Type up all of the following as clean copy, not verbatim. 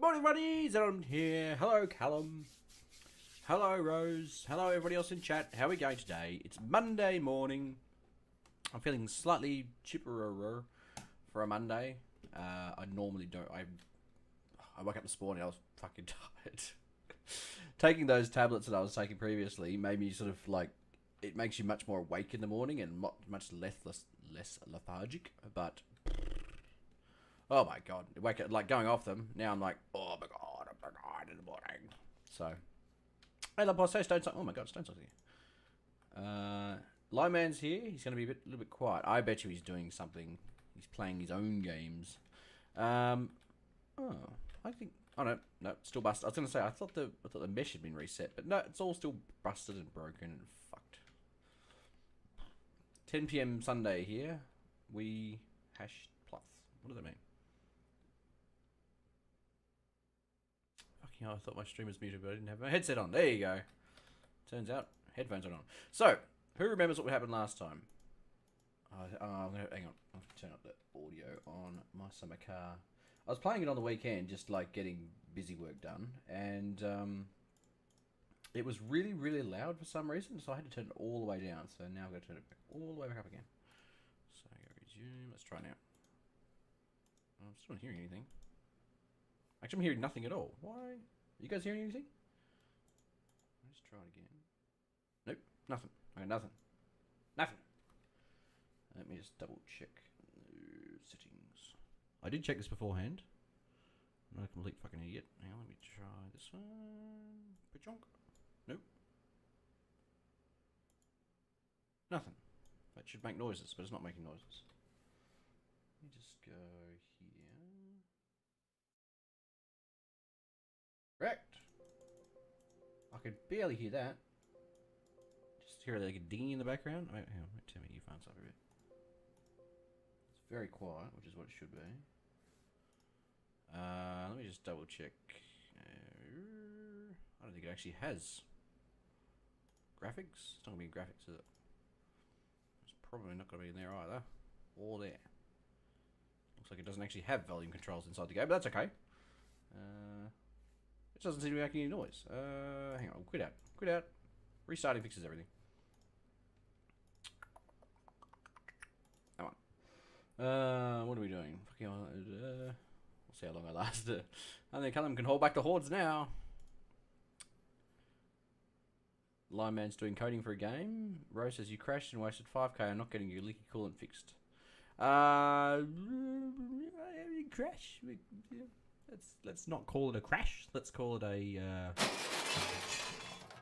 Morning, buddies. Xenon here. Hello, Callum. Hello, Rose. Hello, everybody else in chat. How are we going today? It's Monday morning. I'm feeling slightly chipperer for a Monday. I normally don't. I woke up this morning. I was fucking tired. Taking those tablets that I was taking previously made me sort of like. It makes you much more awake in the morning and much less lethargic. But oh my god, wake up, like going off them. Now I'm like, oh my god, I'm tired in the morning. So, hey, boss, say Stone's. Oh my god, Stone's here. Lightman's here. He's going to be a little bit quiet. I bet you he's doing something. He's playing his own games. Oh, I think. Oh no, still busted. I was going to say I thought the mesh had been reset, but no, it's all still busted and broken and fucked. 10 PM Sunday here. We hash plus. What does that mean? Fucking hell, I thought my stream was muted, but I didn't have my headset on. There you go. Turns out headphones are on. So, who remembers what happened last time? Hang on. I'll turn up the audio on my summer car. I was playing it on the weekend, just like getting busy work done, and it was really, really loud for some reason, so I had to turn it all the way down. So now I've got to turn it back all the way back up again. So I go resume. Let's try now. I'm still not hearing anything. Actually, I'm hearing nothing at all. Why? Are you guys hearing anything? Let's try it again. Nope, nothing. Okay, nothing. Nothing. Let me just double check settings. I did check this beforehand. I'm not a complete fucking idiot. Hang on, let me try this one. Pachonk. Nope. Nothing. That should make noises, but it's not making noises. Let me just go here. Correct. I could barely hear that. Just hear like a ding in the background. Wait, hang on, turn my earphones up a bit. It's very quiet, which is what it should be. Let me just double check. I don't think it actually has graphics. It's not going to be graphics, is it? It's probably not going to be in there either. Or there. Looks like it doesn't actually have volume controls inside the game, but that's okay. It doesn't seem to be making any noise. Hang on, quit out. Quit out. Restarting fixes everything. Come on. What are we doing? We'll see how long I last. I think Callum can hold back the hordes now. Lineman's doing coding for a game. Rose says you crashed and wasted 5k. I'm not getting your leaky coolant fixed. Crash. Let's not call it a crash. Let's call it a.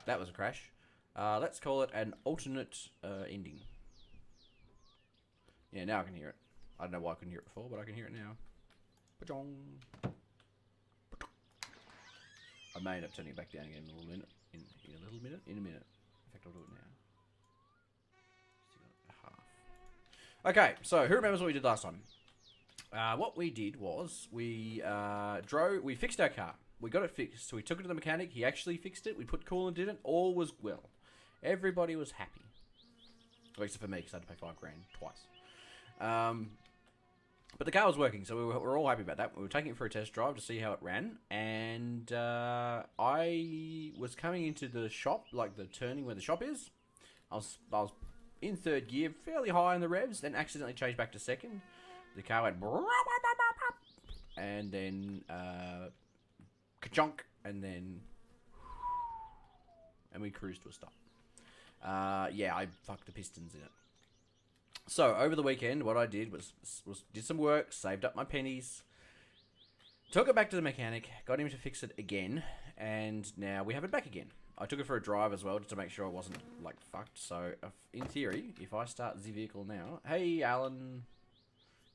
That was a crash. Let's call it an alternate ending. Yeah, now I can hear it. I don't know why I couldn't hear it before, but I can hear it now. Pachong. I may end up turning it back down again in a little minute. In a little minute? In a minute. In fact, I'll do it now. Half. Okay, so who remembers what we did last time? What we did was we fixed our car. We got it fixed. So we took it to the mechanic. He actually fixed it. We put coolant in it. All was well. Everybody was happy. Well, except for me, because I had to pay $5 grand twice. But the car was working, so we were all happy about that. We were taking it for a test drive to see how it ran, and I was coming into the shop, like the turning where the shop is. I was in third gear, fairly high in the revs, then accidentally changed back to second. The car went and then ka-chonk, and we cruised to a stop. Yeah, I fucked the pistons in it. So, over the weekend, what I did was did some work, saved up my pennies, took it back to the mechanic, got him to fix it again, and now we have it back again. I took it for a drive as well, just to make sure it wasn't, like, fucked. So, in theory, if I start the vehicle now... Hey, Alan.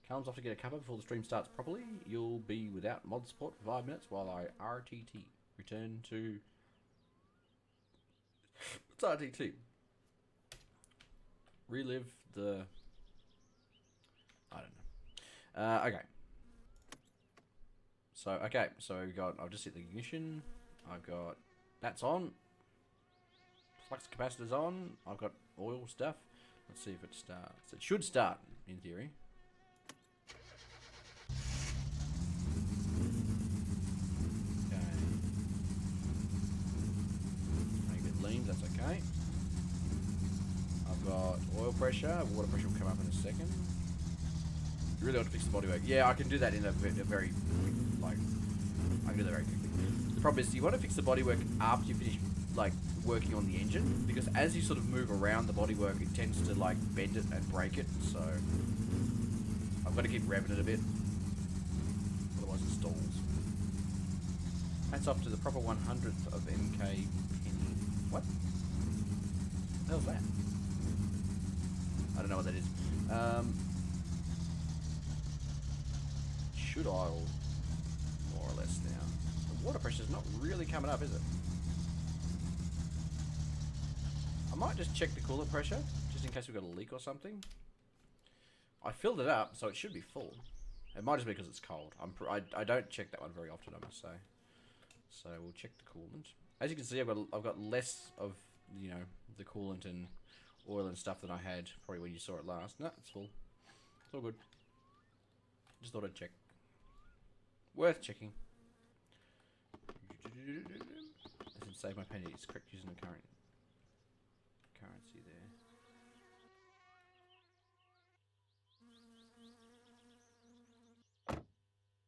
Callum's off to get a cuppa before the stream starts properly. You'll be without mod support for 5 minutes while I RTT. Return to... What's RTT? Relive the... I don't know. Okay. So we got... I've just hit the ignition. I've got... That's on. Flux capacitor's on. I've got oil stuff. Let's see if it starts. It should start, in theory. That's okay. I've got oil pressure. Water pressure will come up in a second. You really want to fix the bodywork. Yeah, I can do that in a very quick, like, I can do that very quickly. The problem is you want to fix the bodywork after you finish, like, working on the engine, because as you sort of move around the bodywork, it tends to, like, bend it and break it, so I've got to keep revving it a bit, otherwise it stalls. Hats off to the proper 100th of MK Penny. What? The hell's that? I don't know what that is. Should oil more or less now. The water pressure's not really coming up, is it? I might just check the coolant pressure, just in case we've got a leak or something. I filled it up, so it should be full. It might just be because it's cold. I don't check that one very often, I must say. So we'll check the coolant. As you can see, I've got less of, you know, the coolant and oil and stuff than I had probably when you saw it last. No, it's full. It's all good. Just thought I'd check. Worth checking. As in save my penny. It's correct using the current currency there.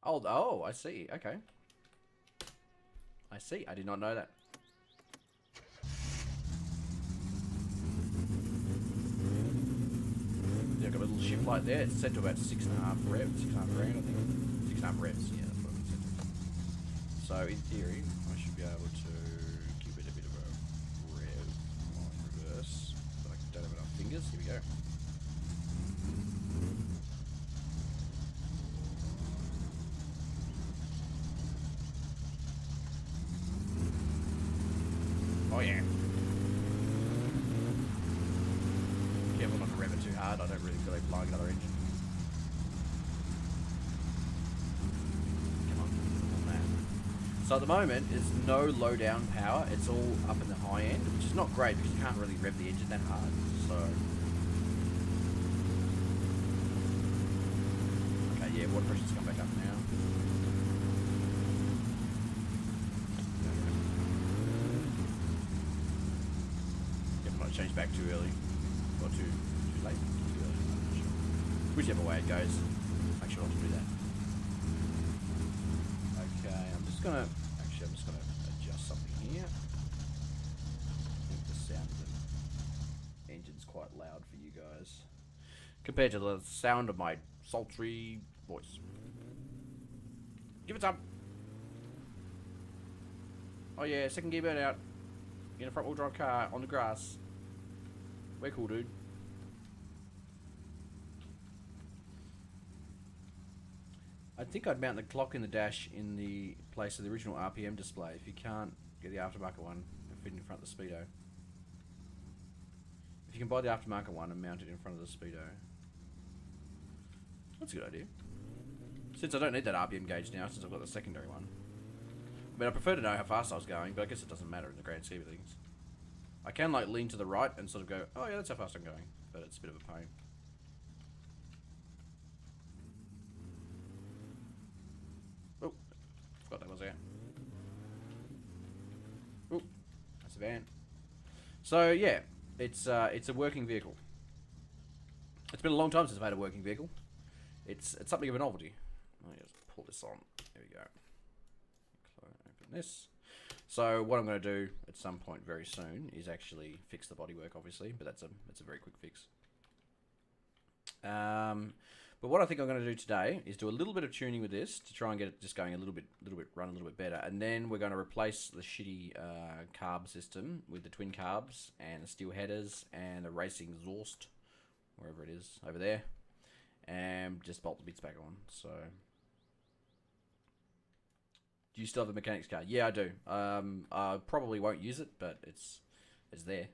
Oh, I see. Okay. I see. I did not know that. Yeah, I've got a little shift light there. It's set to about 6.5 revs. 6.5 grand, I think. 6.5 revs. Yeah, that's what it's set to. So, in theory, I should be able to give it a bit of a rev on reverse. But I don't have enough fingers. Here we go. Oh yeah. Careful not to rev it too hard. I don't really feel like blowing another engine. Come on, man. So at the moment, it's no low down power. It's all up in the high end, which is not great because you can't really rev the engine that hard. So. Okay, yeah, water pressure's come back up now. Change back too early or too late. Too early. Whichever way it goes, make sure not to do that. Okay, I'm just gonna adjust something here. I think the sound of the engine's quite loud for you guys compared to the sound of my sultry voice. Give it some. Oh yeah, second gear burnout in a front wheel drive car on the grass. We're cool, dude. I think I'd mount the clock in the dash in the place of the original RPM display if you can't get the aftermarket one and fit it in front of the Speedo. If you can buy the aftermarket one and mount it in front of the Speedo. That's a good idea. Since I don't need that RPM gauge now, since I've got the secondary one. I mean, I prefer to know how fast I was going, but I guess it doesn't matter in the grand scheme of things. I can like lean to the right and sort of go, oh yeah, that's how fast I'm going, but it's a bit of a pain. Oh, forgot that was there. Oh, that's a van. So yeah, it's a working vehicle. It's been a long time since I've had a working vehicle. It's something of a novelty. Let me just pull this on. There we go. Open this. So what I'm going to do at some point very soon is actually fix the bodywork, obviously, but that's a very quick fix. But what I think I'm going to do today is do a little bit of tuning with this to try and get it just going a little bit, run a little bit better, and then we're going to replace the shitty carb system with the twin carbs and the steel headers and the racing exhaust, wherever it is over there, and just bolt the bits back on. So. Do you still have a mechanics card? Yeah, I do. I probably won't use it, but it's there.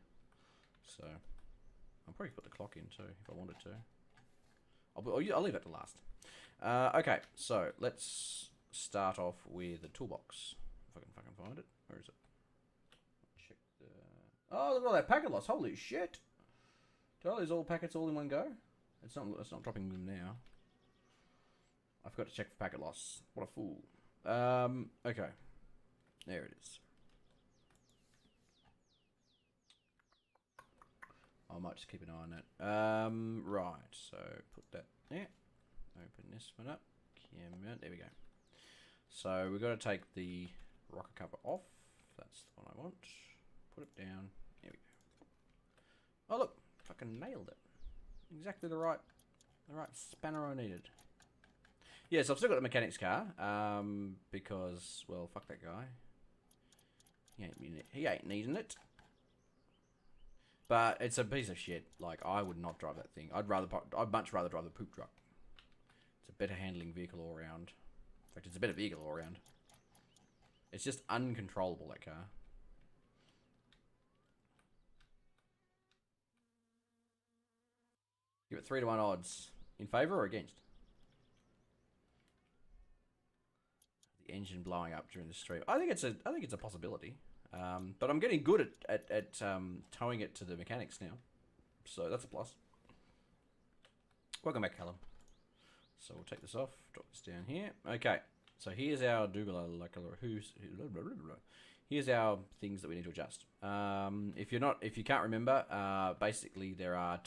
So I'll probably put the clock in too if I wanted to. I'll leave it to last. Okay, so let's start off with the toolbox. If I can fucking find it. Where is it? Check the. Oh, look at all that packet loss! Holy shit! Did I lose all packets all in one go? It's not dropping them now. I forgot to check for packet loss. What a fool. Okay. There it is. I might just keep an eye on that. Right, so put that there. Open this one up. There we go. So we've got to take the rocker cover off. That's the one I want. Put it down. There we go. Oh look, fucking nailed it. Exactly the right spanner I needed. Yes, I've still got the mechanic's car. Because, well, fuck that guy. He ain't needing it. But it's a piece of shit. Like, I would not drive that thing. I'd much rather drive the poop truck. It's a better handling vehicle all around. In fact, it's a better vehicle all around. It's just uncontrollable, that car. Give it 3-1 odds. In favour or against? The engine blowing up during the stream. I think it's a possibility. But I'm getting good at towing it to the mechanics now. So that's a plus. Welcome back, Callum. So we'll take this off, drop this down here. Okay, so here's our here's our things that we need to adjust. If you can't remember, basically there are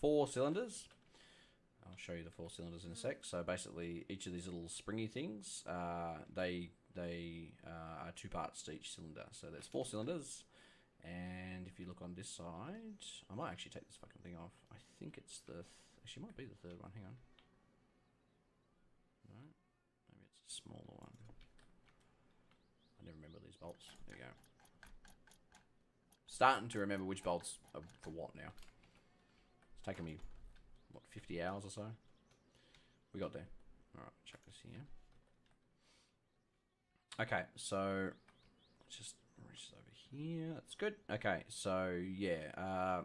4 cylinders. I'll show you the 4 cylinders in a sec. So basically, each of these little springy things, they are 2 parts to each cylinder. So there's 4 cylinders, and if you look on this side, I might actually take this fucking thing off. I think it's the actually it might be the 3rd one. Hang on. No, maybe it's a smaller one. I never remember these bolts. There we go. Starting to remember which bolts are for what now. It's taken me, what, 50 hours or so? We got there. Alright, check this here. Okay, so let's just reach this over here. That's good. Okay, so yeah,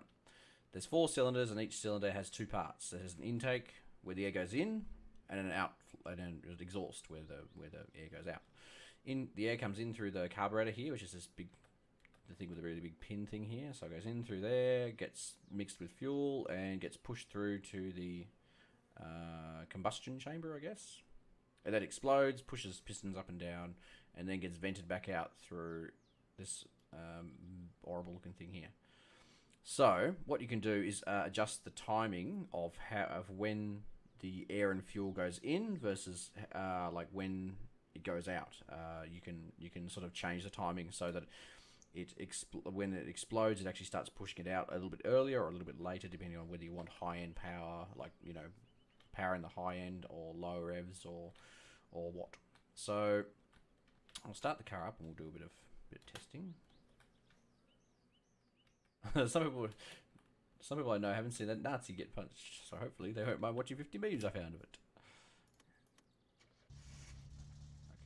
there's 4 cylinders, and each cylinder has 2 parts. There's an intake where the air goes in, and an out, and an exhaust where the air goes out. The air comes in through the carburetor here, which is this big, the thing with a really big pin thing here. So it goes in through there, gets mixed with fuel, and gets pushed through to the combustion chamber, I guess. And that explodes, pushes pistons up and down, and then gets vented back out through this horrible looking thing here. So what you can do is adjust the timing of when the air and fuel goes in versus like when it goes out. You can sort of change the timing so that when it explodes, it actually starts pushing it out a little bit earlier or a little bit later, depending on whether you want high-end power, like, you know, power in the high end, or low revs, or what. So I'll start the car up and we'll do a bit of testing. Some people I know haven't seen that Nazi get punched, so hopefully they won't mind watching 50 memes I found of it.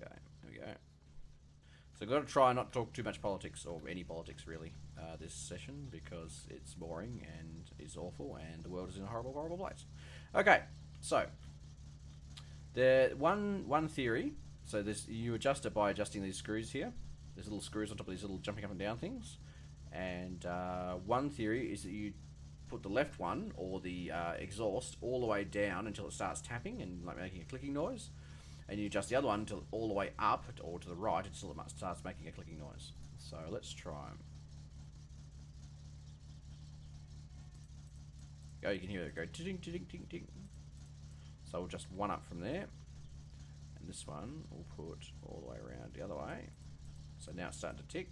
Okay, there we go. So I've got to try not to talk too much politics, or any politics really, this session, because it's boring and is awful, and the world is in a horrible, horrible place. Okay, so the one theory. So you adjust it by adjusting these screws here. There's little screws on top of these little jumping up and down things. And one theory is that you put the left one, or the exhaust, all the way down until it starts tapping and like making a clicking noise. And you adjust the other one until all the way up, or to the right, until it starts making a clicking noise. So let's try. Oh, you can hear it go ting ting ting ting. So we'll just one up from there. And this one we'll put all the way around the other way. So now it's starting to tick.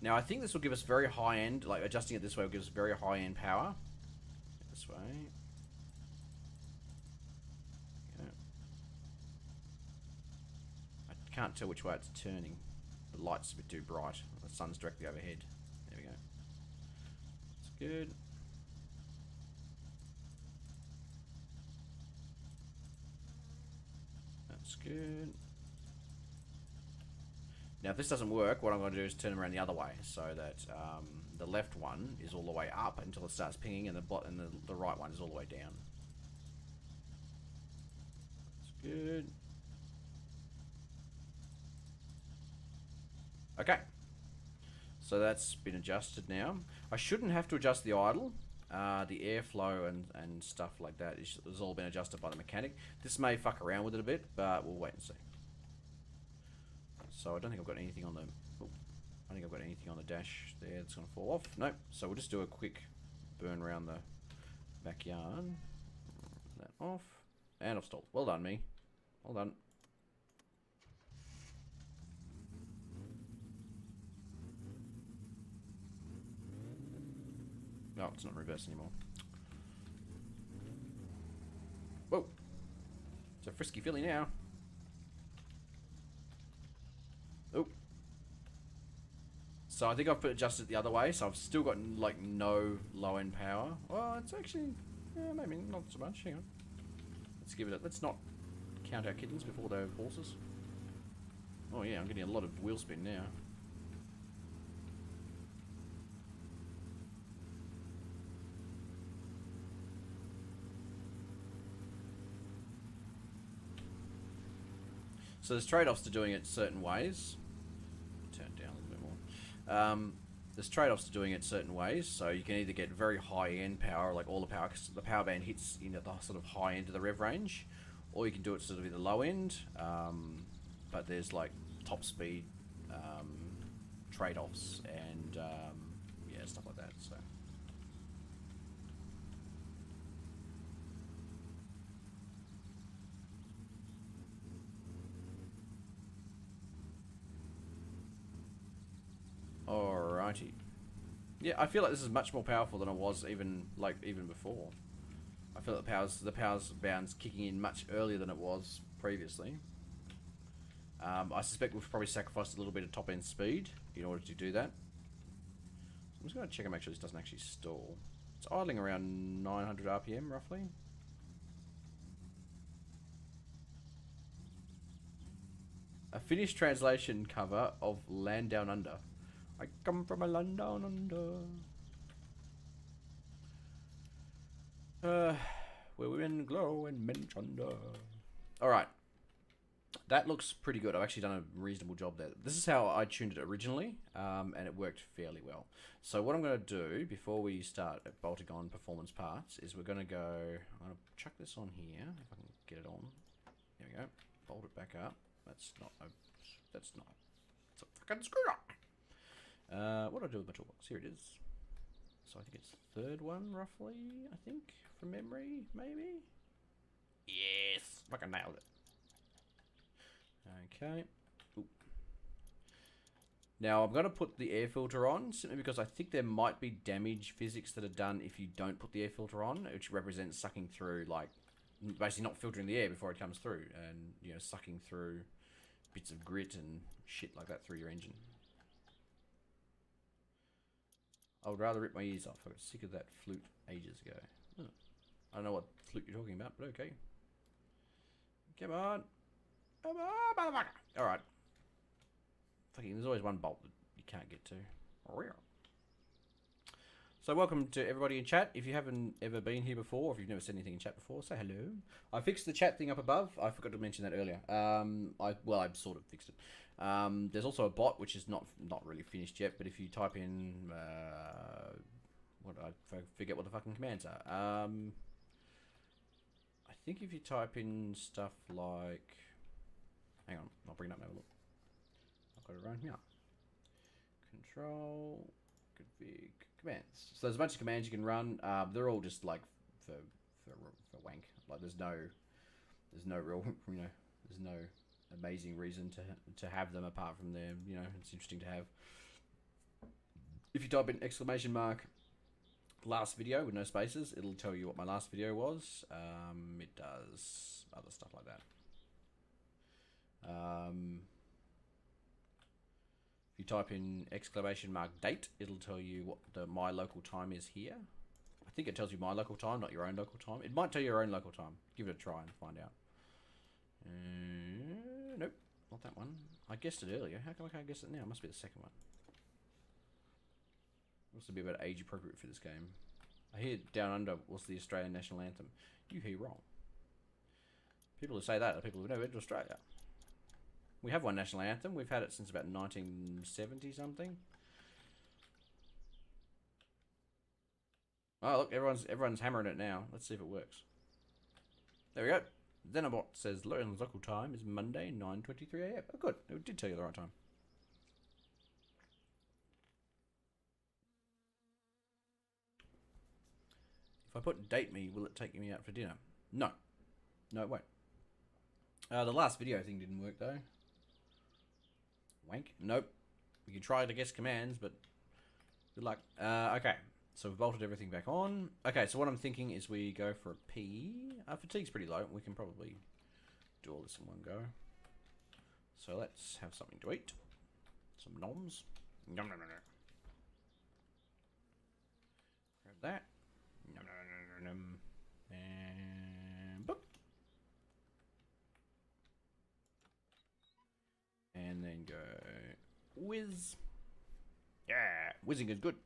Now I think this will give us very high end, like adjusting it this way will give us very high end power. This way. Yeah. I can't tell which way it's turning. The light's a bit too bright. The sun's directly overhead. There we go. That's good. That's good. Now if this doesn't work, what I'm going to do is turn them around the other way, so that the left one is all the way up until it starts pinging, and the right one is all the way down. That's good. Okay. So that's been adjusted now. I shouldn't have to adjust the idle. The airflow and stuff like that has all been adjusted by the mechanic. This may fuck around with it a bit, but we'll wait and see. So I don't think I've got anything on the. Oh, I think I've got anything on the dash there that's going to fall off? Nope. So we'll just do a quick burn around the backyard. That off. And I've stalled. Well done, me. Well done. No, it's not reverse anymore. Whoa. It's a frisky filly now. Oh. So I think I've adjusted it the other way, so I've still got like no low end power. Well, it's actually, yeah, maybe not so much. Hang on. Let's give it a, let's not count our kittens before they're horses. Oh yeah, I'm getting a lot of wheel spin now. So there's trade-offs to doing it certain ways. Turn it down a little bit more. There's trade-offs to doing it certain ways. So you can either get very high-end power, like all the power, cause the power band hits the sort of high end of the rev range, or you can do it sort of at the low end. But there's like top speed trade-offs and yeah, stuff like that. So. Alrighty. Yeah, I feel like this is much more powerful than it was even before. I feel like the power's bound's kicking in much earlier than it was previously. I suspect we've probably sacrificed a little bit of top end speed in order to do that. So I'm just going to check and make sure this doesn't actually stall. It's idling around 900 RPM roughly. A Finnish translation cover of Land Down Under. I come from a land down under. Where women glow and men chunder. Alright. That looks pretty good. I've actually done a reasonable job there. This is how I tuned it originally, and it worked fairly well. So what I'm going to do before we start bolting on performance parts is we're going to go... I'm going to chuck this on here, if I can get it on. There we go. Bolt it back up. That's not... It's a fucking screw-up! What do I do with my toolbox? Here it is. So I think it's the third one, roughly, I think, from memory, maybe? Yes! Fucking nailed it. Okay. Oop. Now, I'm going to put the air filter on, simply because I think there might be damage physics that are done if you don't put the air filter on, which represents sucking through, like, basically not filtering the air before it comes through, and, you know, sucking through bits of grit and shit like that through your engine. I would rather rip my ears off. I got sick of that flute ages ago. Oh. I don't know what flute you're talking about, but okay. Come on. Come on, motherfucker. Alright. Fucking, there's always one bolt that you can't get to. So welcome to everybody in chat. If you haven't ever been here before, or if you've never said anything in chat before, say hello. I fixed the chat thing up above. I forgot to mention that earlier. I sort of fixed it. There's also a bot which is not really finished yet, but if you type in I forget what the fucking commands are. I think if you type in stuff like, hang on, I'll bring it up and have a look. I've got it right here. Control, config, commands. So there's a bunch of commands you can run. They're all just like for wank. Like there's no real, you know, there's no amazing reason to have them apart from them. You know, it's interesting to have. If you type in exclamation mark last video with no spaces, it'll tell you what my last video was. It does other stuff like that. If you type in exclamation mark date, it'll tell you what my local time is here. I think it tells you my local time, not your own local time. It might tell you your own local time. Give it a try and find out. Nope, not that one. I guessed it earlier. How come I can't guess it now? It must be the second one. Must be about age appropriate for this game. I hear Down Under was the Australian national anthem. You hear wrong. People who say that are people who've never been to Australia. We have one national anthem. We've had it since about 1970 something. Oh look, everyone's hammering it now. Let's see if it works. There we go. Xenobot says Lauren's local time is Monday 9:23 AM. Oh good, it did tell you the right time. If I put date me, will it take me out for dinner? No. No, it won't. The last video thing didn't work, though. Wank. Nope. You can try to guess commands, but good luck. Okay. So we've bolted everything back on. Okay, so what I'm thinking is we go for a P. Fatigue's pretty low. We can probably do all this in one go. So let's have something to eat. Some noms. Nom nom nom nom. Grab that. Nom nom nom nom nom. And boop. And then go whiz. Yeah, whizzing is good.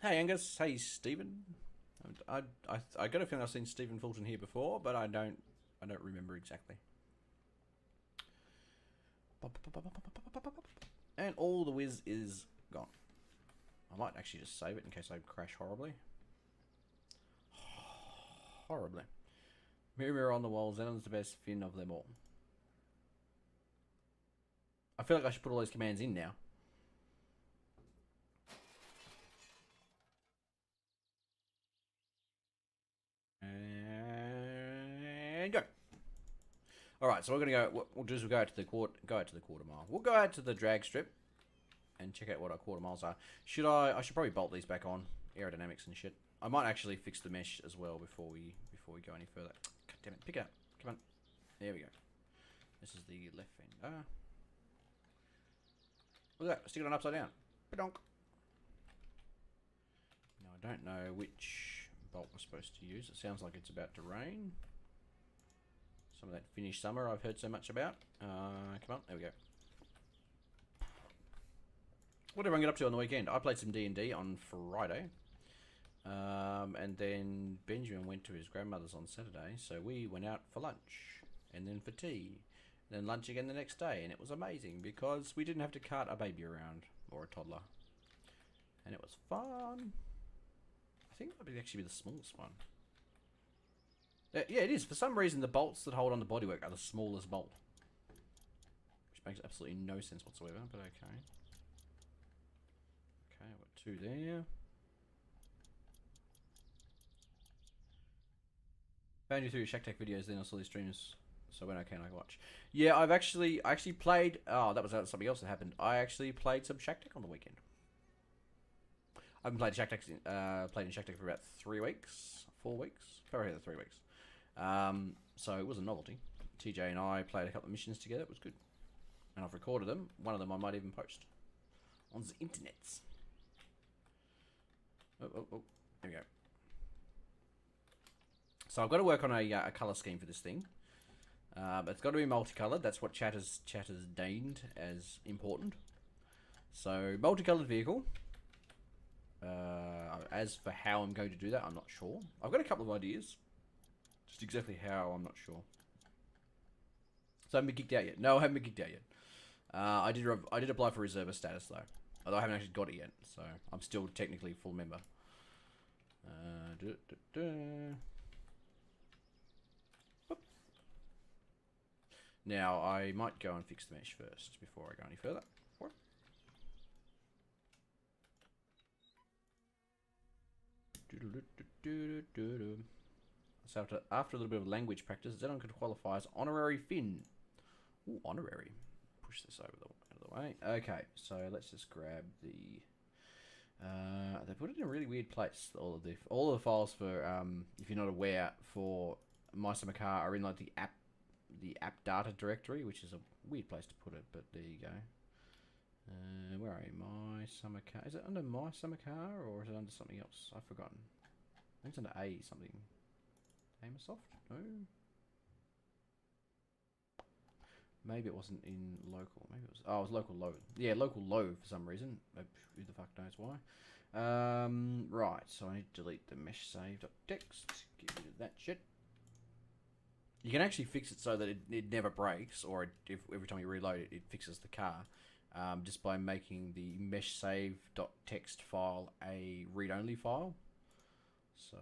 Hey Angus, hey Stephen. I got a feeling I've seen Stephen Fulton here before, but I don't remember exactly. And all the whiz is gone. I might actually just save it in case I crash horribly. Horribly. Mirror, mirror on the wall, Xenon's the best fin of them all. I feel like I should put all those commands in now. And go. All right, so we're gonna go. What we'll do is we'll go out to the quarter mile. We'll go out to the drag strip and check out what our quarter miles are. I should probably bolt these back on, aerodynamics and shit. I might actually fix the mesh as well before we go any further. God damn it! Pick it up. Come on. There we go. This is the left fender. Look at that. Stick it on upside down. Badonk. Now I don't know which bolt we're supposed to use. It sounds like it's about to rain. Some of that Finnish summer I've heard so much about. Come on, there we go. What did everyone get up to on the weekend? I played some D&D on Friday. And then Benjamin went to his grandmother's on Saturday. So we went out for lunch. And then for tea. And then lunch again the next day. And it was amazing because we didn't have to cart a baby around. Or a toddler. And it was fun. I think that would actually be the smallest one. Yeah, it is. For some reason, the bolts that hold on the bodywork are the smallest bolt. Which makes absolutely no sense whatsoever, but okay. Okay, I've got two there. Found you through your Shack Tech videos, then I saw these streams, so when I can, I watch. Yeah, I actually played... Oh, that was something else that happened. I actually played some Shack Tech on the weekend. I haven't played Shack Tech, played in Shack Tech for about 3 weeks, 4 weeks, probably 3 weeks. So it was a novelty. TJ and I played a couple of missions together. It was good, and I've recorded them. One of them I might even post on the internets. Oh, there we go. So I've got to work on a color scheme for this thing. It's got to be multicolored. That's what chat has deigned as important. So multicolored vehicle. As for how I'm going to do that, I'm not sure. I've got a couple of ideas. Just exactly how, I'm not sure. So I haven't been kicked out yet. No, I haven't been kicked out yet. I did apply for reservist status though. Although I haven't actually got it yet. So I'm still technically a full member. Now I might go and fix the mesh first before I go any further. So after a little bit of language practice, Xenon could qualify as honorary Finn. Ooh, honorary. Push this out of the way. Okay, so let's just grab the... they put it in a really weird place. All of the files for, if you're not aware, for My Summer Car are in like the app data directory, which is a weird place to put it, but there you go. Where are you? My Summer Car. Is it under My Summer Car or is it under something else? I've forgotten. I think it's under A something. Amasoft? No. Maybe it wasn't in local. Maybe it was. Oh, it was local low. Yeah, local low for some reason. Who the fuck knows why? Right. So I need to delete the mesh save.txt. Get rid of that shit. You can actually fix it so that it never breaks, or if every time you reload it, it fixes the car. Just by making the mesh save.txt file a read-only file. So,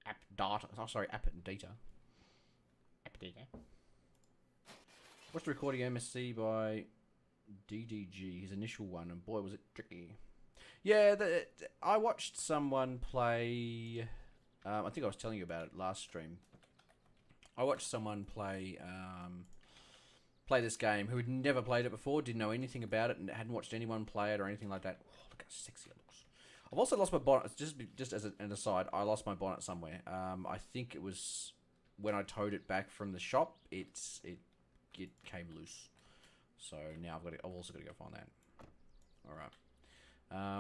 app data. Oh, sorry, app data. App data. Watched the recording MSC by DDG, his initial one, and boy was it tricky. Yeah, I watched someone play. I think I was telling you about it last stream. I watched someone play this game who had never played it before, didn't know anything about it, and hadn't watched anyone play it or anything like that. Oh, look how sexy it looks. I've also lost my bonnet. Just as an aside, I lost my bonnet somewhere. I think it was when I towed it back from the shop. It came loose. So now I've also got to go find that. All right.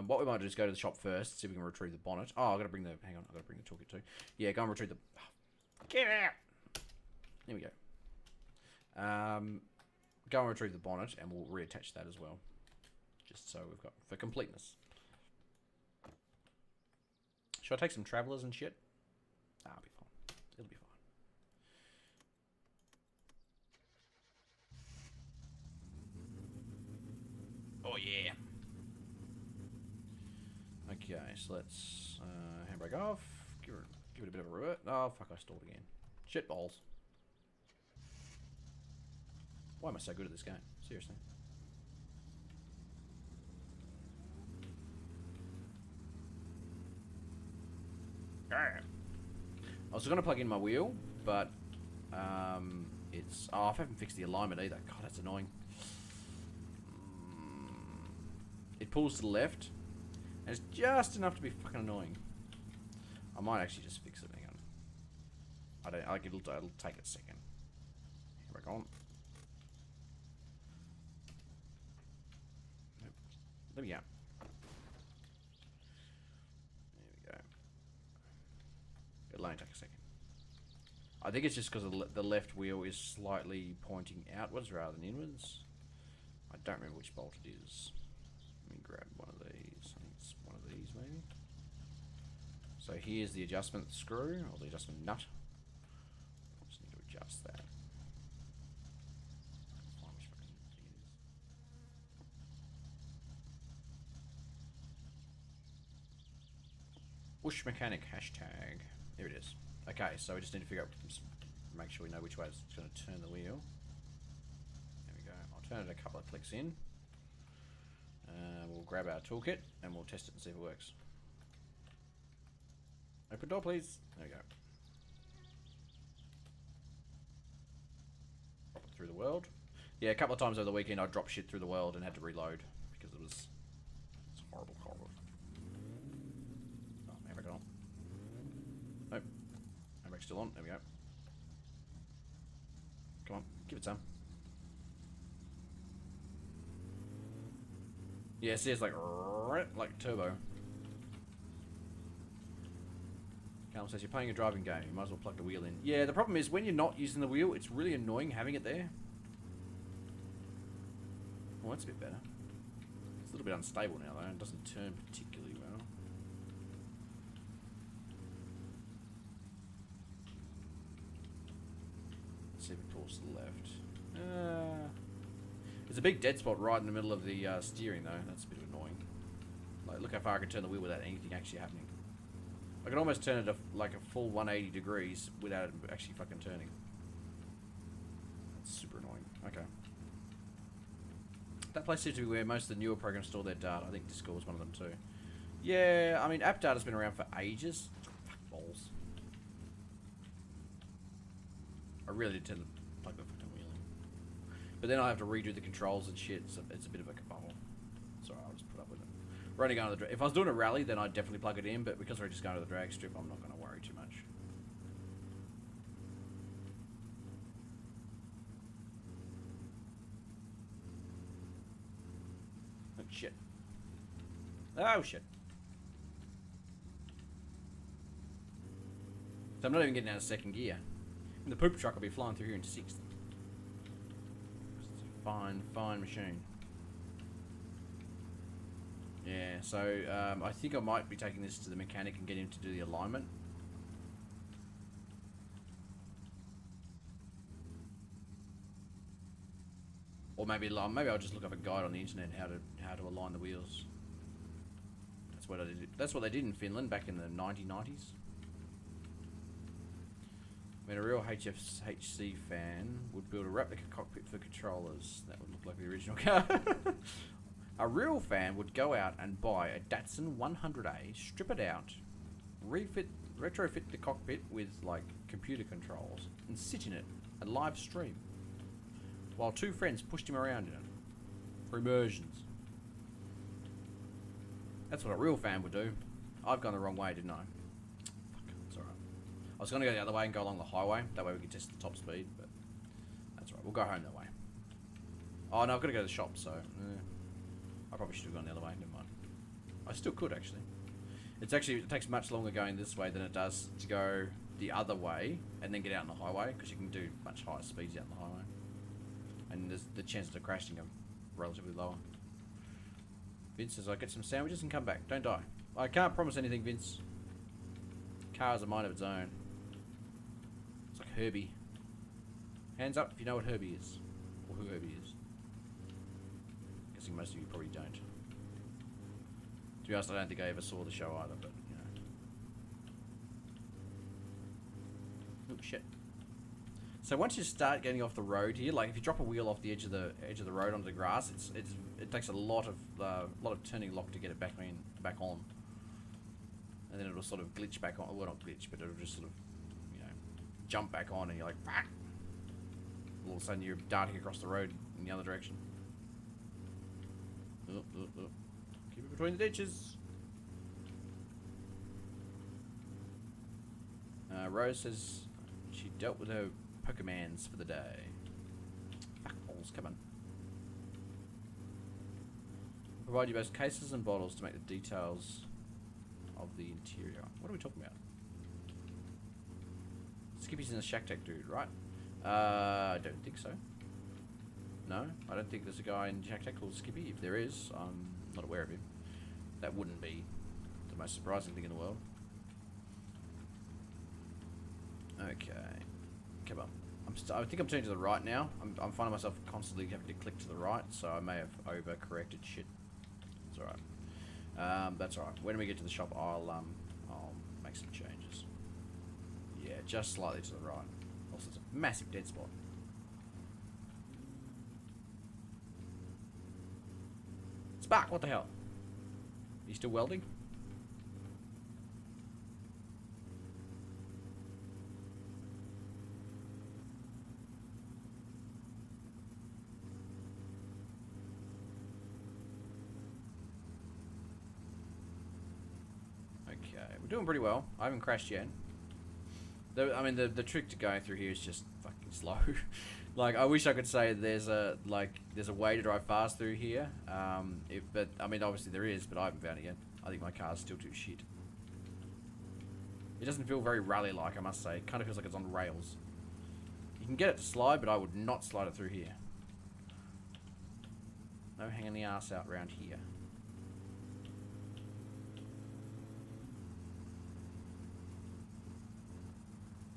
What we might do is go to the shop first, see if we can retrieve the bonnet. Oh, I've got to bring the... Hang on, I've got to bring the toolkit too. Yeah, go and retrieve the... Get out! There we go. Go and retrieve the bonnet, and we'll reattach that as well. Just so we've got... For completeness. Should I take some travelers and shit? I'll be fine. It'll be fine. Oh, yeah. Okay, so let's handbrake off. Give it a bit of a revert. Oh, fuck, I stalled again. Shit balls. Why am I so good at this game? Seriously. I was going to plug in my wheel, but it's... Oh, I haven't fixed the alignment either. God, that's annoying. It pulls to the left, and it's just enough to be fucking annoying. I might actually just fix it. Hang on. I don't... Like, it'll take a second. Back on. Nope. There we go. It'll only take a second. I think it's just because the left wheel is slightly pointing outwards rather than inwards. I don't remember which bolt it is. Let me grab one of these. I think it's one of these maybe. So here's the adjustment screw, or the adjustment nut. I just need to adjust that. Find which fucking thing it is. Bush mechanic hashtag. There it is. Okay, so we just need to figure out, make sure we know which way it's going to turn the wheel. There we go. I'll turn it a couple of clicks in. We'll grab our toolkit and we'll test it and see if it works. Open door, please. There we go. Drop it through the world. Yeah, a couple of times over the weekend I dropped shit through the world and had to reload because it's horrible, horrible. Oh, handbrake on. Nope. Handbrake still on. There we go. Come on, give it some. Yeah, see, it's like turbo. Callum says, you're playing a driving game, you might as well plug the wheel in. Yeah, the problem is, when you're not using the wheel, it's really annoying having it there. Oh, that's a bit better. It's a little bit unstable now, though. It doesn't turn particularly well. Let's see if it pulls to the left. There's a big dead spot right in the middle of the steering, though. That's a bit annoying. Like, look how far I can turn the wheel without anything actually happening. I can almost turn it like a full 180 degrees without it actually fucking turning. That's super annoying. Okay. That place seems to be where most of the newer programs store their data. I think Discord was one of them too. Yeah, I mean, app data's been around for ages. Fuck balls. I really did tend to plug the fucking wheel in. But then I have to redo the controls and shit, so it's a bit of a kabobble. Sorry, I'll just put up with it. We're only going to the drag. If I was doing a rally, then I'd definitely plug it in, but because we're just going to the drag strip, I'm not going to worry too much. Oh, shit. Oh, shit. So I'm not even getting out of second gear. And the poop truck will be flying through here in sixth. It's a fine, fine machine. Yeah, so I think I might be taking this to the mechanic and get him to do the alignment. Or maybe I'll just look up a guide on the internet how to align the wheels. That's what I did. That's what they did in Finland back in the 1990s. I mean, a real HC fan would build a replica cockpit for controllers that would look like the original car. A real fan would go out and buy a Datsun 100A, strip it out, retrofit the cockpit with like computer controls, and sit in it and live stream, while two friends pushed him around in it for immersions. That's what a real fan would do. I've gone the wrong way, didn't I? Fuck, it's alright. I was going to go the other way and go along the highway. That way we could test the top speed, but that's alright. We'll go home that way. Oh no, I've got to go to the shop, so I probably should have gone the other way. Never mind. I still could actually. It takes much longer going this way than it does to go the other way and then get out on the highway, because you can do much higher speeds out on the highway, and the chances of crashing are relatively lower. Vince says, "I get some sandwiches and come back. Don't die." I can't promise anything, Vince. Car has a mind of its own. It's like Herbie. Hands up if you know what Herbie is, or who Herbie is. Guessing most of you probably don't. To be honest, I don't think I ever saw the show either, but you know. Oh shit! So once you start getting off the road here, like if you drop a wheel off the edge of the road onto the grass, it takes a lot of turning lock to get it back on, and then it'll sort of glitch back on. Well, not glitch, but it'll just sort of, you know, jump back on, and you're like, "Fuck!" All of a sudden you're darting across the road in the other direction. Oh. Keep it between the ditches. Rose says she dealt with her Pokemans for the day. Fuck balls, come on. Provide you both cases and bottles to make the details of the interior. What are we talking about? Skippy's in the Shack Tech dude, right? I don't think so. No, I don't think there's a guy in Shack Tech called Skippy. If there is, I'm not aware of him. That wouldn't be the most surprising thing in the world. Okay, come on. I think I'm turning to the right now. I'm finding myself constantly having to click to the right, so I may have over-corrected shit. It's alright. That's alright. When we get to the shop, I'll make some changes. Yeah, just slightly to the right. Also, it's a massive dead spot. Spark, what the hell? Are you still welding? Okay, we're doing pretty well. I haven't crashed yet. The trick to going through here is just fucking slow. Like, I wish I could say there's a way to drive fast through here. But I mean, obviously there is, but I haven't found it yet. I think my car's still too shit. It doesn't feel very rally-like, I must say. It kind of feels like it's on rails. You can get it to slide, but I would not slide it through here. No hanging the ass out around here.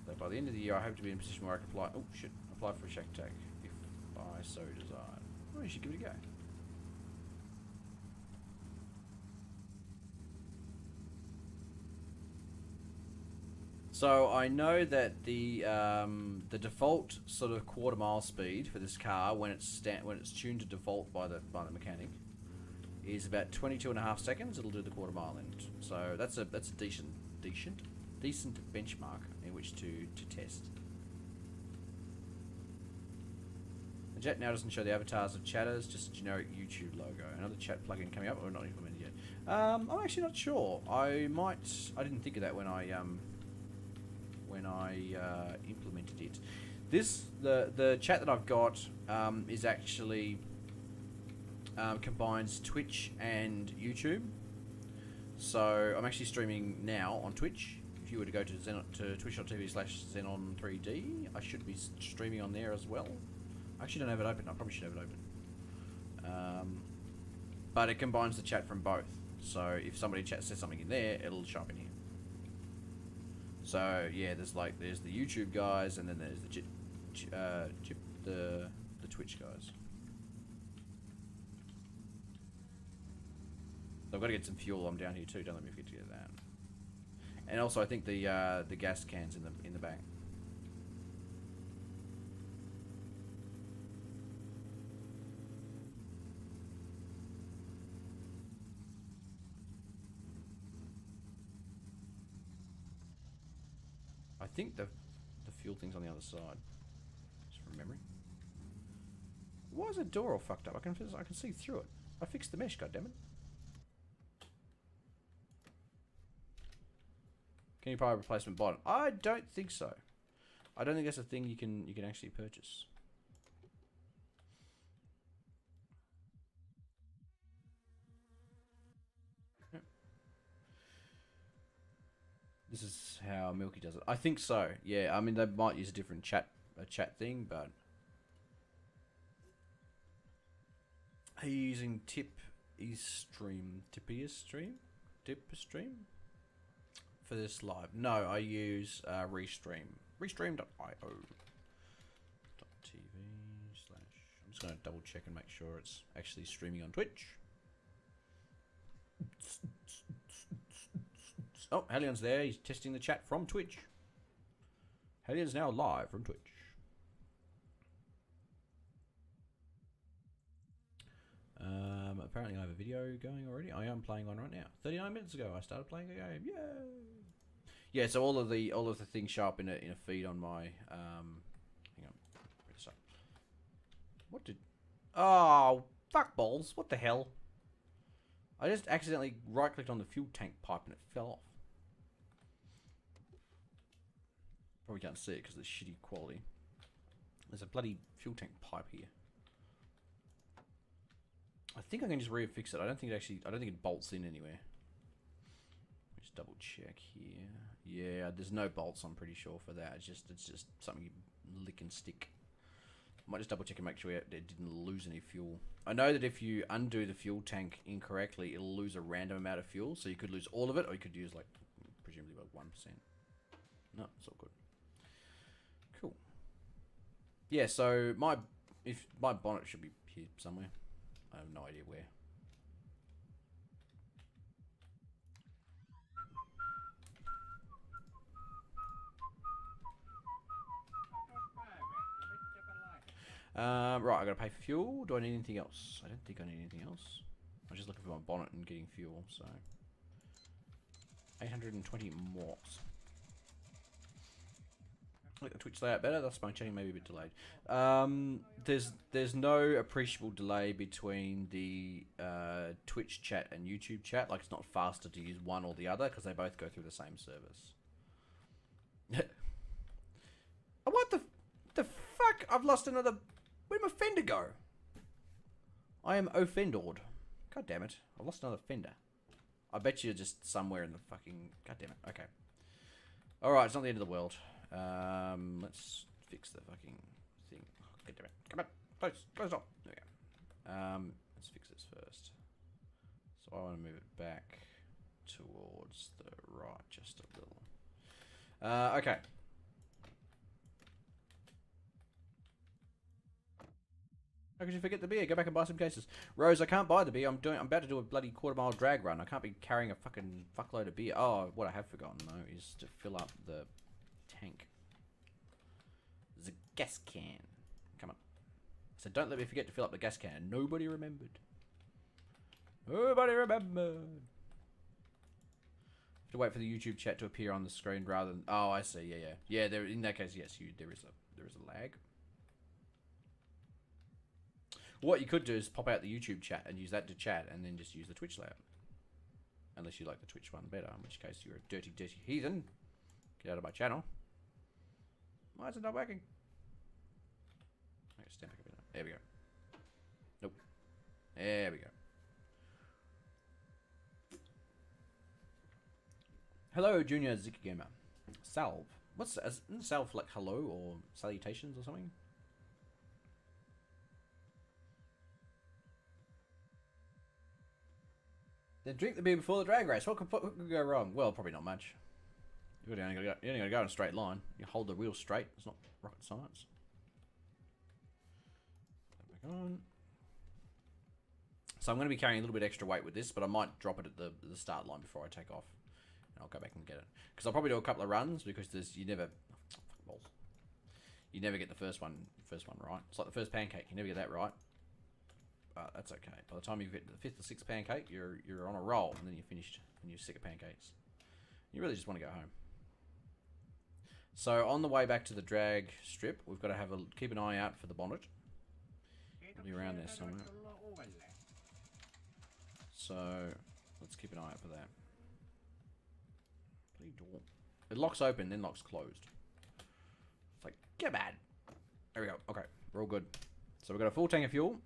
So by the end of the year, I hope to be in a position where I can apply. Oh shit! Apply for a Shack Tech if I so desire. Well, you should give it a go. So I know that the default sort of quarter mile speed for this car when it's tuned to default by the mechanic is about 22.5 seconds. It'll do the quarter mile in. So that's a decent benchmark in which to test. The Jet now doesn't show the avatars of chatters, just a generic YouTube logo. Another chat plugin coming up, or not implemented yet. I'm actually not sure. I didn't think of that when I implemented it. The chat that I've got is actually combines Twitch and YouTube. So I'm actually streaming now on Twitch. If you were to go to twitch.tv/Xenon3D, I should be streaming on there as well. I actually don't have it open. I probably should have it open. But it combines the chat from both. So if somebody says something in there, it'll show up in here. So yeah, there's the YouTube guys, and then there's the Twitch guys. So I've got to get some fuel. I'm down here too. Don't let me forget to get that. And also, I think the gas cans in the back. think the fuel thing's on the other side. Just from memory. Why is the door all fucked up? I can see through it. I fixed the mesh, goddammit. Can you buy a replacement bottom? I don't think so. I don't think that's a thing you can actually purchase. Yep. This is how Milky does it. I think so. Yeah, I mean they might use a different chat thing, but are you using TipStream for this live? No, I use Restream. Restream.io. .tv/. I'm just going to double check and make sure it's actually streaming on Twitch. Oh, Hellion's there. He's testing the chat from Twitch. Hellion's now live from Twitch. Apparently I have a video going already. I am playing one right now. 39 minutes ago I started playing a game. Yay! Yeah, so all of the things show up in a feed on my hang on. Bring this up. What did Oh, fuck balls. What the hell? I just accidentally right clicked on the fuel tank pipe and it fell off. Probably can't see it because of the shitty quality. There's a bloody fuel tank pipe here. I think I can just refix it. I don't think it bolts in anywhere. Just double check here. Yeah, there's no bolts, I'm pretty sure, for that. It's just something you lick and stick. I might just double check and make sure it didn't lose any fuel. I know that if you undo the fuel tank incorrectly, it'll lose a random amount of fuel. So you could lose all of it, or you could use like presumably about 1%. No, it's all good. Cool. Yeah, so my bonnet should be here somewhere. I have no idea where. Right, I gotta pay for fuel. Do I need anything else? I don't think I need anything else. I was just looking for my bonnet and getting fuel, so 820 more. Like the Twitch layout better. That's my chatting maybe a bit delayed. There's no appreciable delay between the Twitch chat and YouTube chat. Like it's not faster to use one or the other because they both go through the same service. What the fuck? I've lost another. Where'd my fender go? I am offendored. God damn it! I've lost another fender. I bet you're just somewhere in the fucking. God damn it. Okay. All right, it's not the end of the world. Let's fix the fucking thing. Oh, God damn it. Come on. Close it off. There we go. Let's fix this first. So I want to move it back towards the right just a little. Okay. How could you forget the beer? Go back and buy some cases. Rose, I can't buy the beer. I'm about to do a bloody quarter-mile drag run. I can't be carrying a fucking fuckload of beer. Oh, what I have forgotten, though, is to fill up the tank. The gas can. Come on. So don't let me forget to fill up the gas can. Nobody remembered. Nobody remembered. Have to wait for the YouTube chat to appear on the screen rather than... Oh, I see. Yeah. Yeah, there, in that case, yes, there is a lag. What you could do is pop out the YouTube chat and use that to chat and then just use the Twitch layout. Unless you like the Twitch one better, in which case you're a dirty, dirty heathen. Get out of my channel. Why is it not working? Stand back a bit. There we go. Nope. There we go. Hello, Junior Zika Gamer. Salve. Isn't salve like hello or salutations or something? Then drink the beer before the drag race. What could go wrong? Well, probably not much. You're only going to go in a straight line. You hold the wheel straight. It's not rocket science. Back on. So I'm going to be carrying a little bit extra weight with this, but I might drop it at the start line before I take off. And I'll go back and get it. Because I'll probably do a couple of runs because you never get the first one right. It's like the first pancake. You never get that right. That's okay. By the time you get to the 5th or 6th pancake, you're on a roll, and then you're finished, and you're sick of pancakes. You really just want to go home. So on the way back to the drag strip, we've got to keep an eye out for the bonnet. It'll be around there somewhere. So let's keep an eye out for that. Bloody door. It locks open, then locks closed. It's like, get mad. There we go. Okay, we're all good. So we've got a full tank of fuel.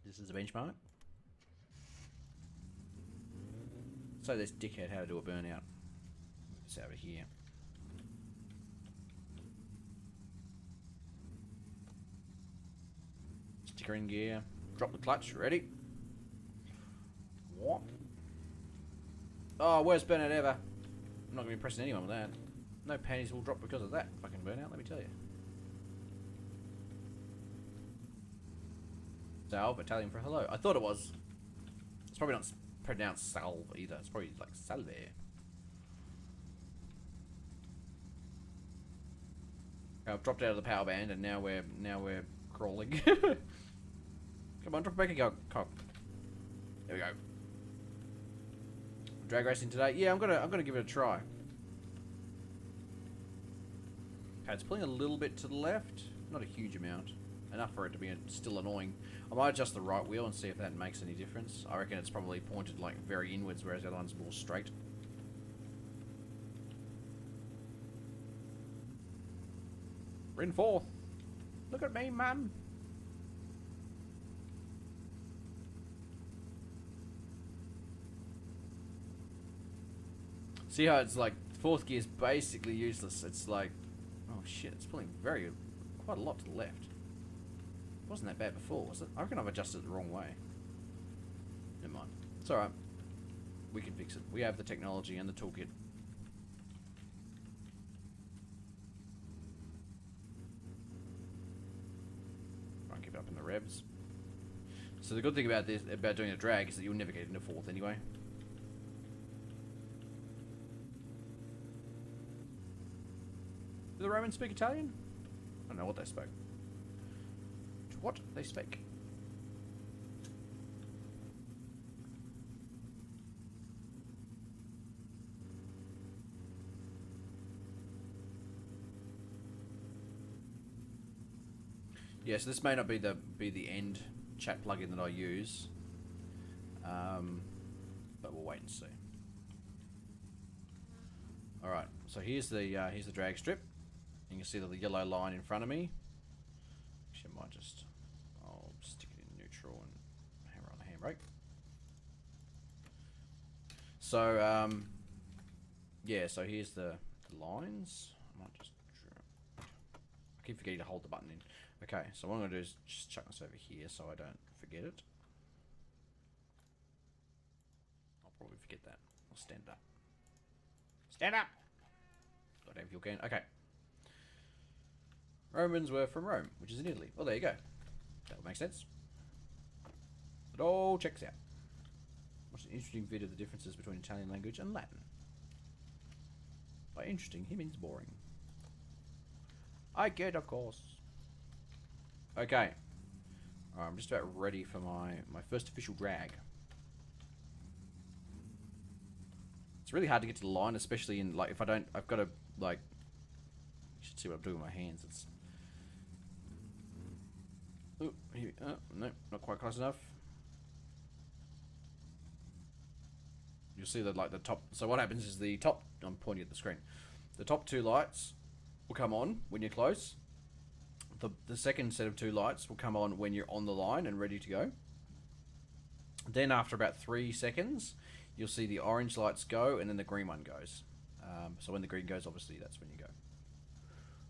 This is a benchmark. So this dickhead how to do a burnout. It's over here. Sticker in gear. Drop the clutch. Ready? What? Oh, worst burnout ever. I'm not going to be pressing anyone with that. No panties will drop because of that fucking burnout, let me tell you. Salve, Italian for hello. I thought it was. It's probably not pronounced salve either. It's probably like salve. I've dropped out of the power band and now we're crawling. Come on, drop back and go. Cock. There we go. Drag racing today. Yeah, I'm gonna give it a try. Okay, it's pulling a little bit to the left. Not a huge amount. Enough for it to be still annoying. I might adjust the right wheel and see if that makes any difference. I reckon it's probably pointed like very inwards, whereas the other one's more straight. We're in fourth. Look at me, man. See how it's like fourth gear is basically useless. It's like, oh shit, it's pulling quite a lot to the left. It wasn't that bad before, was it? I reckon I've adjusted it the wrong way. Never mind. It's alright. We can fix it. We have the technology and the toolkit. Try and keep it up in the revs. So the good thing about doing a drag is that you'll never get into fourth anyway. Do the Romans speak Italian? I don't know what they spoke. What they speak. Yeah, so this may not be the end chat plugin that I use, but we'll wait and see. All right, so here's the drag strip. You can see the yellow line in front of me. Actually, I might I'll stick it in neutral and hammer on the handbrake. So, yeah, so here's the lines. I might I keep forgetting to hold the button in. Okay, so what I'm going to do is just chuck this over here so I don't forget it. I'll probably forget that. I'll stand up. Stand up! Goddamn fuel can. Okay. Romans were from Rome, which is in Italy. Well, there you go. That would make sense. It all checks out. Watch an interesting video of the differences between Italian language and Latin. By interesting, he means boring. I get, of course. Okay. Alright, I'm just about ready for my first official drag. It's really hard to get to the line, especially in, like, if I don't, I've got to, like, you should see what I'm doing with my hands. It's, oh, here, no, not quite close enough. You'll see that, like, the top, so what happens is the top, I'm pointing at the screen, the top two lights will come on when you're close. The second set of two lights will come on when you're on the line and ready to go. Then after about 3 seconds, you'll see the orange lights go and then the green one goes. So when the green goes, obviously that's when you go.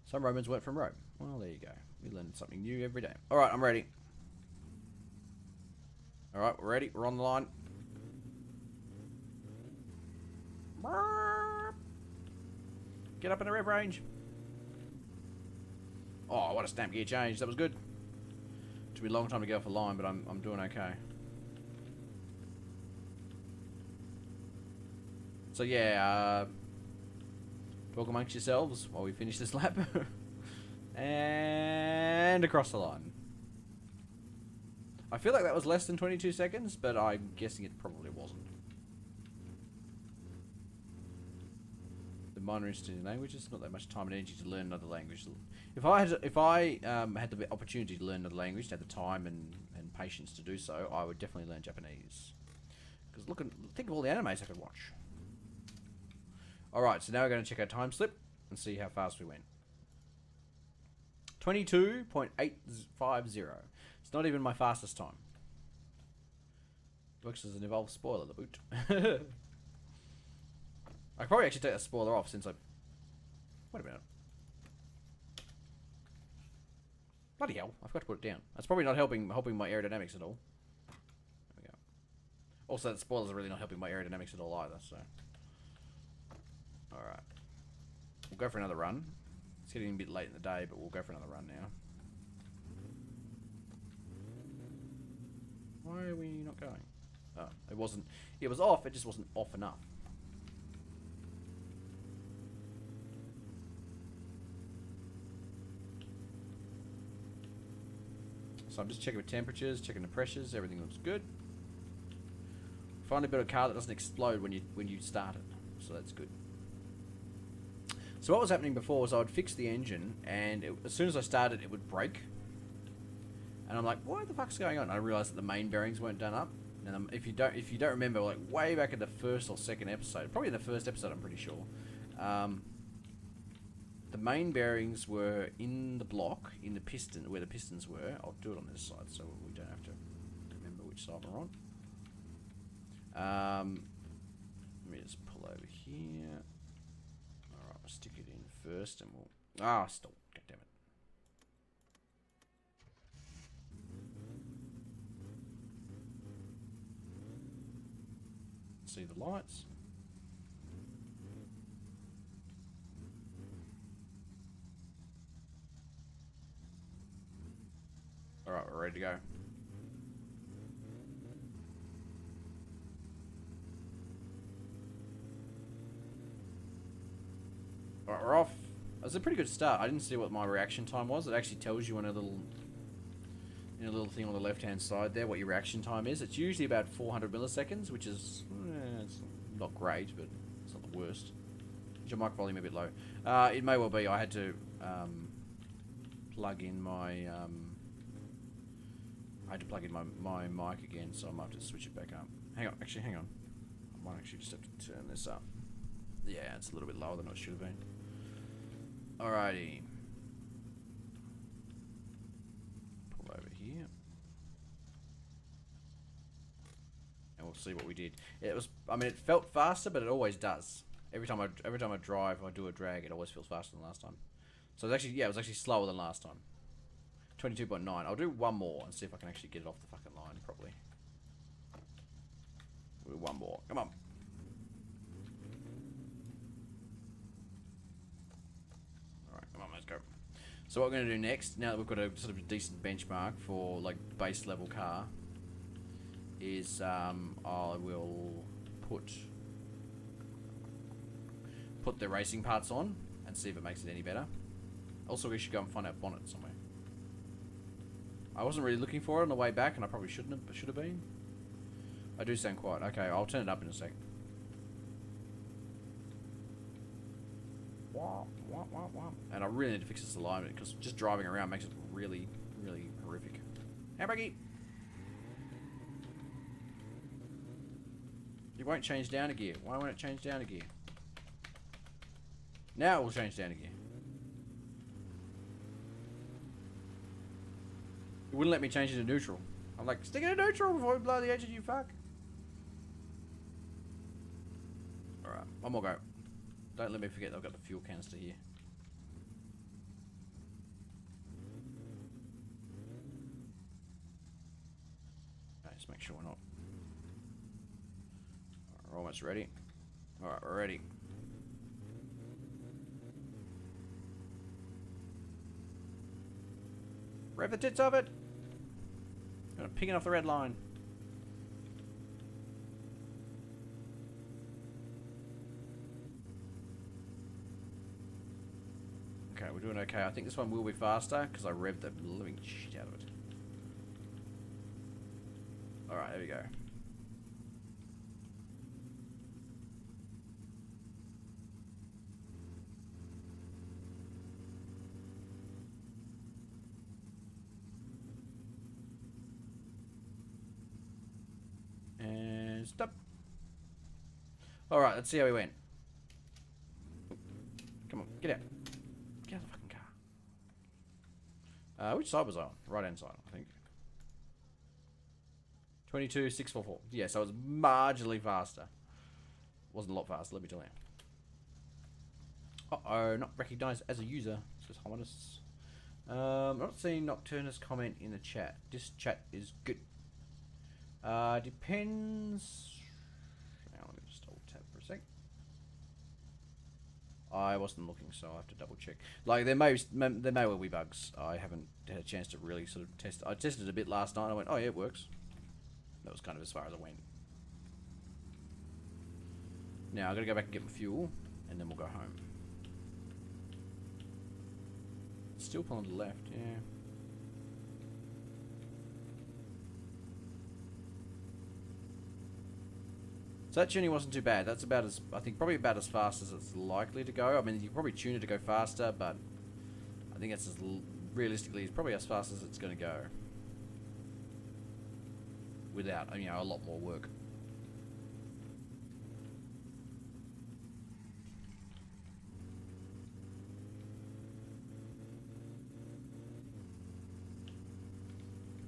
Some Romans weren't from Rome. Well, there you go. We learn something new every day. Alright, I'm ready. Alright, we're ready. We're on the line. Get up in the rev range. Oh, what a snap gear change. That was good. Took me a long time to get off the line, but I'm doing okay. So yeah, talk amongst yourselves while we finish this lap. And across the line. I feel like that was less than 22 seconds, but I'm guessing it probably wasn't. The minor interest in languages. Not that much time and energy to learn another language. If I had the opportunity to learn another language, had the time and patience to do so, I would definitely learn Japanese. Because think of all the animes I could watch. All right, so now we're going to check our time slip and see how fast we went. 22.850. It's not even my fastest time. Looks as an evolved spoiler, the boot. I could probably actually take that spoiler off since I... Wait a minute. Bloody hell, I forgot to put it down. That's probably not helping my aerodynamics at all. There we go. Also, that spoiler's really not helping my aerodynamics at all either, so... Alright. We'll go for another run. It's getting a bit late in the day, but we'll go for another run now. Why are we not going? Oh, it wasn't... It was off, it just wasn't off enough. So I'm just checking the temperatures, checking the pressures, everything looks good. Finally built a car that doesn't explode when you start it, so that's good. So what was happening before was I would fix the engine, and as soon as I started, it would break. And I'm like, what the fuck's going on? And I realized that the main bearings weren't done up. And if you don't remember, like way back in the first or second episode, probably in the first episode, I'm pretty sure. The main bearings were in the block, in the piston, where the pistons were. I'll do it on this side so we don't have to remember which side we're on. Let me just pull over here. Alright, I'll stick it in first and we'll... Ah, stop. God damn it. See the lights. Alright, we're ready to go. Alright, we're off. It was a pretty good start. I didn't see what my reaction time was. It actually tells you in a little thing on the left hand side there what your reaction time is. It's usually about 400 milliseconds, which is it's not great, but it's not the worst. Is your mic volume a bit low? It may well be. I had to plug in my my mic again, so I might have to switch it back up. Hang on, hang on. I might actually just have to turn this up. Yeah, it's a little bit lower than it should have been. Alrighty. Pull over here. And we'll see what we did. It was, I mean, it felt faster, but it always does. Every time I drive, I do a drag, it always feels faster than last time. So it was actually, yeah, it was actually slower than last time. 22.9. I'll do one more and see if I can actually get it off the fucking line properly. We'll do one more. Come on. Alright, come on, let's go. So what we're going to do next, now that we've got a sort of a decent benchmark for like base level car, is I will put the racing parts on and see if it makes it any better. Also, we should go and find out bonnet somewhere. I wasn't really looking for it on the way back, and I probably should have been. I do sound quiet. Okay, I'll turn it up in a sec. And I really need to fix this alignment because just driving around makes it really, really horrific. Handbrake! It won't change down a gear. Why won't it change down a gear? Now it will change down a gear. It wouldn't let me change it to neutral. I'm like, stick it in neutral before we blow the edge of you, fuck. Alright, one more go. Don't let me forget I've got the fuel canister here. Okay, just make sure we're not. Alright, we're almost ready. Alright, we're ready. Rev the tits of it! Gonna ping it off the red line. Okay, we're doing okay. I think this one will be faster because I revved the living shit out of it. Alright, there we go. stop. Alright, let's see how we went. Come on, get out. Get out of the fucking car. Which side was I on? Right hand side, I think. 22,644. Yeah, so it was marginally faster. Wasn't a lot faster, let me tell you. Uh-oh, not recognized as a user, says Hominus. I'm not seeing Nocturnus comment in the chat. This chat is good. Depends. Now, let me just double tap for a sec. I wasn't looking, so I have to double check. Like, there may well be bugs. I haven't had a chance to really sort of test. I tested it a bit last night. I went, oh yeah, it works. That was kind of as far as I went. Now, I've got to go back and get my fuel, and then we'll go home. Still pulling to the left, yeah. So that tuning wasn't too bad. That's about as, I think, probably about as fast as it's likely to go. I mean, you probably tune it to go faster, but I think that's as realistically, it's probably as fast as it's going to go. Without, you know, a lot more work.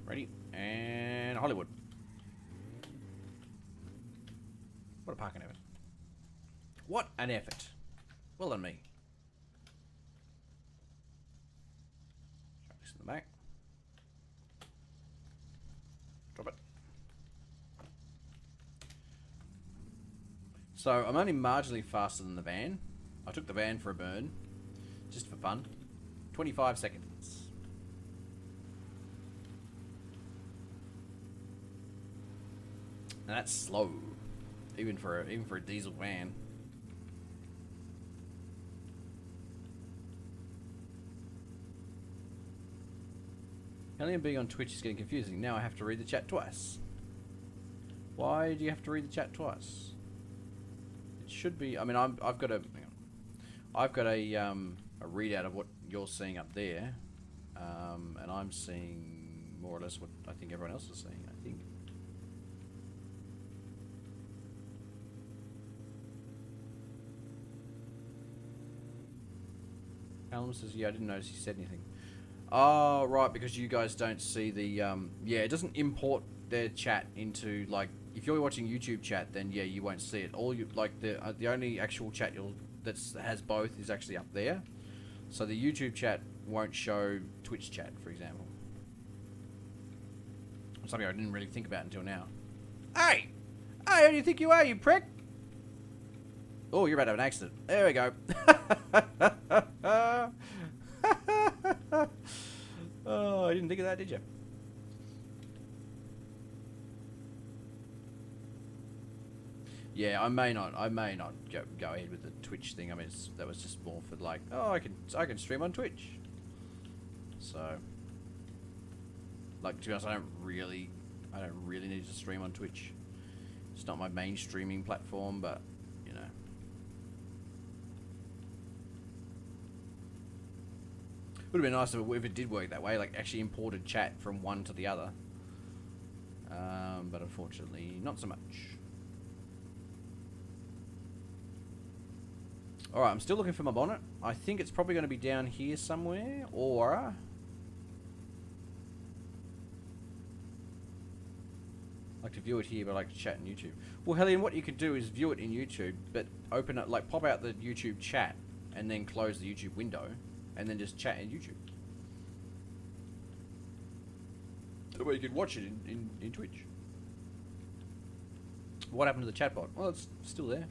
Ready? And Hollywood. What a parking effort. What an effort. Well done me. Try this in the back. Drop it. So I'm only marginally faster than the van. I took the van for a burn. Just for fun. 25 seconds. And that's slow, even for a diesel van. Alien being on Twitch is getting confusing. Now I have to read the chat twice. Why do you have to read the chat twice? It should be. I mean, I've got a. Hang on. I've got a readout of what you're seeing up there, and I'm seeing more or less what I think everyone else is seeing. I think. Callum says, yeah, I didn't notice he said anything. Oh, right, because you guys don't see the, yeah, it doesn't import their chat into, like, if you're watching YouTube chat, then, yeah, you won't see it. All you, like, the only actual chat that has both is actually up there. So the YouTube chat won't show Twitch chat, for example. Something I didn't really think about until now. Hey! Hey, who do you think you are, you prick? Oh, you're about to have an accident. There we go. Oh, I didn't think of that, did you? Yeah, I may not go ahead with the Twitch thing. I mean, that was just more for like, oh, I can stream on Twitch. So, like, to be honest, I don't really need to stream on Twitch. It's not my main streaming platform, but you know. Would have been nice if it did work that way, like actually imported chat from one to the other. But unfortunately, not so much. Alright, I'm still looking for my bonnet. I think it's probably going to be down here somewhere, or... I like to view it here, but I like to chat in YouTube. Well, Hellion, what you could do is view it in YouTube, but open it, like pop out the YouTube chat, and then close the YouTube window. And then just chat in YouTube. That way you can watch it in Twitch. What happened to the chatbot? Well, it's still there.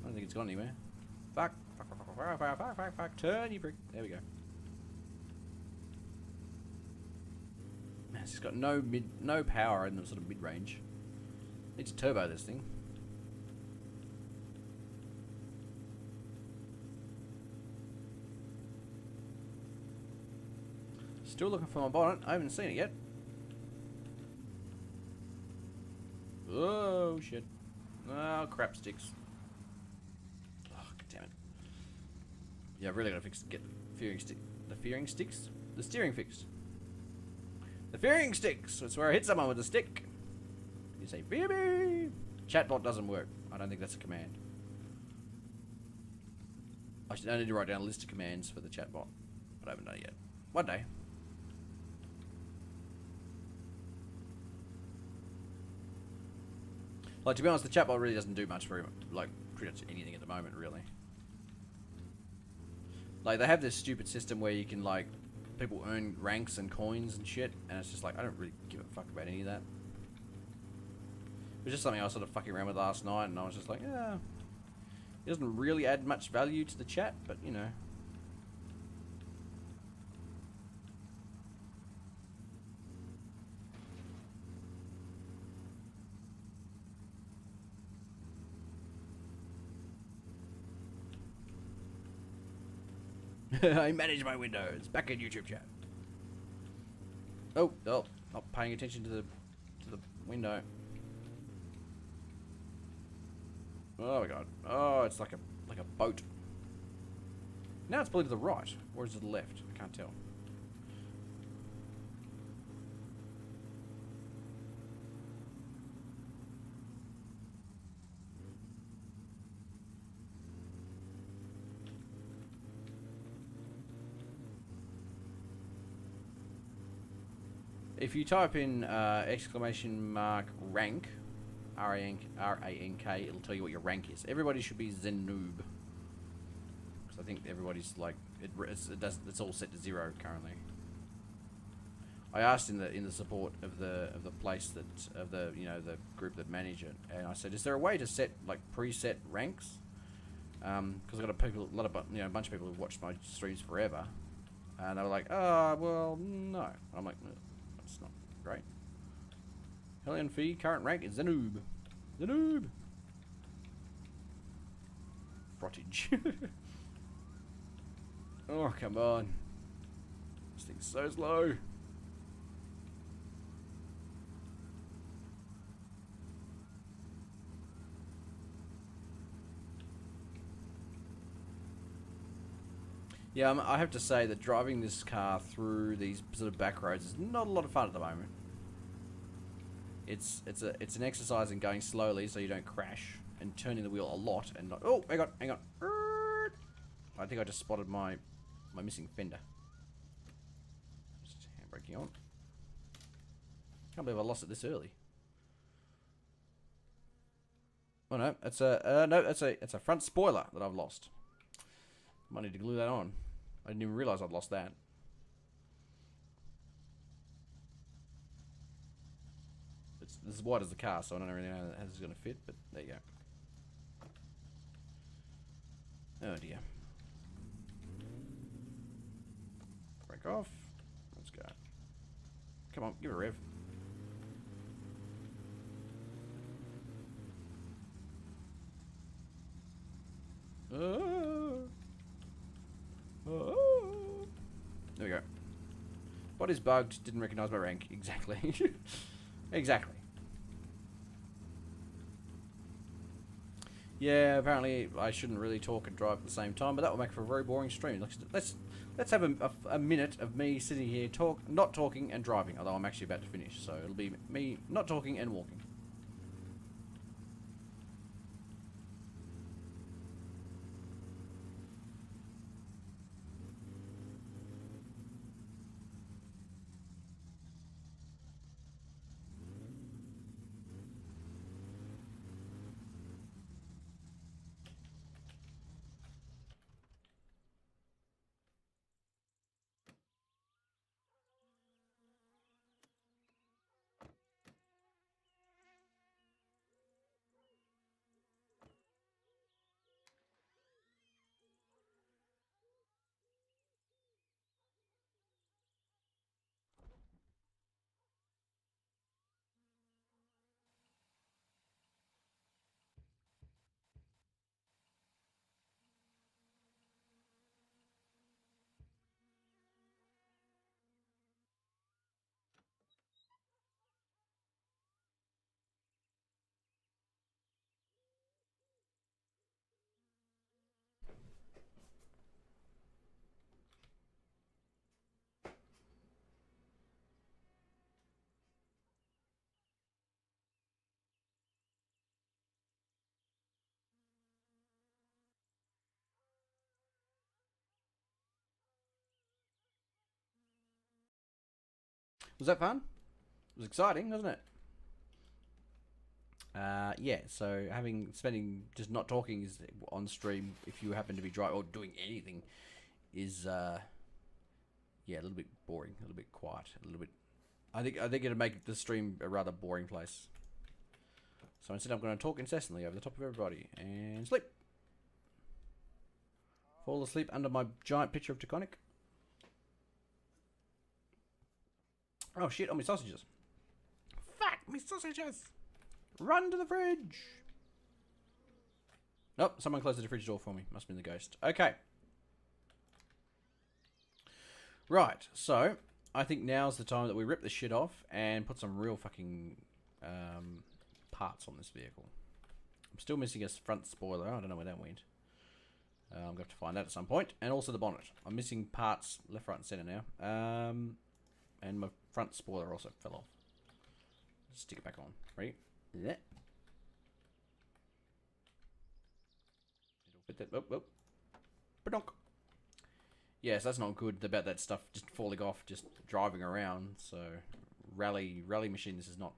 I don't think it's gone anywhere. Fuck. Turn, you brick. There we go. Man, it's just got no power in the sort of mid-range. Needs to turbo this thing. Still looking for my bonnet. I haven't seen it yet. Oh shit! Oh crap sticks. Oh god damn it! Yeah, I've really got to get the steering fixed. The steering sticks. That's where I hit someone with a stick. You say Phoebe. Chatbot doesn't work. I don't think that's a command. I need to write down a list of commands for the chatbot, but I haven't done it yet. One day. Like, to be honest, the chatbot really doesn't do much for, like, pretty much anything at the moment, really. Like, they have this stupid system where you can, like, people earn ranks and coins and shit, and it's just like, I don't really give a fuck about any of that. It was just something I was sort of fucking around with last night, and I was just like, yeah, it doesn't really add much value to the chat, but, you know. I manage my windows. Back in YouTube chat. Oh, not paying attention to the window. Oh my god. Oh, it's like a boat. Now it's probably to the right, or is it the left? I can't tell. If you type in exclamation mark rank, R-A-N-K, it'll tell you what your rank is. Everybody should be Xenoob, because I think everybody's like it's all set to 0 currently. I asked in the support of the place that the group that manage it, and I said, is there a way to set like preset ranks? Because I've got a bunch of people who've watched my streams forever, and they were like, oh well, no. I'm like, that's not great. Hellion Fee, current rank is Xenoob. Xenoob! Frottage. Oh, come on. This thing's so slow. Yeah, I have to say that driving this car through these sort of back roads is not a lot of fun at the moment. It's an exercise in going slowly so you don't crash, and turning the wheel a lot and not. Oh, hang on. I think I just spotted my missing fender. Just handbraking on. Can't believe I lost it this early. Oh no, it's a front spoiler that I've lost. Might need to glue that on. I didn't even realise I'd lost that. It's as wide as the car, so I don't really know how this is going to fit, but there you go. Oh dear. Break off. Let's go. Come on, give it a rev. There we go. Body's bugged, didn't recognise my rank. Exactly. Exactly. Yeah, apparently I shouldn't really talk and drive at the same time, but that will make for a very boring stream. Let's have a minute of me sitting here not talking and driving, although I'm actually about to finish, so it'll be me not talking and walking. Was that fun? It was exciting, wasn't it? Yeah, so spending just not talking is on stream if you happen to be dry or doing anything is yeah, a little bit boring, a little bit quiet, a little bit. I think it'll make the stream a rather boring place. So instead, I'm going to talk incessantly over the top of everybody and sleep. Fall asleep under my giant picture of Taconic. Oh shit! On my sausages. Fuck me sausages! Run to the fridge. Nope, someone closed the fridge door for me. Must have been the ghost. Okay. Right, so I think now's the time that we rip this shit off and put some real fucking parts on this vehicle. I'm still missing a front spoiler. I don't know where that went. I'm going to have to find that at some point. And also the bonnet. I'm missing parts left, right, and centre now. And my front spoiler also fell off. Stick it back on. Ready? Yeah. It'll fit that. Oh, oh. Badonk. Yes, that's not good about that stuff just falling off, just driving around. So, rally machine, this is not.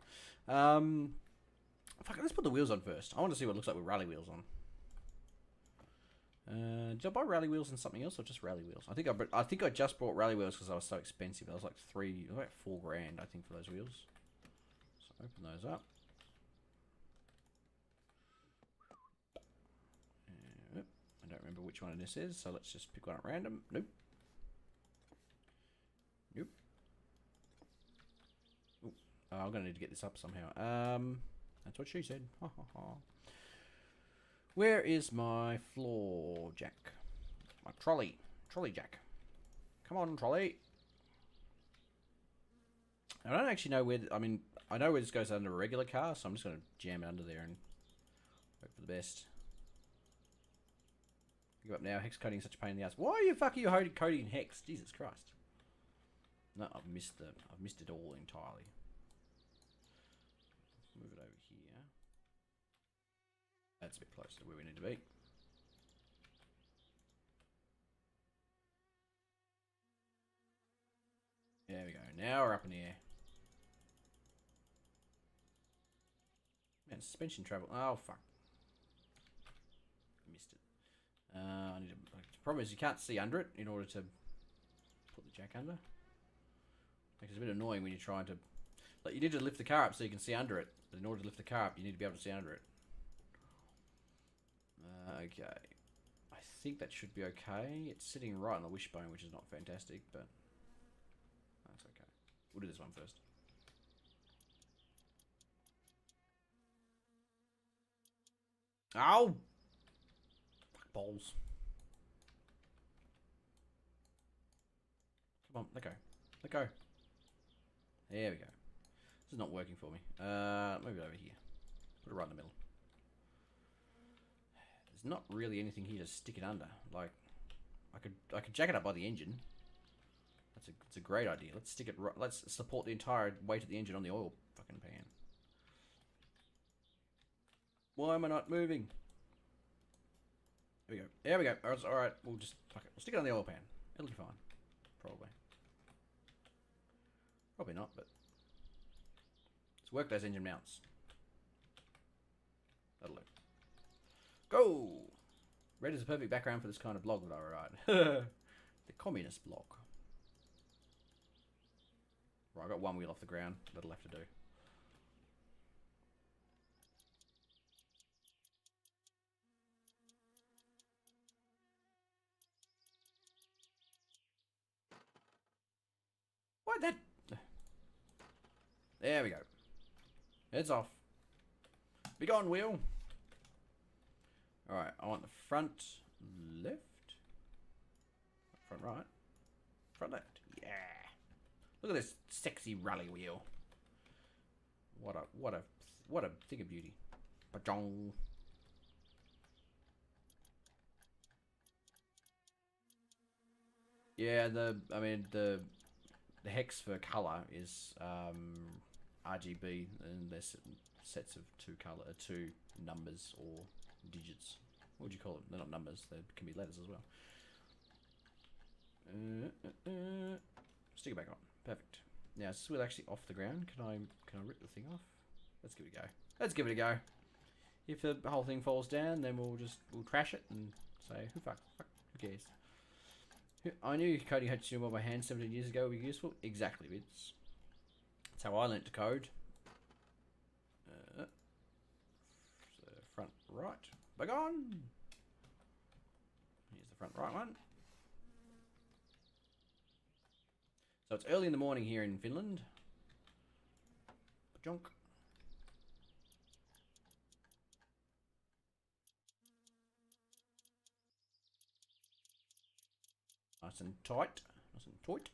Fuck, let's put the wheels on first. I want to see what it looks like with rally wheels on. Did I buy rally wheels and something else, or just rally wheels? I think I just bought rally wheels because they were so expensive. That was like $4 grand, I think, for those wheels. So open those up. I don't remember which one this is, so let's just pick one at random. Nope. Nope. Ooh. Oh, I'm gonna need to get this up somehow. That's what she said. Ha ha ha. Where is my floor jack? My trolley jack. Come on, trolley. I don't actually know where. I mean, I know where this goes under a regular car, so I'm just gonna jam it under there and hope for the best. Give up now. Hex coding is such a pain in the ass. Why are you fucking coding hex? Jesus Christ. No, I've missed it all entirely. Move it over here. That's a bit closer to where we need to be. There we go. Now we're up in the air. Man, suspension travel. Oh fuck. Missed it. I need to, the problem is you can't see under it in order to put the jack under. Like, it's a bit annoying when you're trying to... Like, you need to lift the car up so you can see under it. But in order to lift the car up, you need to be able to see under it. Okay. I think that should be okay. It's sitting right on the wishbone, which is not fantastic, but... That's okay. We'll do this one first. Ow! Balls. Come on, let go. Let go. There we go. This is not working for me. Move it over here. Put it right in the middle. There's not really anything here to stick it under. Like, I could jack it up by the engine. It's a great idea. Let's stick it right. Let's support the entire weight of the engine on the oil fucking pan. Why am I not moving? There we go. There we go. Alright, we'll just fuck it. We'll stick it on the oil pan. It'll be fine. Probably. Probably not, but let's work those engine mounts. That'll do. Go! Red is a perfect background for this kind of blog that I write. The communist blog. Right, I got one wheel off the ground. That'll have to do. What that? There we go. Heads off. Be gone, wheel. Alright, I want the front left. Front right. Front left. Yeah. Look at this sexy rally wheel. What a thing of beauty. Ba-jong. Yeah, the hex for color is RGB, and there's sets of two numbers or digits. What would you call it? They're not numbers. They can be letters as well. Stick it back on. Perfect. Now, is this wheel actually off the ground? Can I rip the thing off? Let's give it a go. Let's give it a go. If the whole thing falls down, then we'll trash it and say, who cares? I knew coding HTML by hand 17 years ago would be useful. Exactly, Vince. That's how I learnt to code. So front right. Begone! Here's the front right one. So it's early in the morning here in Finland. Junk. Nice and tight. Nice and tight.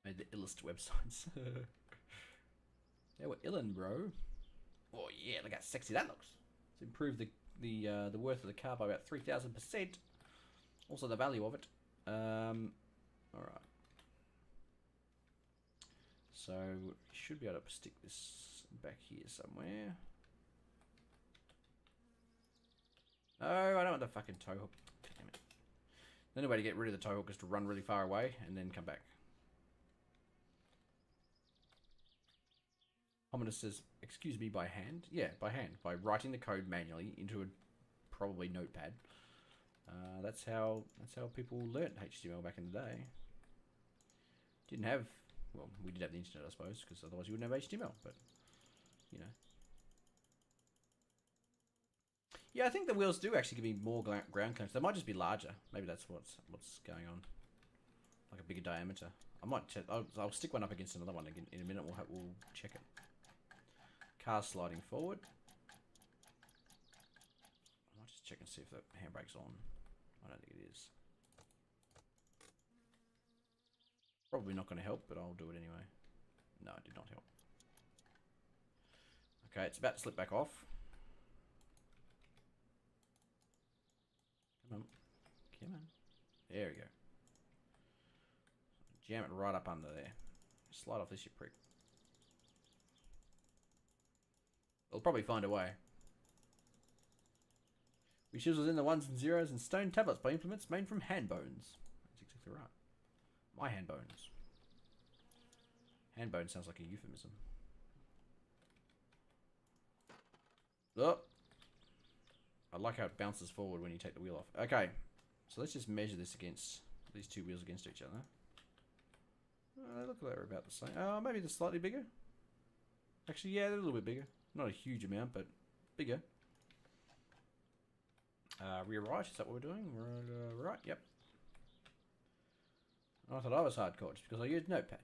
Made the illest websites. They were illin', bro. Oh yeah, look how sexy that looks. It's improved the worth of the car by about 3,000%. Also the value of it. Alright. So we should be able to stick this back here somewhere. No, I don't want the fucking tow hook. Damn it. The only way to get rid of the tow hook is to run really far away and then come back. Hominus says, excuse me, by hand? Yeah, by hand. By writing the code manually into a probably notepad. That's how people learnt HTML back in the day. Didn't have, well, we did have the internet, I suppose, because otherwise you wouldn't have HTML, but, you know. Yeah, I think the wheels do actually give me more ground clearance. They might just be larger. Maybe that's what's going on. Like a bigger diameter. I might. I'll stick one up against another one again in a minute. We'll check it. Car sliding forward. I might just check and see if the handbrake's on. I don't think it is. Probably not going to help, but I'll do it anyway. No, it did not help. Okay, it's about to slip back off. Come on. Come on. There we go. Jam it right up under there. Slide off this, you prick. It'll probably find a way. We chisels in the ones and zeros and stone tablets by implements made from hand bones. That's exactly right. My hand bones. Hand bone sounds like a euphemism. Oh. I like how it bounces forward when you take the wheel off. Okay. So let's just measure this against these two wheels against each other. Look like they're about the same. Oh, maybe they're slightly bigger. Actually, yeah, they're a little bit bigger. Not a huge amount, but bigger. Rear right, is that what we're doing? Right, yep. I thought I was hardcore just because I used Notepad.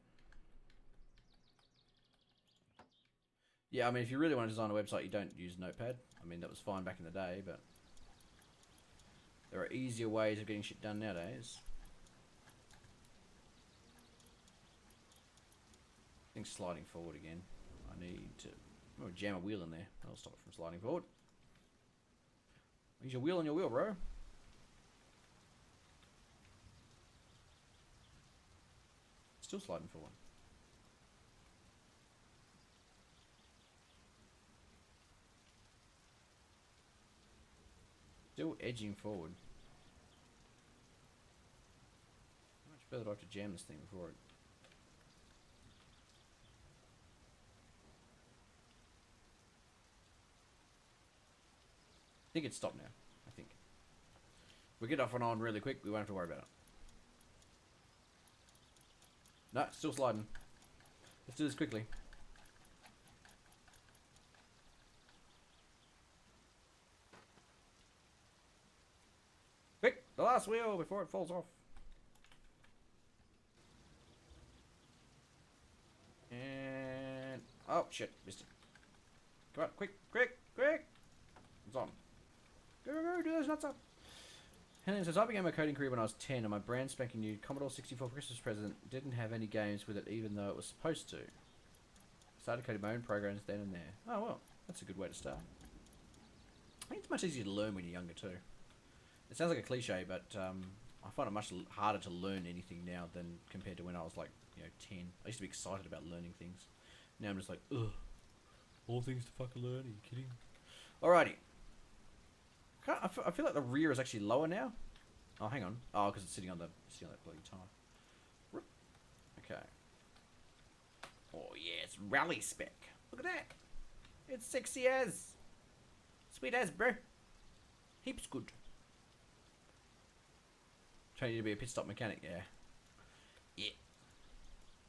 Yeah, I mean, if you really want to design a website, you don't use Notepad. I mean, that was fine back in the day, but there are easier ways of getting shit done nowadays. I think sliding forward again. I need to jam a wheel in there. That'll stop it from sliding forward. Use your wheel on your wheel, bro. Still sliding forward. Still edging forward. How much further do I have to jam this thing before it... I think it's stopped now. I think. If we get off and on really quick, we won't have to worry about it. No, it's still sliding. Let's do this quickly. Quick! The last wheel before it falls off. And... oh, shit. Missed it. Come on, quick, quick, quick! It's on. Go, do those nuts up. Helen says, I began my coding career when I was 10 and my brand spanking new Commodore 64 Christmas present didn't have any games with it even though it was supposed to. Started coding my own programs then and there. Oh well, that's a good way to start. I think it's much easier to learn when you're younger too. It sounds like a cliche, but I find it much harder to learn anything now than compared to when I was like, 10. I used to be excited about learning things. Now I'm just like, ugh, all things to fucking learn, are you kidding? Alrighty. I feel like the rear is actually lower now. Oh, hang on. Oh, because it's sitting on that bloody tire. Okay. Oh yeah, it's rally spec. Look at that. It's sexy as. Sweet as, bro. Heaps good. Trying you to be a pit stop mechanic, yeah. Yeah.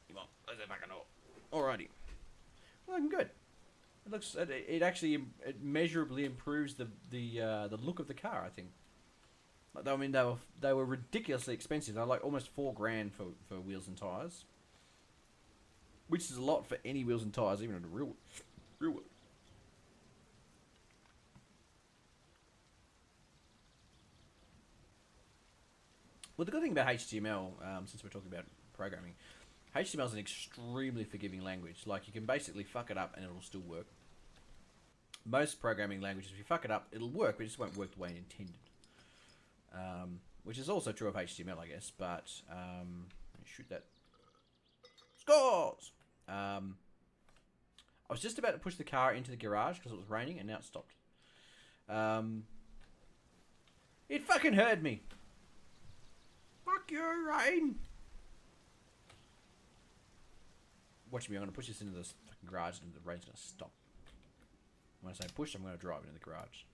Come on, let's have fucking alrighty. Looking good. It looks. It actually measurably improves the look of the car. I think. I mean, they were ridiculously expensive. They're like almost $4,000 for wheels and tires, which is a lot for any wheels and tires, even in a real one. Well, the good thing about HTML, since we're talking about programming, HTML is an extremely forgiving language. Like, you can basically fuck it up and it'll still work. Most programming languages, if you fuck it up, it'll work, but it just won't work the way it intended. Which is also true of HTML, I guess, but shoot that. Scores! I was just about to push the car into the garage because it was raining, and now it stopped. It fucking heard me. Fuck you, rain. Watch me, I'm going to push this into the fucking garage and the rain's going to stop. When I say push, I'm going to drive it in the garage.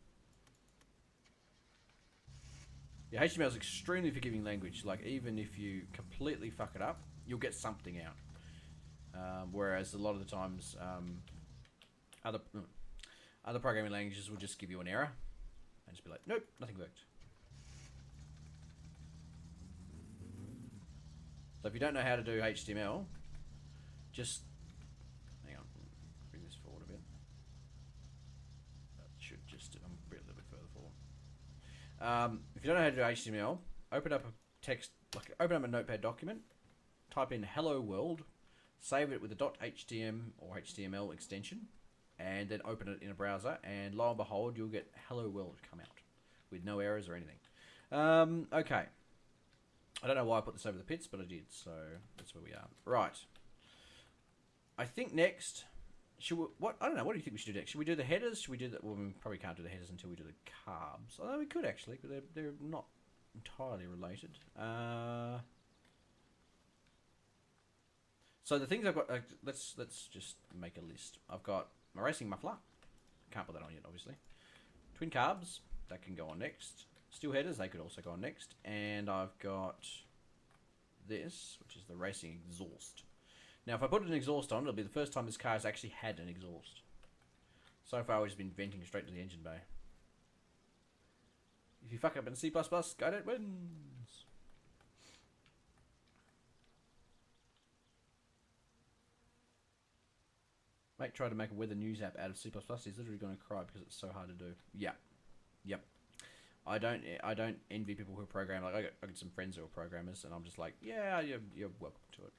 Yeah, HTML is an extremely forgiving language. Like, even if you completely fuck it up, you'll get something out. Whereas a lot of the times, other programming languages will just give you an error and just be like, nope, nothing worked. So if you don't know how to do HTML, just hang on, bring this forward a bit. That should just be a little bit further forward. If you don't know how to do HTML, open up a text, open up a notepad document, type in hello world, save it with a .htm or HTML extension, and then open it in a browser, and lo and behold, you'll get hello world come out with no errors or anything. Okay. I don't know why I put this over the pits, but I did, so that's where we are. Right. I think next, should we, I don't know, what do you think we should do next? Should we do the headers? Should we do that? Well, we probably can't do the headers until we do the carbs. Although we could actually, but they're not entirely related. So the things I've got, let's just make a list. I've got my racing muffler. Can't put that on yet, obviously. Twin carbs, that can go on next. Steel headers, they could also go on next. And I've got this, which is the racing exhaust. Now, if I put an exhaust on, it'll be the first time this car has actually had an exhaust. So far, we've just been venting straight to the engine bay. If you fuck up in C++, Skynet wins. Mate tried to make a weather news app out of C++. He's literally going to cry because it's so hard to do. Yeah. Yep. I don't envy people who program. Like, I got some friends who are programmers, and I'm just like, yeah, you're welcome to it.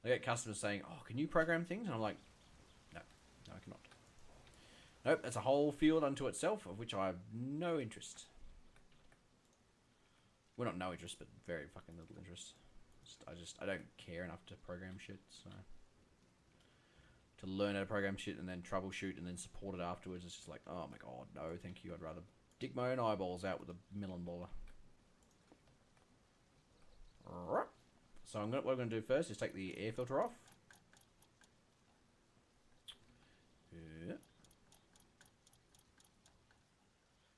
I get customers saying, oh, can you program things? And I'm like, no, I cannot. Nope, that's a whole field unto itself, of which I have no interest. Well, not no interest, but very fucking little interest. I don't care enough to program shit, so... To learn how to program shit and then troubleshoot and then support it afterwards, it's just like, oh my god, no, thank you. I'd rather dig my own eyeballs out with a melon baller. Right. So what I'm going to do first is take the air filter off. Yeah.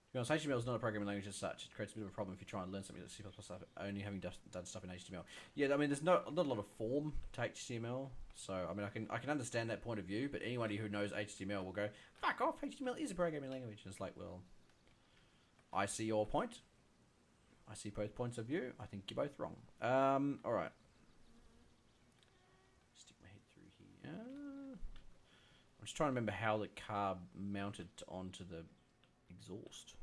To be honest, HTML is not a programming language as such. It creates a bit of a problem if you try and learn something that's C++ only having done stuff in HTML. Yeah, I mean, there's not a lot of form to HTML. So, I mean, I can understand that point of view, but anybody who knows HTML will go, fuck off, HTML is a programming language. And it's like, well, I see your point. I see both points of view. I think you're both wrong. Alright. Stick my head through here. I'm just trying to remember how the carb mounted onto the exhaust.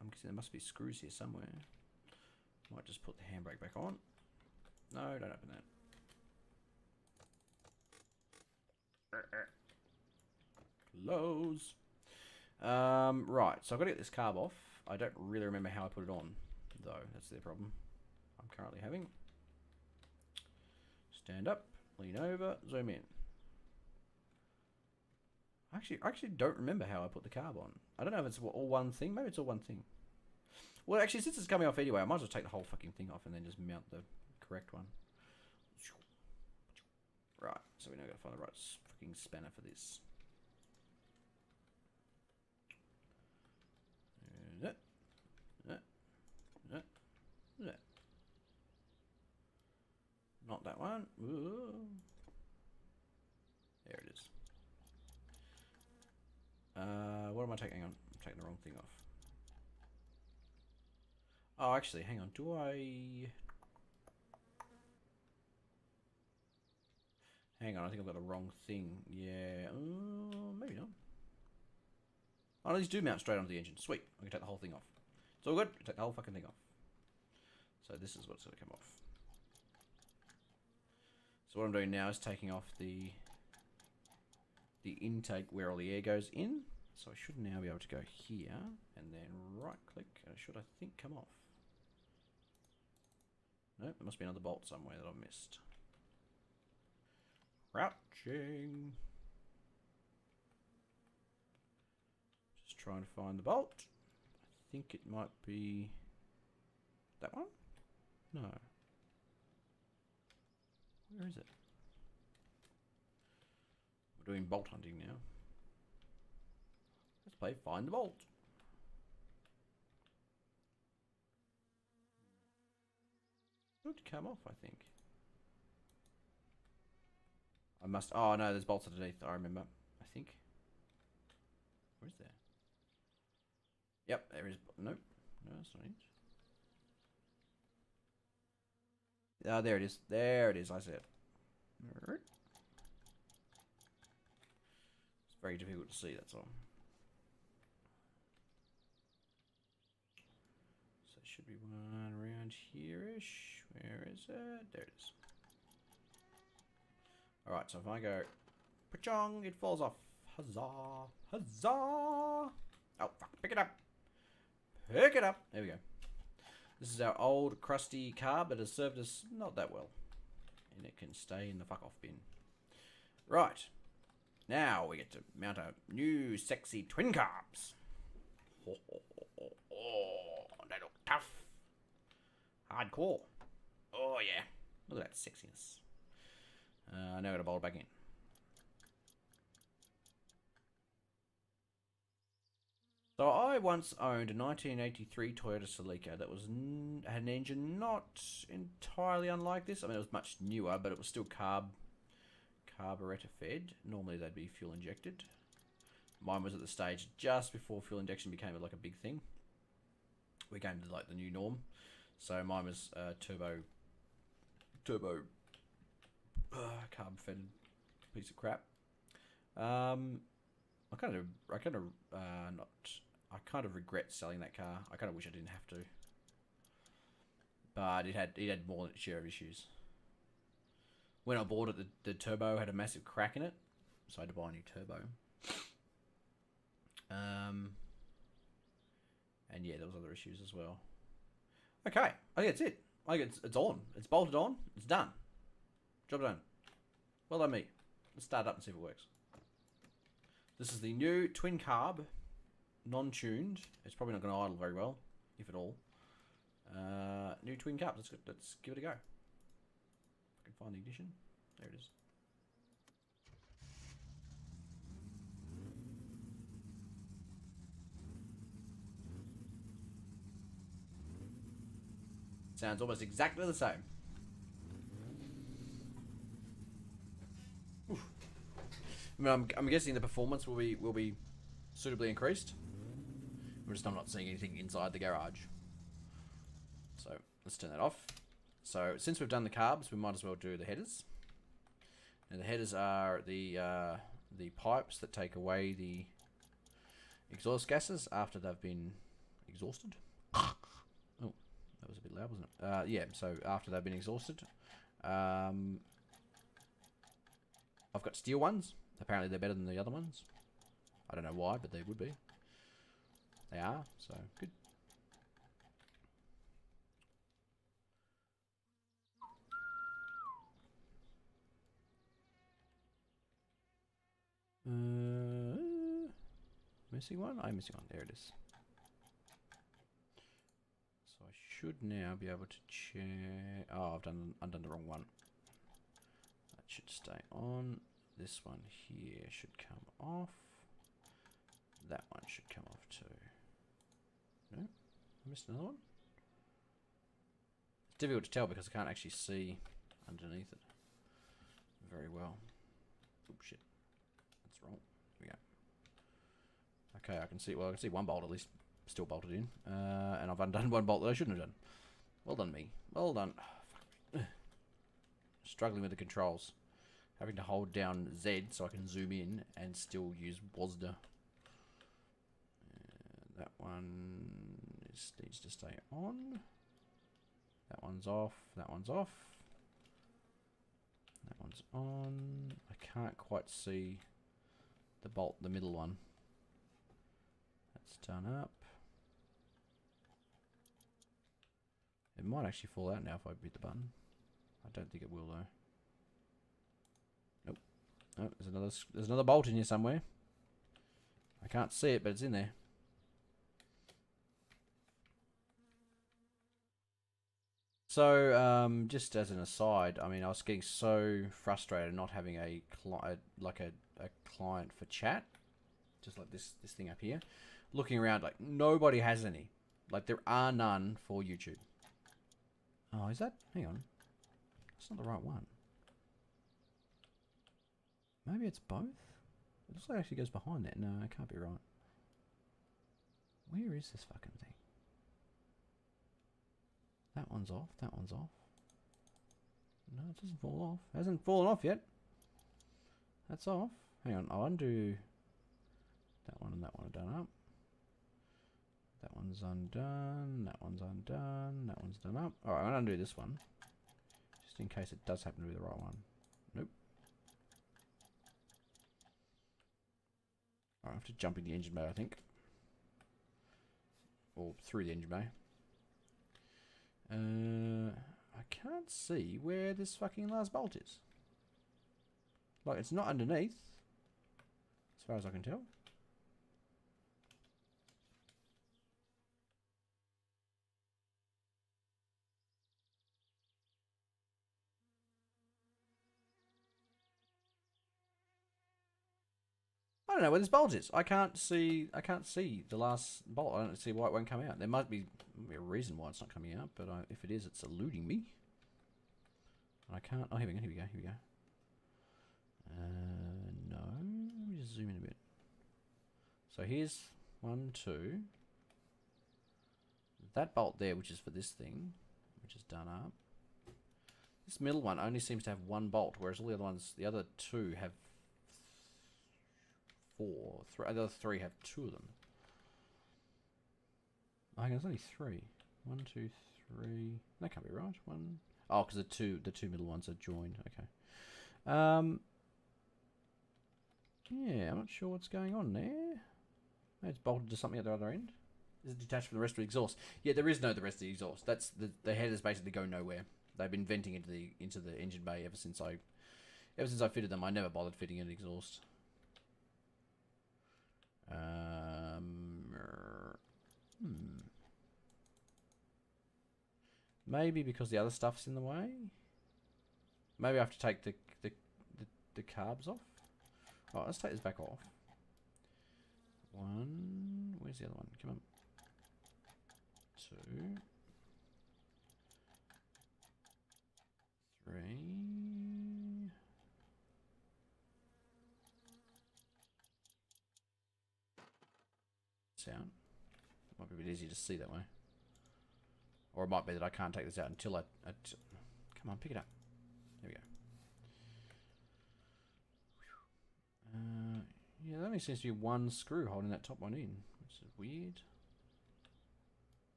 I'm guessing there must be screws here somewhere. Might just put the handbrake back on. No, don't open that. Close. Right, so I've got to get this carb off. I don't really remember how I put it on, though. That's the problem I'm currently having. Stand up, lean over, zoom in. I actually don't remember how I put the carb on. I don't know if it's all one thing. Maybe it's all one thing. Well, actually, since it's coming off anyway, I might as well take the whole fucking thing off and then just mount the correct one. Right, so we now got to find the right fucking spanner for this. Not that one. Ooh. There it is. What am I taking? Hang on, I'm taking the wrong thing off. Oh, actually, hang on. Do I? Hang on, I think I've got the wrong thing. Yeah, maybe not. Oh, these do mount straight onto the engine. Sweet. I can take the whole thing off. It's all good. Take the whole fucking thing off. So this is what's going to come off. So what I'm doing now is taking off the intake where all the air goes in. So I should now be able to go here and then right click and it should, I think, come off. No, there must be another bolt somewhere that I've missed. Crouching. Just trying to find the bolt. I think it might be that one? No. Where is it? We're doing bolt hunting now. Let's play Find the Bolt. Should come off, I think. I must. Oh no, there's bolts underneath. I remember. I think. Where is there? Yep, there is. Nope. No, that's not it. Oh, there it is. There it is. I see it. It's very difficult to see. That's all. So it should be one around here-ish. Where is it? There it is. Alright, so if I go pachong, it falls off. Huzzah! Huzzah! Oh, fuck. Pick it up! Pick it up! There we go. This is our old crusty carb that has served us not that well. And it can stay in the fuck off bin. Right. Now we get to mount our new sexy twin carbs. Oh, they look tough. Hardcore. Oh yeah. Look at that sexiness. Now I've got to bolt back in. So I once owned a 1983 Toyota Celica that had an engine not entirely unlike this. I mean, it was much newer, but it was still carburetor fed. Normally they'd be fuel injected. Mine was at the stage just before fuel injection became like a big thing. We came to like the new norm. So mine was turbo carb fed piece of crap. I kind of regret selling that car. I kind of wish I didn't have to. But it had more than its share of issues. When I bought it, the turbo had a massive crack in it, so I had to buy a new turbo. And yeah, there was other issues as well. Okay, I think that's it. I think it's on. It's bolted on. It's done. Job done. Well done, me. Let's start it up and see if it works. This is the new twin carb, non-tuned. It's probably not going to idle very well, if at all. New twin carb. Let's give it a go. If I can find the ignition. There it is. Sounds almost exactly the same. Oof. I mean, I'm guessing the performance will be suitably increased. I'm not seeing anything inside the garage. So let's turn that off. So since we've done the carbs, we might as well do the headers. And the headers are the pipes that take away the exhaust gases after they've been exhausted. Oh, that was a bit loud, wasn't it? Yeah, so after they've been exhausted. I've got steel ones. Apparently they're better than the other ones. I don't know why, but they would be. They are, so good. Missing one? I'm missing one. There it is. should now be able to check. Oh, I've done the wrong one. That should stay on. This one here should come off. That one should come off too. No, I missed another one. It's difficult to tell because I can't actually see underneath it very well. Oh shit, that's wrong. Here we go. Okay, I can see. Well, I can see one bolt at least still bolted in, and I've undone one bolt that I shouldn't have done. Well done, me. Well done. Struggling with the controls, having to hold down Z so I can zoom in and still use WASD. That one needs to stay on. That one's off. That one's off. That one's on. I can't quite see the bolt, the middle one. That's done up. It might actually fall out now if I hit the button. I don't think it will though. Nope. Oh, there's another bolt in here somewhere. I can't see it, but it's in there. So, just as an aside, I mean, I was getting so frustrated not having a client for chat, just like this thing up here. Looking around, like nobody has any. Like there are none for YouTube. Oh, is that? Hang on, that's not the right one. Maybe it's both. It looks like it actually goes behind that. No, it can't be right. Where is this fucking thing? That one's off. That one's off. No, it doesn't fall off. It hasn't fallen off yet. That's off. Hang on. I'll undo that one and that one are done up. That one's undone. That one's undone. That one's done up. Alright, I'm going to undo this one. Just in case it does happen to be the right one. Nope. Alright, I have to jump in the engine bay, I think. Or through the engine bay. I can't see where this fucking last bolt is. Like, it's not underneath, as far as I can tell. I don't know where this bolt is. I can't see the last bolt. I don't see why it won't come out. There might be a reason why it's not coming out, but if it is, it's eluding me. I can't. Oh, here we go. Here we go. Here we go. No. Let me just zoom in a bit. So here's 1, 2. That bolt there, which is for this thing, which is done up. This middle one only seems to have one bolt, whereas all the other ones, the other two have 4. The other 3 have 2 of them. I think there's only 3. 1, 2, 3. That can't be right. 1. Oh, because the two middle ones are joined. Okay. Yeah, I'm not sure what's going on there. Maybe it's bolted to something at the other end. Is it detached from the rest of the exhaust? Yeah, there is no the rest of the exhaust. That's the headers basically go nowhere. They've been venting into the engine bay ever since I fitted them. I never bothered fitting an exhaust. Maybe because the other stuff's in the way. Maybe I have to take the carbs off. Oh, let's take this back off. 1. Where's the other one? Come on. 2. 3. Sound. Might be a bit easier to see that way. Or it might be that I can't take this out until I come on, pick it up. There we go. Yeah, there only seems to be one screw holding that top one in, which is weird.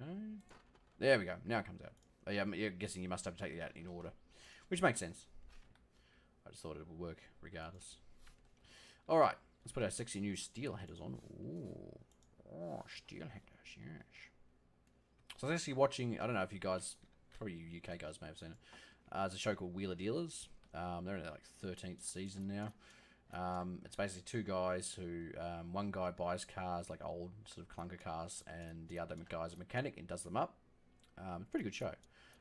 Okay. There we go. Now it comes out. Oh, yeah, I'm guessing you must have to take it out in order, which makes sense. I just thought it would work regardless. All right, let's put our sexy new steel headers on. Ooh, oh, steel headers, yes. So I was actually watching. I don't know if you guys, probably you UK guys may have seen it. There's a show called Wheeler Dealers. They're in their like 13th season now. It's basically two guys who, one guy buys cars, like old sort of clunker cars, and the other guy's a mechanic and does them up. Pretty good show.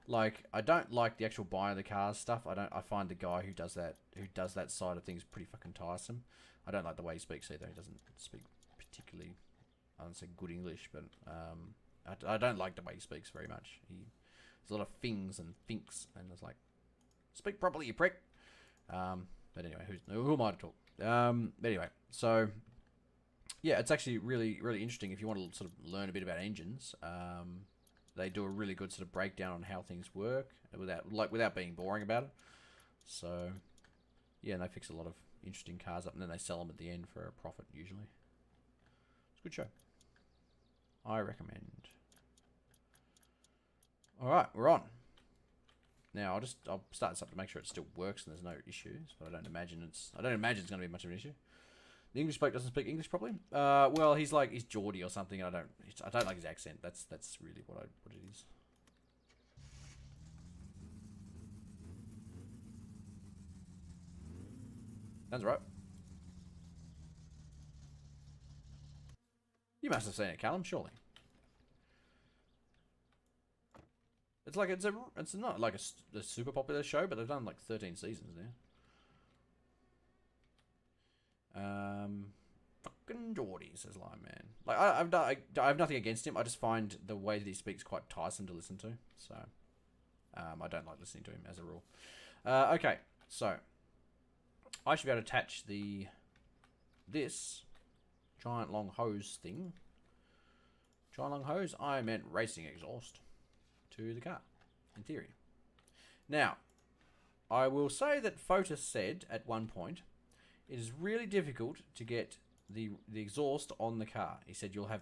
Like, I don't like the actual buying of the cars stuff. I find the guy who does that side of things pretty fucking tiresome. I don't like the way he speaks either. He doesn't speak particularly, I don't say good English, but I don't like the way he speaks very much. There's a lot of things and thinks, and it's like, speak properly, you prick. But anyway, who am I to talk? Anyway, so yeah, it's actually really, really interesting if you want to sort of learn a bit about engines. They do a really good sort of breakdown on how things work without being boring about it. So yeah, and they fix a lot of interesting cars up, and then they sell them at the end for a profit usually. It's a good show. I recommend. All right, we're on. Now I'll start this up to make sure it still works and there's no issues, but I don't imagine it's going to be much of an issue. The English bloke doesn't speak English properly. Well, he's Geordie or something. And I don't like his accent. That's really what it is. Sounds right. You must have seen it, Callum, surely. It's like it's not like a super popular show, but they've done like 13 seasons now. Fucking Geordie, says Lime Man. Like I have nothing against him. I just find the way that he speaks quite tiresome to listen to. So I don't like listening to him as a rule. Okay, so I should be able to attach this giant long hose thing. Giant long hose. I meant racing exhaust to the car, in theory. Now, I will say that Fotis said at one point, it is really difficult to get the exhaust on the car. He said you'll have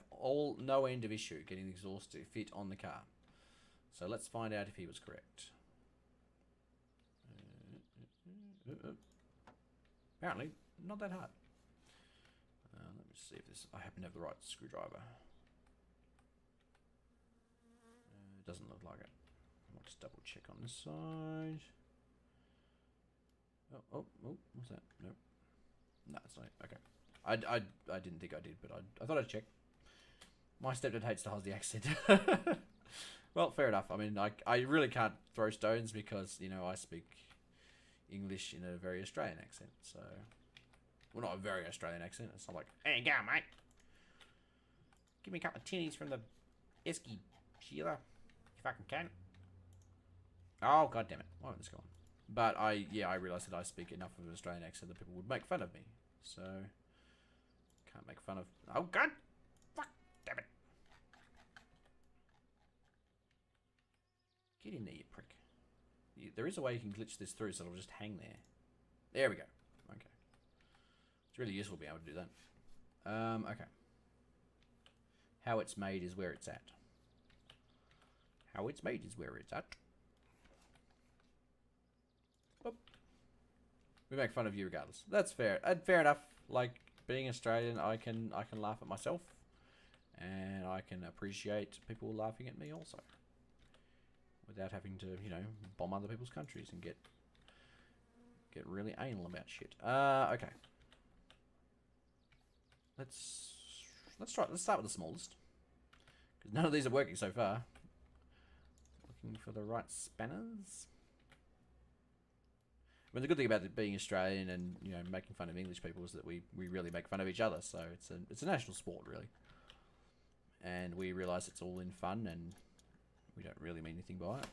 no end of issue getting the exhaust to fit on the car. So let's find out if he was correct. Apparently, not that hard. Let me see if this. I happen to have the right screwdriver. It doesn't look like it. I'll just double check on this side. Oh, what's that? Nope. No, it's not. Okay. I didn't think I did, but I thought I'd check. My stepdad hates the Aussie accent. Well, fair enough. I mean, I really can't throw stones because, you know, I speak English in a very Australian accent. So, well, not a very Australian accent. It's not like, there you go, mate. Give me a couple of tinnies from the Esky, Sheila. You fucking can. Oh, god damn it. Why won't this go on? But I realised that I speak enough of an Australian accent that people would make fun of me. So, can't make fun of... Oh, god! Fuck! Damn it! Get in there, you prick. There is a way you can glitch this through so it'll just hang there. There we go. Okay. It's really useful to be able to do that. Okay. How it's made is where it's at. How it's made is where it's at. Oop. We make fun of you regardless. That's fair. Fair enough. Like, being Australian, I can laugh at myself. And I can appreciate people laughing at me also. Without having to, you know, bomb other people's countries and get really anal about shit. Okay. Let's try. Let's start with the smallest, because none of these are working so far. Looking for the right spanners. I mean, the good thing about it being Australian and, you know, making fun of English people is that we really make fun of each other. So it's a national sport, really. And we realise it's all in fun and we don't really mean anything by it.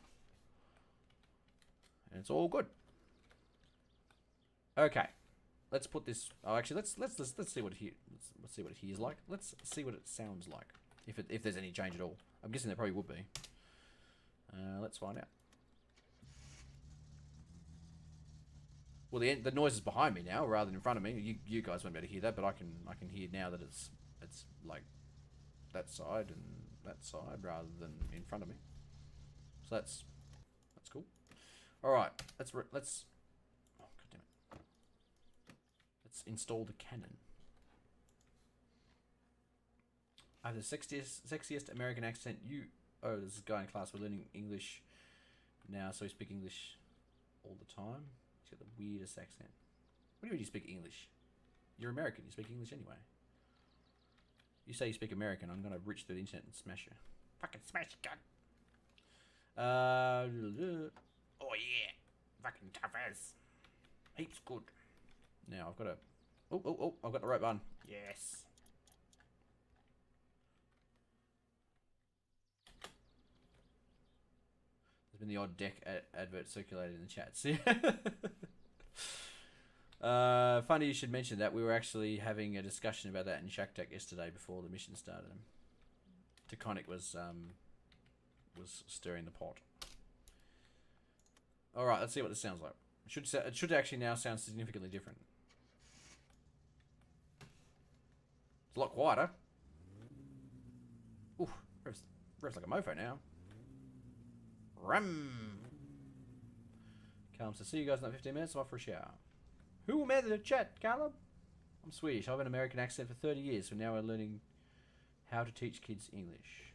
And it's all good. Okay. Let's put this. Oh, actually, let's see what let's see what it hears like. Let's see what it sounds like. If there's any change at all. I'm guessing there probably would be. Let's find out. Well, the noise is behind me now rather than in front of me. You guys won't be able to hear that, but I can hear now that it's like that side and that side rather than in front of me. So that's cool. All right, let's oh, god damn it. Let's install the cannon. I have the sexiest American accent. Oh, this is a guy in class. We're learning English now, so we speak English all the time. He's got the weirdest accent. What do you mean you speak English? You're American. You speak English anyway. You say you speak American, I'm gonna reach through the internet and smash you. Fucking smash you, gun. Oh yeah, fucking tough as. Heaps good. Now I've got a. Oh! I've got the right button. Yes. There's been the odd deck advert circulated in the chat. See. Funny you should mention that. We were actually having a discussion about that in Shack Tech yesterday before the mission started. Taconic was stirring the pot. All right, let's see what this sounds like. It should actually now sound significantly different. It's a lot quieter. Oof, revs like a mofo now. Rum. Callum says, see you guys in that 15 minutes. I'm off for a shower. Who made the chat, Callum? I'm Swedish. I have an American accent for 30 years, so now we're learning how to teach kids English.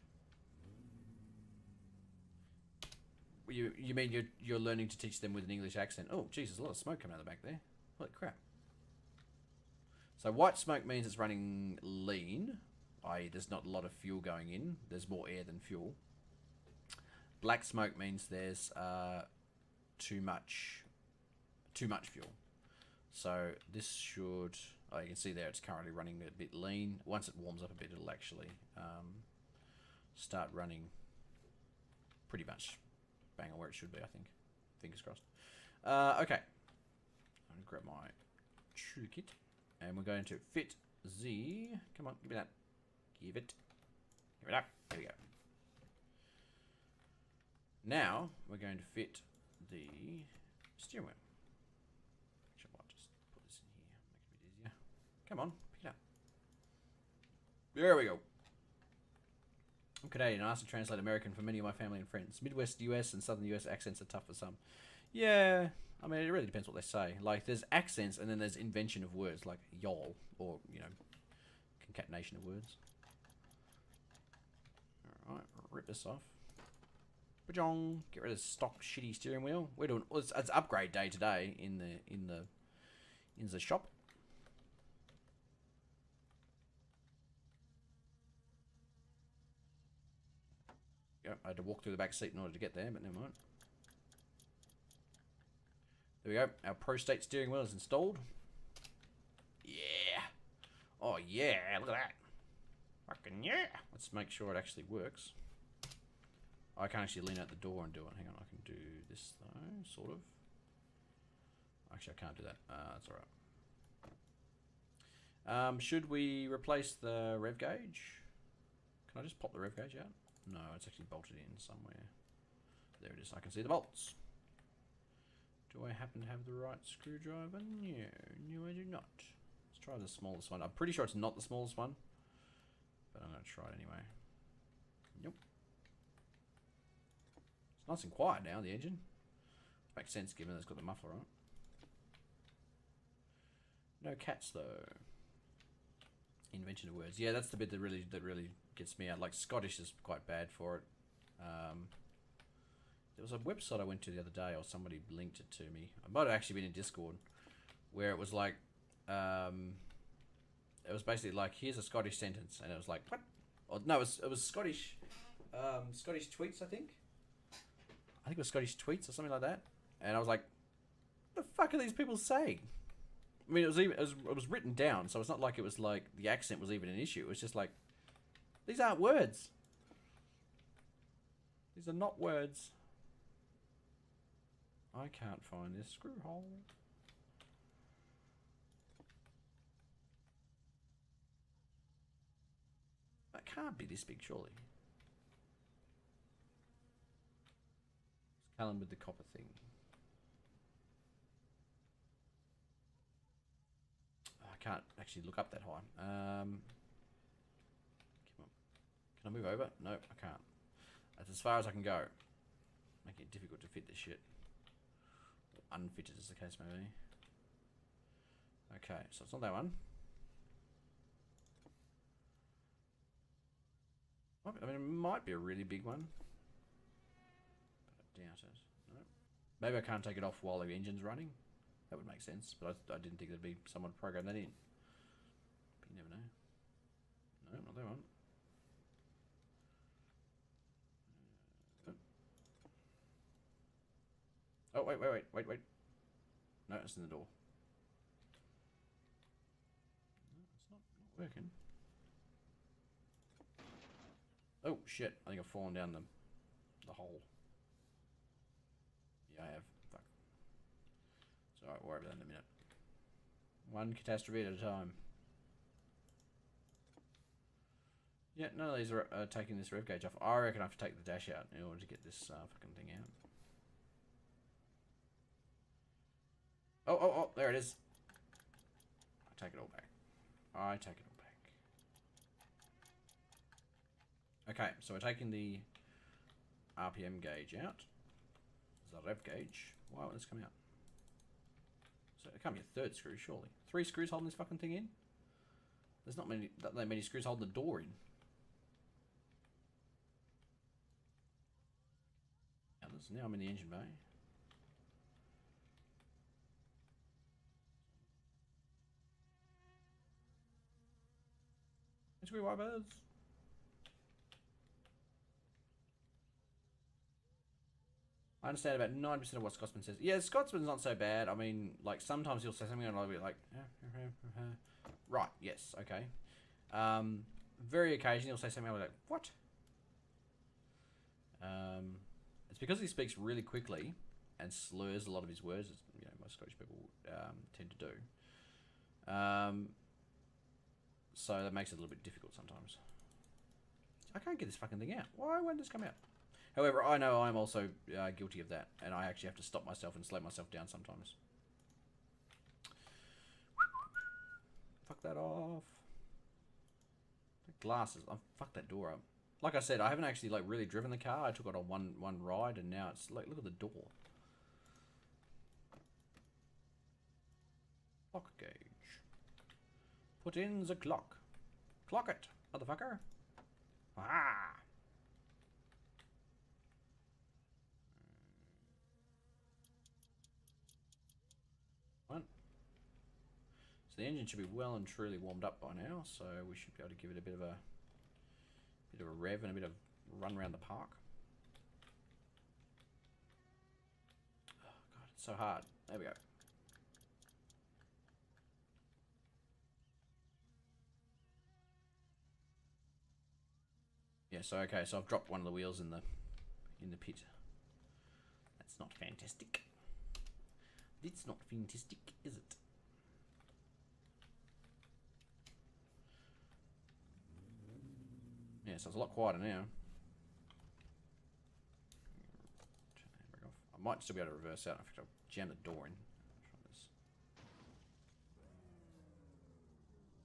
You mean you're learning to teach them with an English accent? Oh, Jesus, a lot of smoke coming out of the back there. Holy crap. So white smoke means it's running lean, i.e. there's not a lot of fuel going in. There's more air than fuel. Black smoke means there's too much fuel. So this should, oh, you can see there it's currently running a bit lean. Once it warms up a bit, it'll actually start running pretty much bang on where it should be, I think. Fingers crossed. Okay. I'm going to grab my toolkit. And we're going to fit the... Come on, give me that. Give it. Give it up. There we go. Now, we're going to fit the steering wheel. Actually, I might just put this in here. Make it a bit easier. Come on, pick it up. There we go. I'm Canadian. I asked to translate American for many of my family and friends. Midwest US and Southern US accents are tough for some. Yeah, I mean, it really depends what they say. Like, there's accents and then there's invention of words, like y'all, or, you know, concatenation of words. Alright, rip this off. Bajong. Get rid of the stock shitty steering wheel. We're doing, well, it's upgrade day today in the shop. Yep, I had to walk through the back seat in order to get there, but never mind. There we go. Our Pro State steering wheel is installed. Yeah. Oh, yeah. Look at that. Fucking yeah. Let's make sure it actually works. I can't actually lean out the door and do it. Hang on. I can do this, though. Sort of. Actually, I can't do that. That's alright. Should we replace the rev gauge? Can I just pop the rev gauge out? No, it's actually bolted in somewhere. There it is. I can see the bolts. Do I happen to have the right screwdriver? No. No, I do not. Let's try the smallest one. I'm pretty sure it's not the smallest one. But I'm going to try it anyway. Nope. It's nice and quiet now, the engine. Makes sense given that it's got the muffler on. No cats, though. Invention of words. Yeah, that's the bit that really gets me out. Like, Scottish is quite bad for it. There was a website I went to the other day, or somebody linked it to me. I might have actually been in Discord, where it was like, it was basically like, here's a Scottish sentence, and it was like, what? Or, no, it was Scottish, Scottish tweets, I think. I think it was Scottish tweets or something like that. And I was like, what the fuck are these people saying? I mean, it was written down, so it's not like it was like the accent was even an issue. It was just like, these aren't words. These are not words. I can't find this screw hole. That can't be this big, surely. It's Callum with the copper thing. I can't actually look up that high. Come on. Can I move over? No, I can't. That's as far as I can go. Making it difficult to fit this shit. Or unfitted, as the case may be. Okay, so it's not that one. I mean, it might be a really big one. But I doubt it. No. Maybe I can't take it off while the engine's running. That would make sense, but I didn't think there'd be someone program that in. You never know. No, not that one. Oh, wait. No, it's in the door. No, it's not working. Oh, shit. I think I've fallen down the hole. Yeah, I have. Fuck. It's alright, we'll worry about that in a minute. One catastrophe at a time. Yeah, none of these are taking this rev gauge off. I reckon I have to take the dash out in order to get this fucking thing out. Oh, there it is. I take it all back. I take it all back. Okay, so we're taking the RPM gauge out. The rev gauge. Why won't this come out? So it can't be a third screw, surely. 3 screws holding this fucking thing in? There's not that many screws holding the door in. Now I'm in the engine bay. Screw wipers. I understand about 90% of what Scotsman says. Yeah, Scotsman's not so bad. I mean, like, sometimes he'll say something and I'll be like, right, yes, okay. Very occasionally he'll say something and I'll be like, what? It's because he speaks really quickly and slurs a lot of his words, as you know, most Scottish people tend to do. So that makes it a little bit difficult sometimes. I can't get this fucking thing out. Why won't this come out? However, I know I'm also guilty of that, and I actually have to stop myself and slow myself down sometimes. Fuck that off. The glasses. I fucked that door up. Like I said, I haven't actually like really driven the car. I took it on one ride, and now it's like, look at the door. Clock gauge. Put in the clock. Clock it, motherfucker. Ah. One. So the engine should be well and truly warmed up by now, so we should be able to give it a bit of a rev and a bit of run around the park. Oh god, it's so hard. There we go. Yeah, so okay, so I've dropped one of the wheels in the pit. That's not fantastic. It's not fantastic, is it? Yeah, so it's a lot quieter now. Turn the handbrake off. I might still be able to reverse out. In fact, I'll jam the door in. Try this.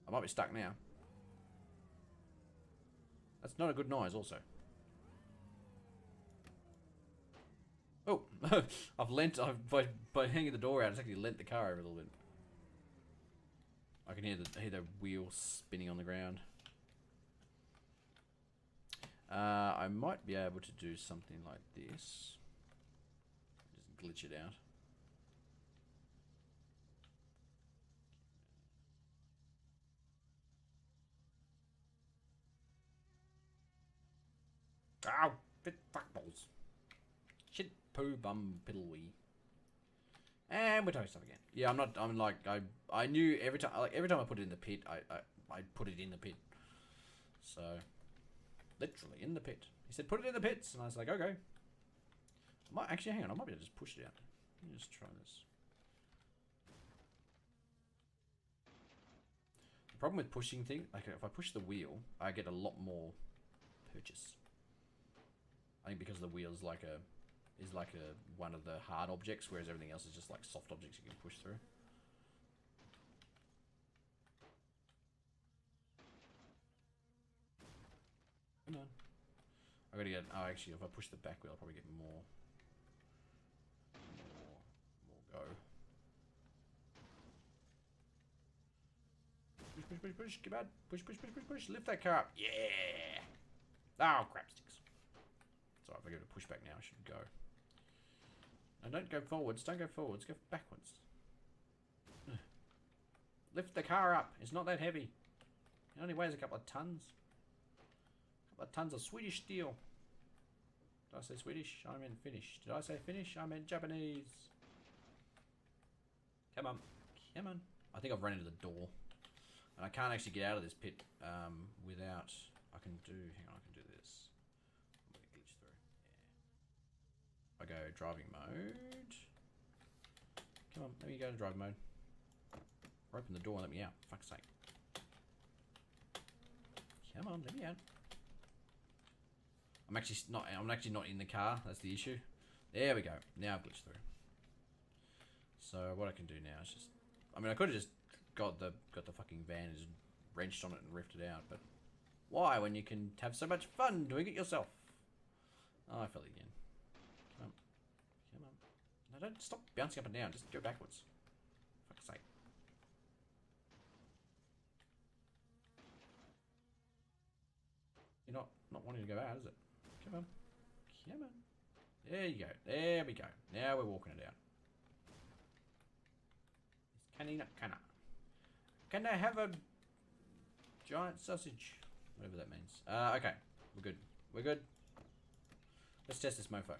I might be stuck now. That's not a good noise, also. Oh, I've by hanging the door out, it's actually lent the car over a little bit. I can hear the wheels spinning on the ground. I might be able to do something like this. Just glitch it out. Ow! Fit fuck balls. Shit poo bum piddle wee. And we're doing stuff again. Yeah, I'm like I knew every time I put it in the pit, I put it in the pit. So literally in the pit. He said put it in the pits, and I was like, okay. I might actually hang on, I might be able to just push it out. Let me just try this. The problem with pushing things, like if I push the wheel, I get a lot more purchase. I think because the wheel is like one of the hard objects, whereas everything else is just like soft objects you can push through. Come on. I gotta get. Oh, actually, if I push the back wheel, I'll probably get more go. Push, get bad. Push. Lift that car up. Yeah. Oh, crap sticks. Sorry, if I give it a push back now, I should go. No, don't go forwards. Don't go forwards. Go backwards. Lift the car up. It's not that heavy. It only weighs a couple of tons. A couple of tons of Swedish steel. Did I say Swedish? I meant Finnish. Did I say Finnish? I meant Japanese. Come on. Come on. I think I've run into the door. And I can't actually get out of this pit without... I can do... Hang on, I can do this. I'm going to glitch through. Yeah. I go driving mode. Come on, let me go to driving mode. Or open the door and let me out. Fuck's sake. Come on, let me out. I'm actually not in the car. That's the issue. There we go. Now I've glitched through. So what I can do now is just... I mean, I could have just got the fucking van and just wrenched on it and ripped it out, but why when you can have so much fun doing it yourself? Oh, I fell again. Come on. Come on. No, don't stop bouncing up and down. Just go backwards. Fuck's sake. You're not wanting to go out, is it? Come on. Come on. There you go. There we go. Now we're walking it out. Can he not? Can I have a giant sausage? Whatever that means. Okay. We're good. We're good. Let's test this mofo.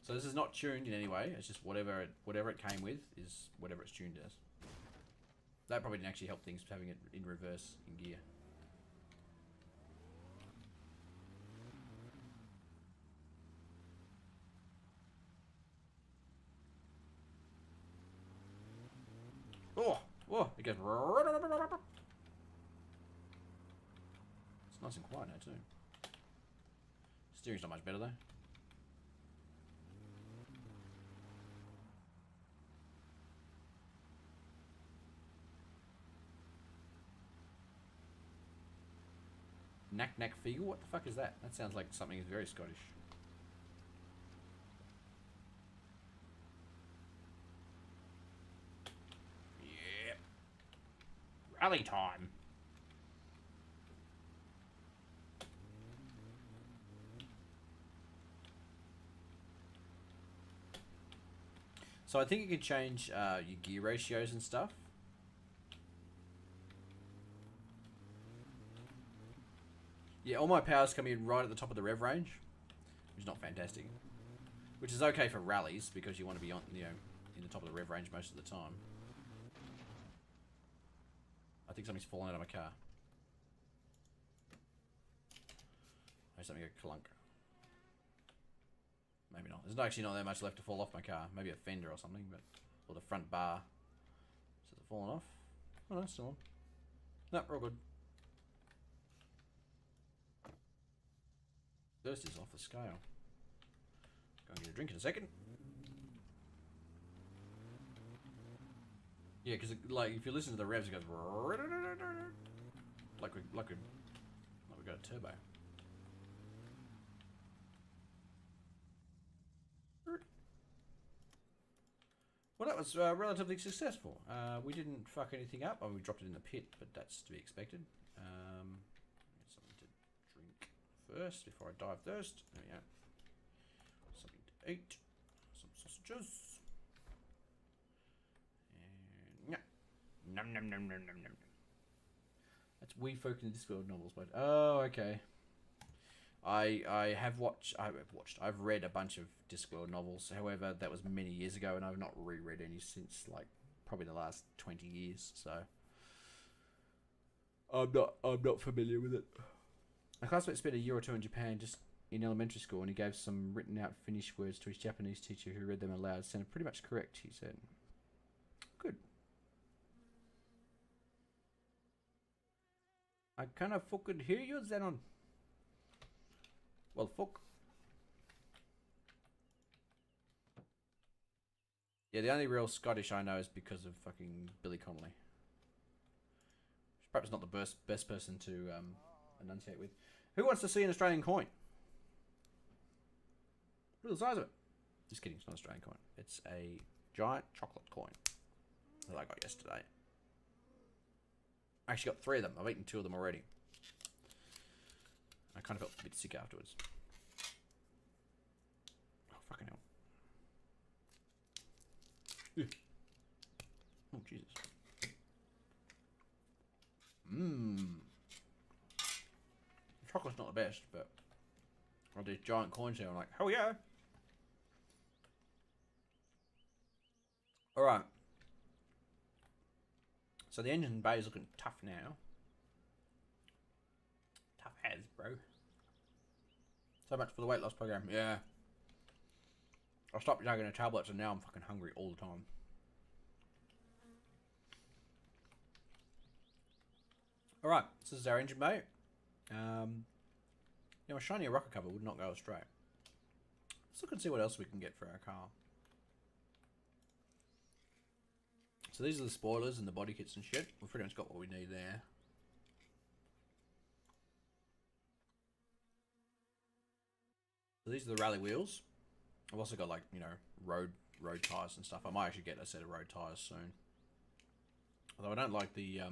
So this is not tuned in any way. It's just whatever it came with is whatever it's tuned as. That probably didn't actually help things having it in reverse in gear. Oh, it goes. It's nice and quiet now too. Steering's not much better though. Knack Feagle? What the fuck is that? That sounds like something very Scottish. Rally time. So I think you can change your gear ratios and stuff. Yeah, all my powers come in right at the top of the rev range, which is not fantastic. Which is okay for rallies because you want to be on, in the top of the rev range most of the time. I think something's fallen out of my car. Maybe something go clunk. Maybe not. There's actually not that much left to fall off my car. Maybe a fender or something, but or the front bar. So it's fallen off. Oh no, it's still on. No, we're all good. Thirst is off the scale. Go and get a drink in a second. Yeah, because like if you listen to the revs, it goes like we got a turbo. Well, that was relatively successful. We didn't fuck anything up. We dropped it in the pit, but that's to be expected. Get something to drink first before I die of thirst. There we go. Something to eat. Some sausages. Nom nom nom nom nom nom. That's We Folk in the Discworld novels, but oh, okay. I've read a bunch of Discworld novels. However, that was many years ago, and I've not reread any since like probably the last 20 years. So I'm not familiar with it. My classmate spent a year or two in Japan, just in elementary school, and he gave some written out Finnish words to his Japanese teacher, who read them aloud. Sounded pretty much correct, he said. Good. I kind of fucking hear you, Xenon. Well, fuck. Yeah, the only real Scottish I know is because of fucking Billy Connolly. Perhaps not the best person to enunciate with. Who wants to see an Australian coin? Look at the size of it. Just kidding, it's not an Australian coin. It's a giant chocolate coin that I got yesterday. I actually got 3 of them. I've eaten 2 of them already. I kind of felt a bit sick afterwards. Oh, fucking hell. Ew. Oh, Jesus. Mmm. Or these giant coins here. I'm like, hell yeah. Alright. So the engine bay is looking tough now. Tough as, bro. So much for the weight loss program. Yeah. I stopped taking the tablets and now I'm fucking hungry all the time. Alright, this is our engine bay. You know, a shinier rocker cover would not go astray. Let's look and see what else we can get for our car. So these are the spoilers and the body kits and shit. We've pretty much got what we need there. So these are the rally wheels. I've also got, like, you know, road tyres and stuff. I might actually get a set of road tyres soon. Although I don't like the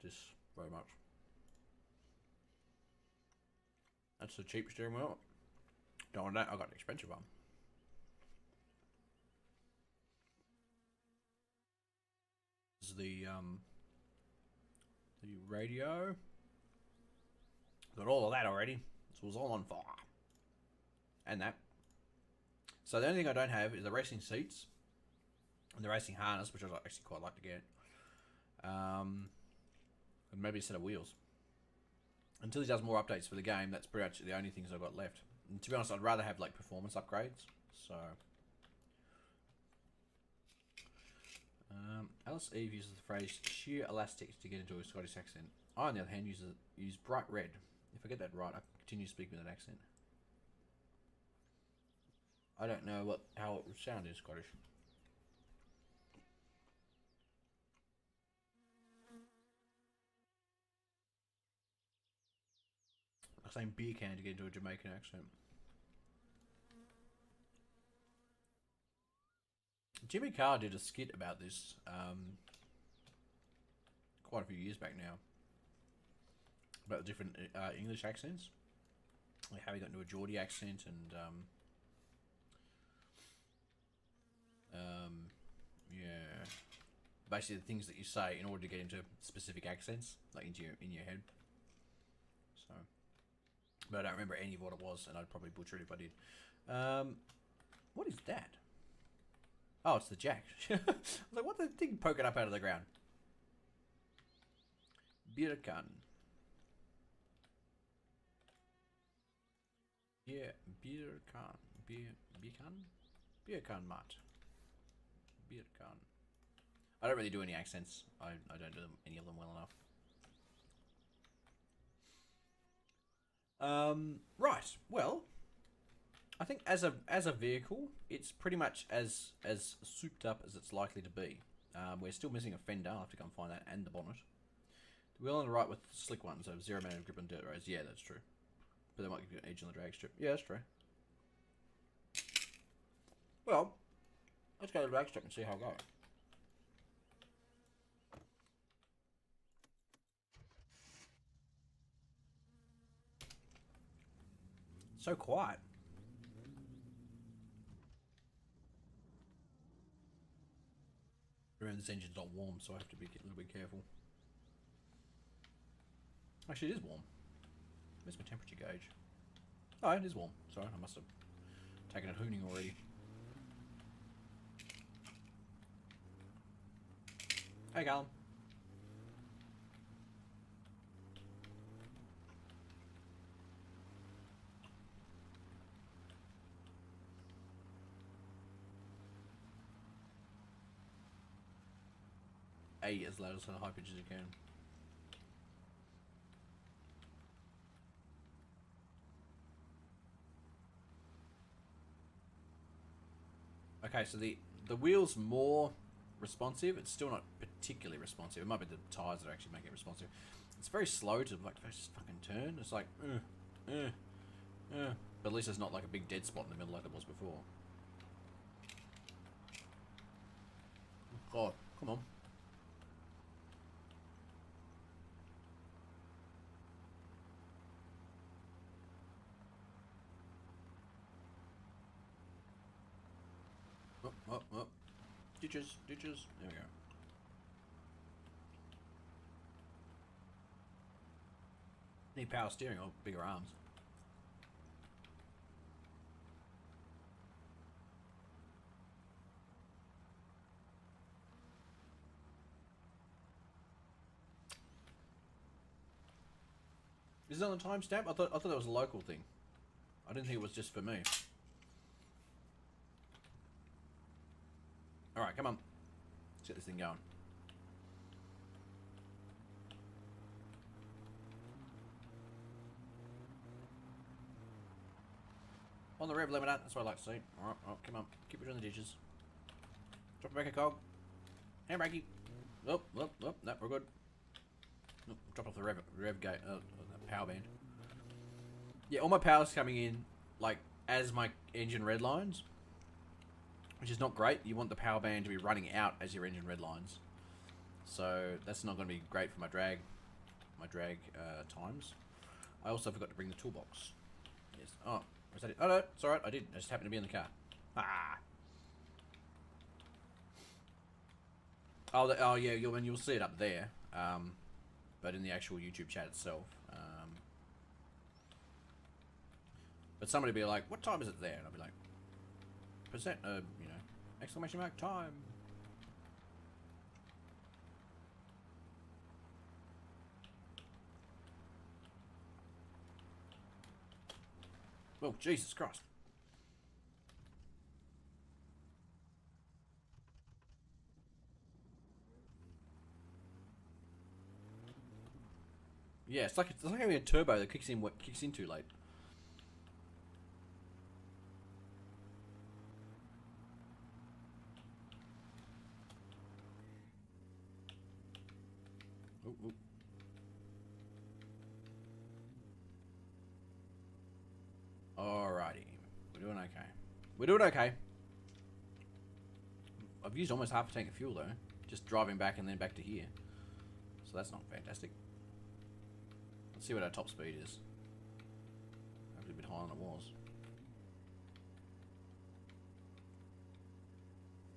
this very much. That's the cheap steering wheel. Don't want that. I got an expensive one. This is the radio. Got all of that already. This was all on fire. And that. So the only thing I don't have is the racing seats and the racing harness, which I'd actually quite like to get. And maybe a set of wheels. Until he does more updates for the game, that's pretty much the only things I've got left. And to be honest, I'd rather have like performance upgrades. So, Alice Eve uses the phrase sheer elastics to get into a Scottish accent. I, on the other hand, use bright red. If I get that right, I can continue speaking with an accent. I don't know how it would sound in Scottish. Saying beer can to get into a Jamaican accent. Jimmy Carr did a skit about this quite a few years back now. About different English accents. Like how he got into a Geordie accent and yeah. Basically the things that you say in order to get into specific accents, like in your head. So, but I don't remember any of what it was, and I'd probably butcher it if I did. What is that? Oh, it's the jack. I was like, what's the thing poking up out of the ground? Beer can. Yeah, beer can. Beer can? Beer can mat. Beer can. I don't really do any accents. I don't do any of them well enough. Right. Well, I think as a vehicle, it's pretty much as souped up as it's likely to be. We're still missing a fender. I'll have to go and find that, and the bonnet. The wheel on the right with the slick ones have 0 amount of grip on dirt roads. Yeah, that's true. But they might give you an edge on the drag strip. Yeah, that's true. Well, let's go to the drag strip and see how it goes. So quiet. Remember, this engine's not warm, so I have to be a little bit careful. Actually, it is warm. Where's my temperature gauge? Oh, it is warm. Sorry, I must have taken a hooning already. Hey, Callum. A as loud as high pitch as you can. Okay, so the wheel's more responsive. It's still not particularly responsive. It might be the tyres that actually make it responsive. It's very slow to like just fucking turn. It's like, but at least there's not like a big dead spot in the middle like there was before. God, come on. Oh. Ditches. There we go. Need power steering or bigger arms. Is it on the timestamp? I thought that was a local thing. I didn't think it was just for me. Alright, come on. Let's get this thing going. On the rev limiter, that's what I like to see. Alright, come on. Keep it in the ditches. Drop it back a cog. Handbrake. Oh, no, we're good. Oh, drop off the rev gate, power band. Yeah, all my power's coming in, like, as my engine redlines, which is not great. You want the power band to be running out as your engine redlines. So, that's not going to be great for my drag times. I also forgot to bring the toolbox. Yes. Oh, was that it? Oh, no, it's alright, I did. I just happened to be in the car. Ah! Oh, yeah, you'll see it up there. But in the actual YouTube chat itself. But somebody will be like, what time is it there? And I'll be like, percent, you know, exclamation mark time. Oh, Jesus Christ. Yeah, it's like having a turbo that kicks in too late. Ooh. Alrighty, we're doing okay. We're doing okay. I've used almost half a tank of fuel though, just driving back and then back to here. So that's not fantastic. Let's see what our top speed is. Hopefully a bit higher than it was.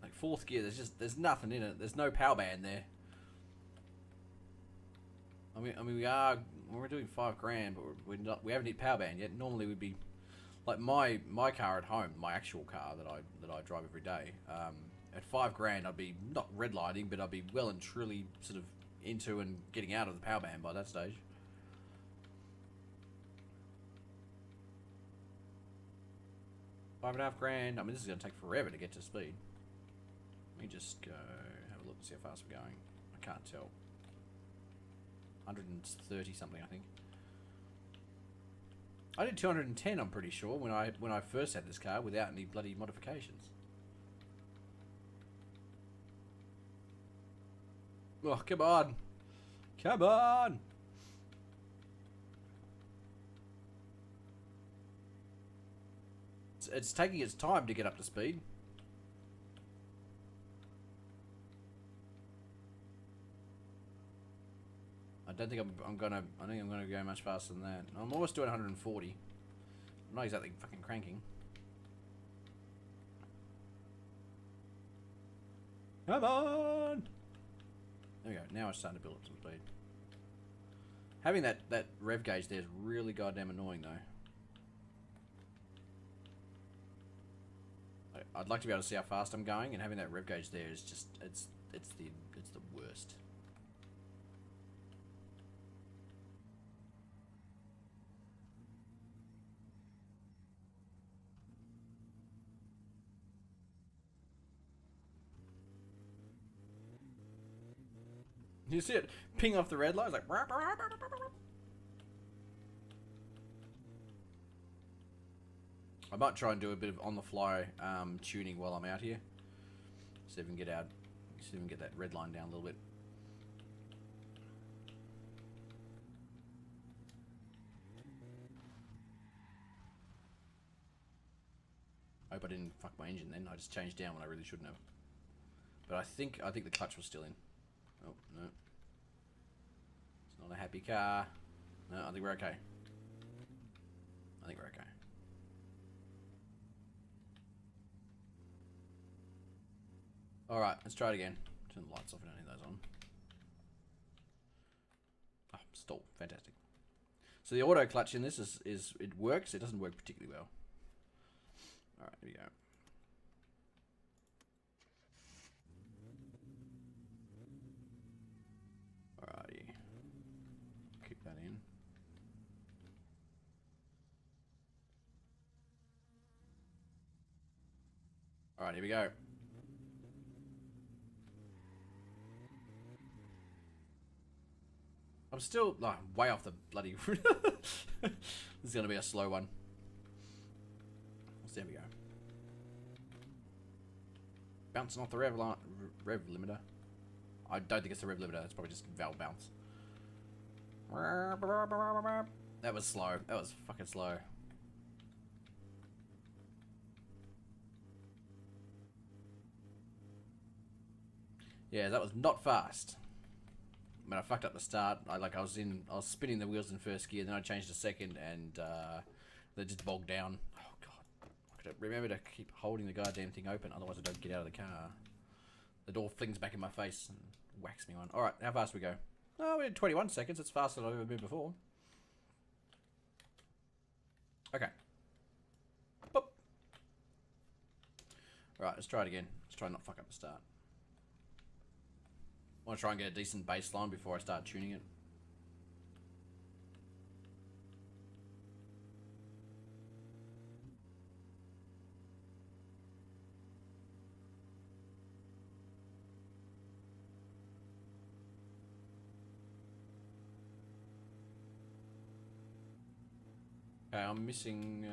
Like fourth gear, there's nothing in it. There's no power band there. I mean we're doing $5 grand, but we haven't hit power band yet. Normally we'd be like my car at home, my actual car that I drive every day. At $5 grand, I'd be not redlining, but I'd be well and truly sort of into and getting out of the power band by that stage. $5.5 grand. I mean, this is going to take forever to get to speed. Let me just go have a look and see how fast we're going. I can't tell. 130 something, I think. I did 210, I'm pretty sure, when I first had this car without any bloody modifications. Oh, come on. Come on. It's taking its time to get up to speed. I don't think I'm gonna go much faster than that. I'm almost doing 140. I'm not exactly fucking cranking. Come on! There we go. Now it's starting to build up some speed. Having that rev gauge there is really goddamn annoying though. I'd like to be able to see how fast I'm going, and having that rev gauge there is just it's the worst. You see it ping off the red light, it's like. I might try and do a bit of on-the-fly tuning while I'm out here. See if we can get that red line down a little bit. I hope I didn't fuck my engine then. I just changed down when I really shouldn't have. But I think the clutch was still in. Oh no. It's not a happy car. No, I think we're okay. I think we're okay. Alright, let's try it again. Turn the lights off, I don't need those on. Oh, stall. Fantastic. So the auto clutch in this is it works. It doesn't work particularly well. All right, here we go. Alrighty, keep that in. All right, here we go. I'm still like way off the bloody. This is gonna be a slow one. So there we go. Bouncing off the rev limiter. I don't think it's the rev limiter. It's probably just valve bounce. That was slow. That was fucking slow. Yeah, that was not fast. I mean, I fucked up the start. I was spinning the wheels in first gear, then I changed to second, and they just bogged down. Oh god! I gotta remember to keep holding the goddamn thing open, otherwise I don't get out of the car. The door flings back in my face and whacks me one. All right, how fast we go? Oh, we did 21 seconds. It's faster than I've ever been before. Okay. Boop. All right, let's try it again. Let's try not fuck up the start. I want to try and get a decent baseline before I start tuning it. Okay, I'm missing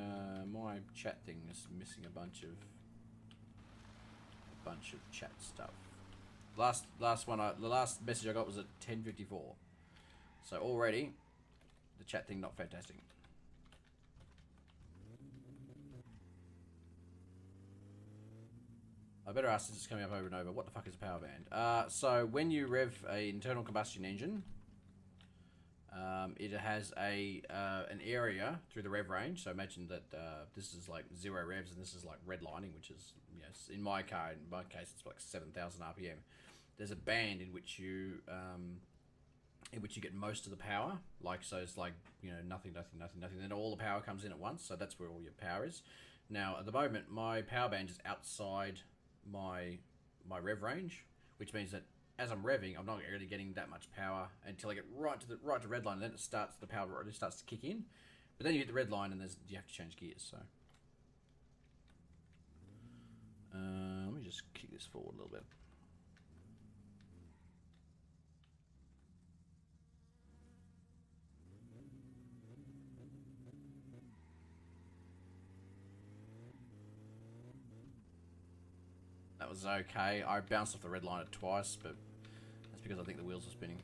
my chat thing is missing a bunch of chat stuff. The last message I got was at 10:54. So already, the chat thing not fantastic. I better ask since it's coming up over and over. What the fuck is a power band? So when you rev a internal combustion engine, it has an area through the rev range. So imagine that this is like 0 revs and this is like redlining, which is, yes, in my car, in my case, it's like 7,000 RPM. There's a band in which you get most of the power. Like, so it's like, you know, nothing. Then all the power comes in at once. So that's where all your power is. Now, at the moment, my power band is outside my rev range, which means that as I'm revving, I'm not really getting that much power until I get right to red line, and then the power really starts to kick in. But then you hit the red line, and you have to change gears. So let me just kick this forward a little bit. That was okay. I bounced off the red line twice, but that's because I think the wheels are spinning.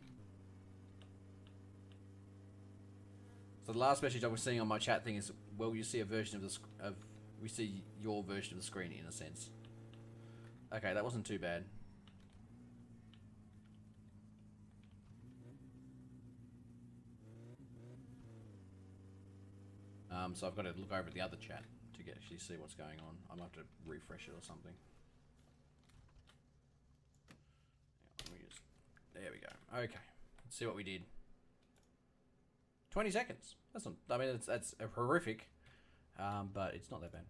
So the last message I was seeing on my chat thing is, well, you see a version of we see your version of the screen in a sense. Okay, that wasn't too bad. So I've got to look over the other chat to actually see what's going on. I might have to refresh it or something. There we go. Okay, let's see what we did. 20 seconds. That's not. I mean, that's horrific, but it's not that bad.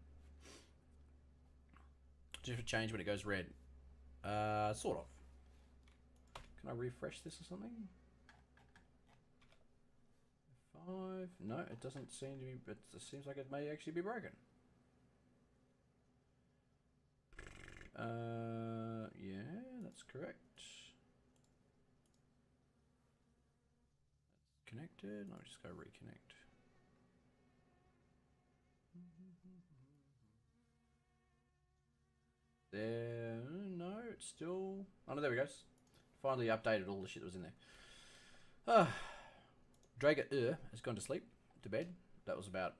Just change when it goes red. Sort of. Can I refresh this or something? 5. No, it doesn't seem to be. It seems like it may actually be broken. Yeah, that's correct. Connected. I'll just go reconnect. There. No, it's still. Oh no, there we go. Finally updated all the shit that was in there. Drager has gone to sleep, to bed. That was about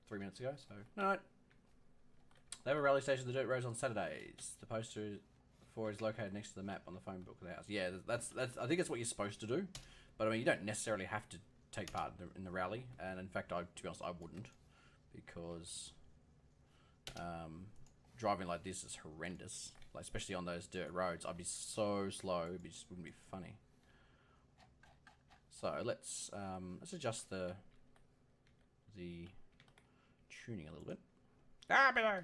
3 minutes ago. So no. They have a rally station, the dirt roads on Saturdays. The poster for is located next to the map on the phone book of the house. Yeah, that's. I think that's what you're supposed to do. But I mean, you don't necessarily have to take part in the rally, and in fact, to be honest, I wouldn't, because driving like this is horrendous. Like, especially on those dirt roads, I'd be so slow, it just wouldn't be funny. So let's adjust the tuning a little bit. Ah, below.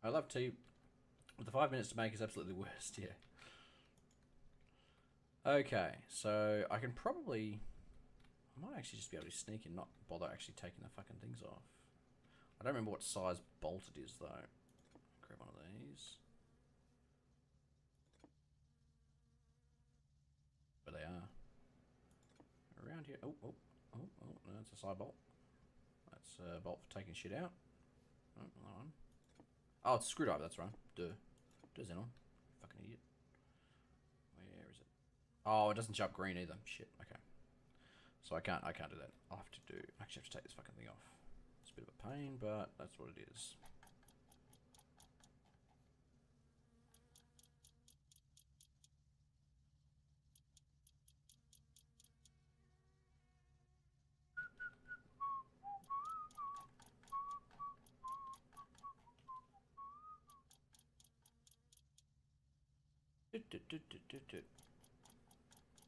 I love to. The 5 minutes to make is absolutely the worst. Yeah. Okay, so I can probably. I might actually just be able to sneak and not bother actually taking the fucking things off. I don't remember what size bolt it is though. Grab one of these. Where they are. Around here. Oh, no, that's a side bolt. That's a bolt for taking shit out. Oh, that one. Oh, it's a screwdriver, that's right. Duh. Xenon. Fucking idiot. Where is it? Oh, it doesn't jump green either. Shit, okay. So I can't do that. I'll have to do... Actually, I have to take this fucking thing off. It's a bit of a pain, but that's what it is.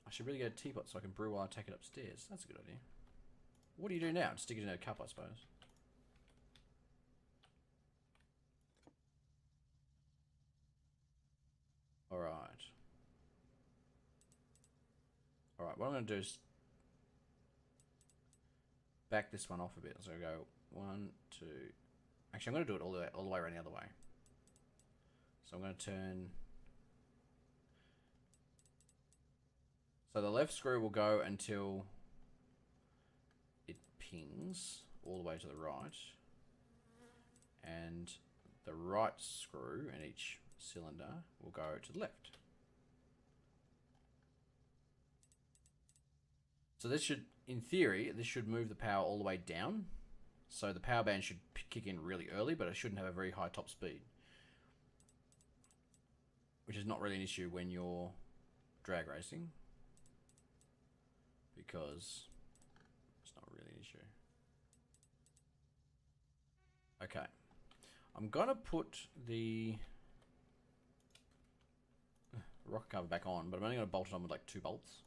I should really get a teapot so I can brew while I take it upstairs. That's a good idea. What do you do now? Just stick it in a cup, I suppose. Alright. Alright, what I'm going to do is back this one off a bit. So I go 1, 2... Actually, I'm going to do it all the way around the other way. So I'm going to turn... So the left screw will go until it pings all the way to the right. And the right screw in each cylinder will go to the left. So this should, in theory, this should move the power all the way down. So the power band should kick in really early, but it shouldn't have a very high top speed. Which is not really an issue when you're drag racing. Because it's not really an issue. Okay. I'm gonna put the rocker cover back on, but I'm only gonna bolt it on with like 2 bolts,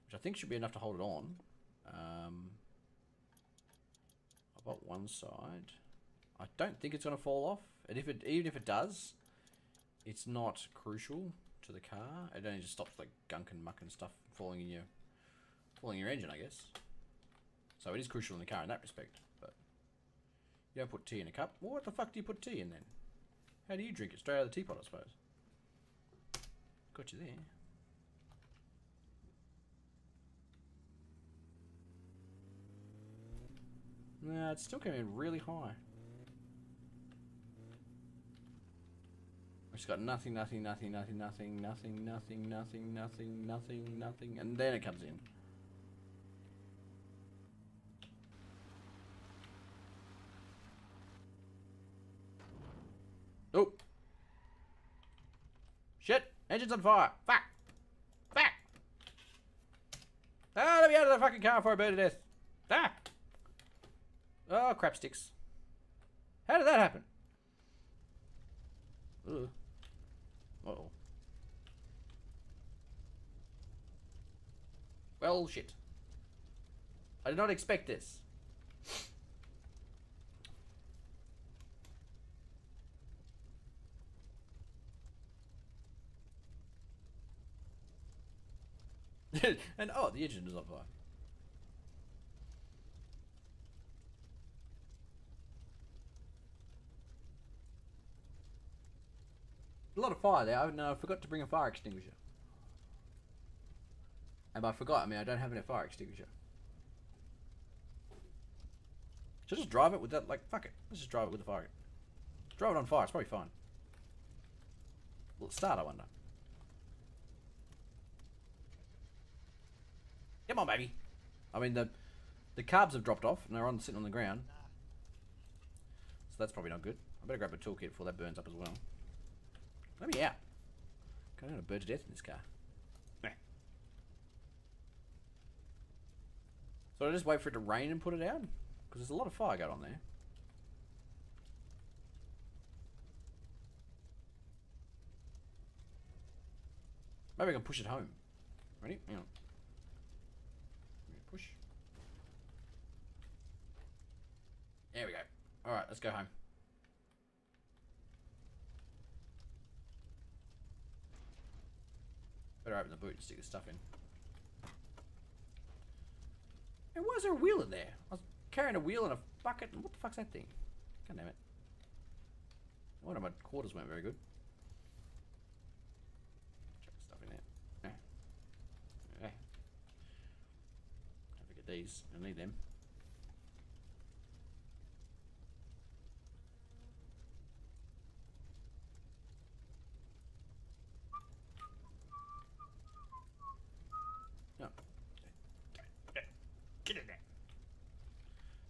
which I think should be enough to hold it on. I've got one side. I don't think it's gonna fall off, and even if it does, it's not crucial to the car. It only just stops like gunk and muck and stuff falling in your engine, I guess. So it is crucial in the car in that respect, but you don't put tea in a cup. Well, what the fuck do you put tea in then? How do you drink it? Straight out of the teapot, I suppose. Got you there. Nah, it's still coming in really high. It's got nothing, and then it comes in. Oh! Shit! Engine's on fire! Fuck! Fuck! Ah, let me out of the fucking car before I burn to death! Ah! Oh, crap sticks. How did that happen? Ugh. Uh-oh. Well, shit. I did not expect this. And oh, the engine is on fire. A lot of fire there. I forgot to bring a fire extinguisher. And by forgot, I mean I don't have any fire extinguisher. Should I just drive it with that? Like, fuck it. Let's just drive it with the fire. Drive it on fire. It's probably fine. Will it start, I wonder? Come on, baby. I mean, the carbs have dropped off and they're sitting on the ground. So that's probably not good. I better grab a toolkit before that burns up as well. Let me out. I'm going to burn to death in this car. Nah. So I just wait for it to rain and put it out? Because there's a lot of fire going on there. Maybe I can push it home. Ready? Hang on. Push. There we go. Alright, let's go home. Better open the boot and stick the stuff in. Hey, why is there a wheel in there? I was carrying a wheel and a bucket. What the fuck's that thing? God damn it. One of my quarters weren't very good. Chuck the stuff in there. Don't forget these. I need them. No. Get in there.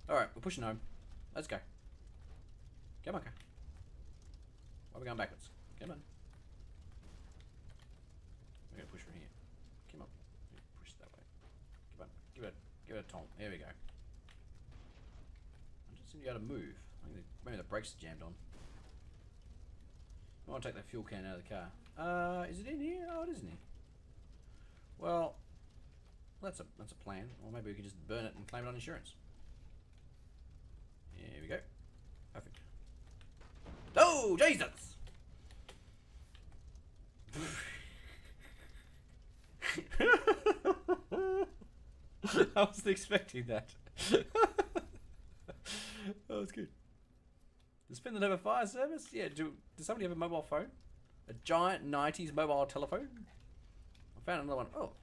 Alright, we're pushing home. Let's go. Come on, car. Why are we going backwards? Come on. We're going to push from here. Come on. Push that way. Come on. Give it a tom. There we go. I just seem to be able to move. I think maybe the brakes are jammed on. I want to take that fuel can out of the car. Is it in here? Oh, it is in here. Well, that's a plan. Or maybe we could just burn it and claim it on insurance. Here we go. Perfect. Oh, Jesus! I wasn't expecting that. That was good. Does Finland have a fire service? Yeah, does somebody have a mobile phone? A giant 90s mobile telephone? I found another one. Oh,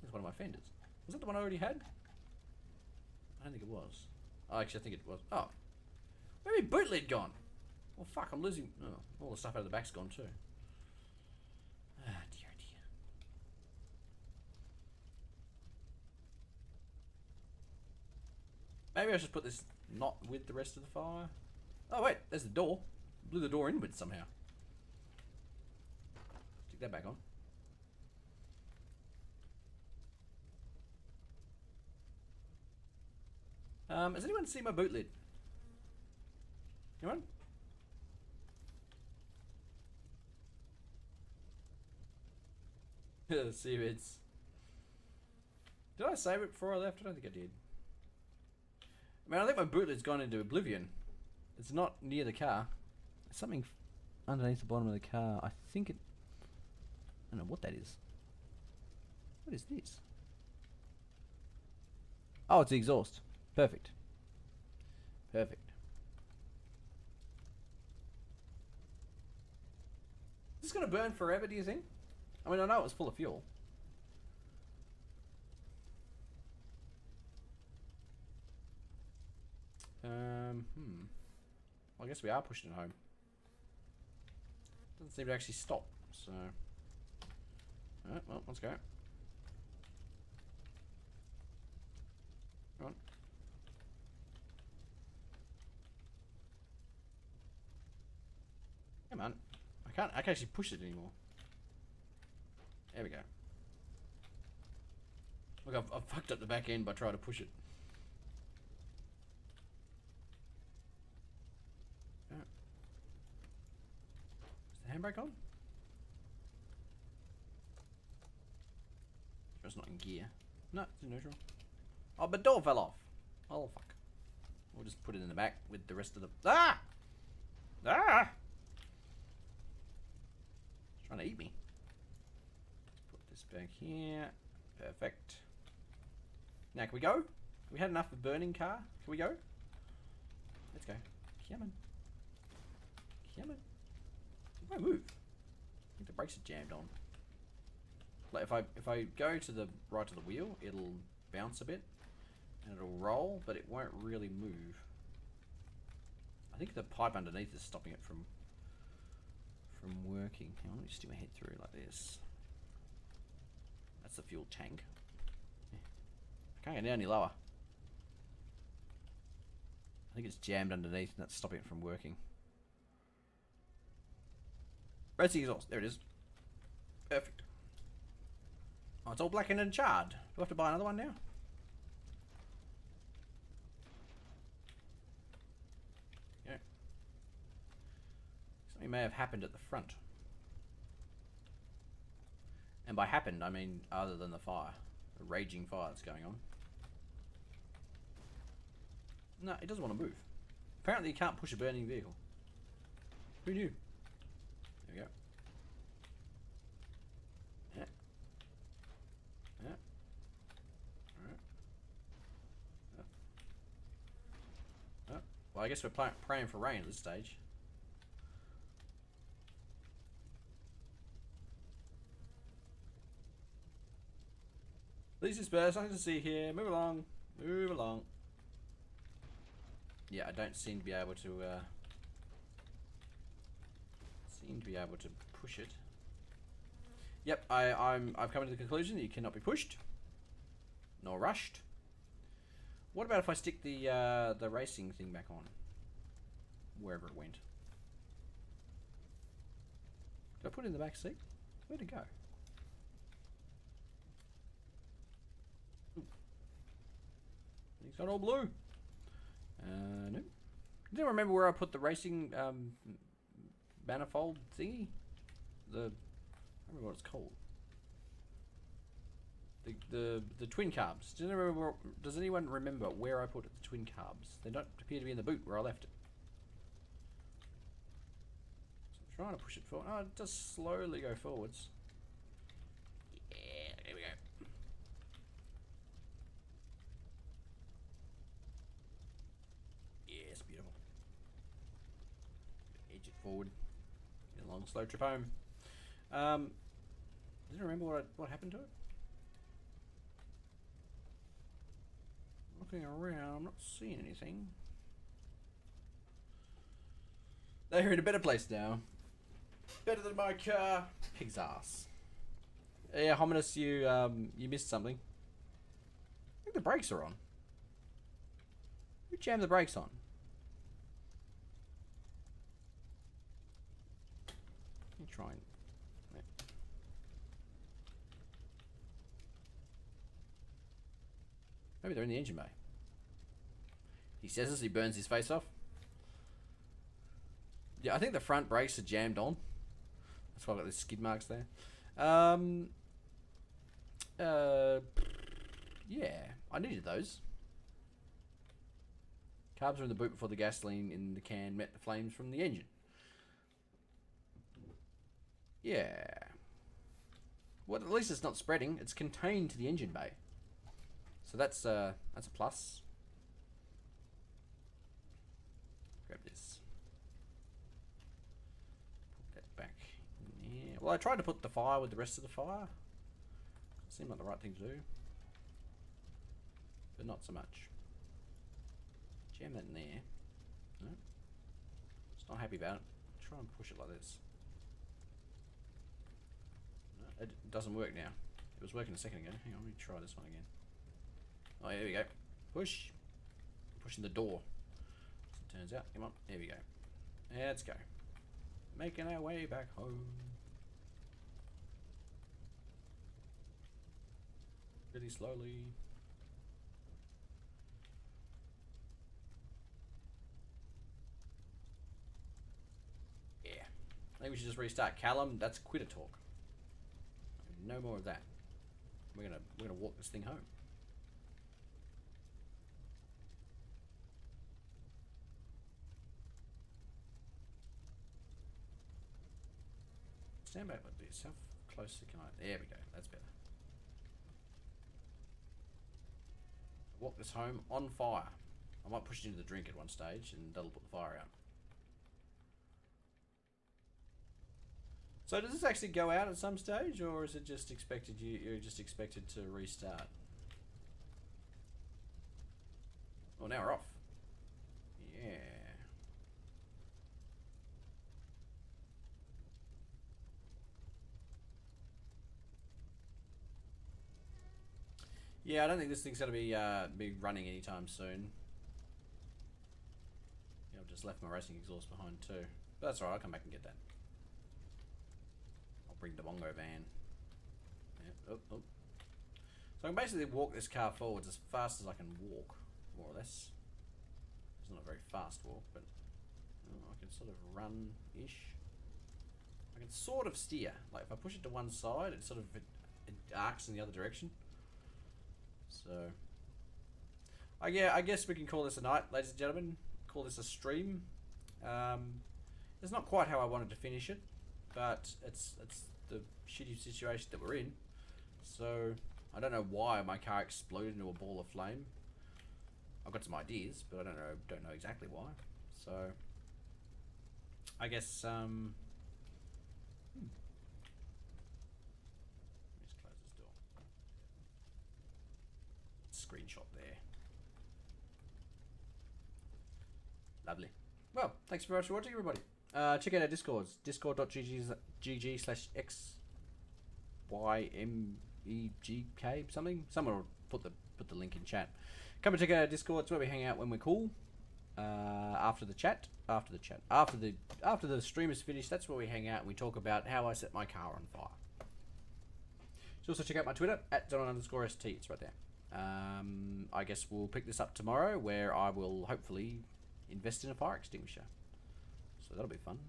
there's one of my fenders. Was that the one I already had? I don't think it was. Oh, actually, I think it was. Oh. Where's my boot lid gone? Well, fuck, I'm losing... Oh, all the stuff out of the back's gone, too. Ah, dear, dear. Maybe I should put this not with the rest of the fire. Oh, wait, there's the door. Blew the door inward somehow. Stick that back on. Has anyone seen my boot lid? Anyone? See if it's... Did I save it before I left? I don't think I did. I mean, I think my boot lid's gone into oblivion. It's not near the car. There's something underneath the bottom of the car. I think it... I don't know what that is. What is this? Oh, it's the exhaust. Perfect. Perfect. Is this going to burn forever, do you think? I mean, I know it was full of fuel. Well, I guess we are pushing it home. Doesn't seem to actually stop, so... Alright, well, let's go. Come on. Come on. I can't actually push it anymore. There we go. Look, I've fucked up the back end by trying to push it. Is the handbrake on? Sure it's not in gear. No, it's in neutral. Oh, but door fell off. Oh, fuck. We'll just put it in the back with the rest of the... Ah! Ah! It's trying to eat me. Put this back here. Perfect. Now, can we go? We had enough of burning car. Can we go? Let's go. Come on. Come on. It won't move. I think the brakes are jammed on. Like if I go to the right of the wheel, it'll bounce a bit and it'll roll, but it won't really move. I think the pipe underneath is stopping it from working. Hang on, let me stick my head through like this. That's the fuel tank. I can't get down any lower. I think it's jammed underneath and that's stopping it from working. Red sea exhaust. There it is. Perfect. Oh, it's all blackened and charred. Do I have to buy another one now? Yeah. Something may have happened at the front. And by happened, I mean other than the fire. The raging fire that's going on. No, it doesn't want to move. Apparently you can't push a burning vehicle. Who knew? There we go. Yeah. Yeah. Alright. Oh. Well, I guess we're praying for rain at this stage. Please disperse, nothing to see here. Move along. Move along. Yeah, I don't seem to be able to push it. Yep, I've come to the conclusion that you cannot be pushed nor rushed. What about if I stick the racing thing back on? Wherever it went. Did I put it in the back seat? Where'd it go? It's got all blue. No. I don't remember where I put the racing manifold thingy. I don't remember what it's called. The twin carbs. Does anyone remember where I put the twin carbs? They don't appear to be in the boot where I left it. So I'm trying to push it forward. Oh, it does slowly go forwards. Yeah, there we go. Yes, beautiful. Edge it forward. Get a long, slow trip home. Does anyone remember what happened to it? Looking around, I'm not seeing anything. They're in a better place now. Better than my car. Pig's ass. Yeah, Hominus, you missed something. I think the brakes are on. Who jammed the brakes on? Let me try and... Yeah. Maybe they're in the engine bay. He says as he burns his face off. Yeah, I think the front brakes are jammed on. That's why I've got the skid marks there. Yeah, I needed those. Carbs were in the boot before the gasoline in the can met the flames from the engine. Yeah. Well, at least it's not spreading. It's contained to the engine bay. So that's a plus. Grab this. Put that back in there. Well, I tried to put the fire with the rest of the fire. Seemed like the right thing to do. But not so much. Jam that in there. No. It's not happy about it. Try and push it like this. No, it doesn't work now. It was working a second ago. Hang on, let me try this one again. Oh, here we go. Push. Pushing the door. As it turns out. Come on. There we go. Let's go. Making our way back home. Really slowly. Yeah. I think we should just restart. Callum, that's quitter talk. No more of that. We're gonna walk this thing home. Stand back like this. How close can I? There we go. That's better. Walk this home on fire. I might push it into the drink at one stage and that'll put the fire out. So does this actually go out at some stage, or is it just expected you're just expected to restart? Well, now we're off. Yeah. Yeah, I don't think this thing's gonna be running anytime soon. Yeah, I've just left my racing exhaust behind too. But that's alright, I'll come back and get that. I'll bring the bongo van. Yeah. Oh, oh. So I can basically walk this car forwards as fast as I can walk, more or less. It's not a very fast walk, but I can sort of run-ish. I can sort of steer. Like if I push it to one side, it sort of arcs in the other direction. So, I guess we can call this a night, ladies and gentlemen. Call this a stream. It's not quite how I wanted to finish it, but it's the shitty situation that we're in. So I don't know why my car exploded into a ball of flame. I've got some ideas, but I don't know exactly why. So I guess Just close this door. Screenshot there. Lovely. Well, thanks very much for watching, everybody. Check out our Discords. discord.gg/xymegk something. Someone will put the link in chat. Come and check out our Discord. It's where we hang out when we're cool. After the stream is finished, that's where we hang out and we talk about how I set my car on fire. So also check out my Twitter @Xenon_ST. It's right there. I guess we'll pick this up tomorrow, where I will hopefully invest in a fire extinguisher. So that'll be fun.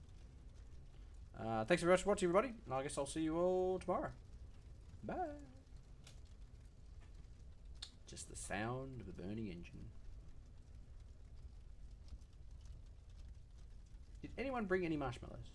Thanks very much for watching, everybody, and I guess I'll see you all tomorrow. Bye. Just the sound of a burning engine. Did anyone bring any marshmallows?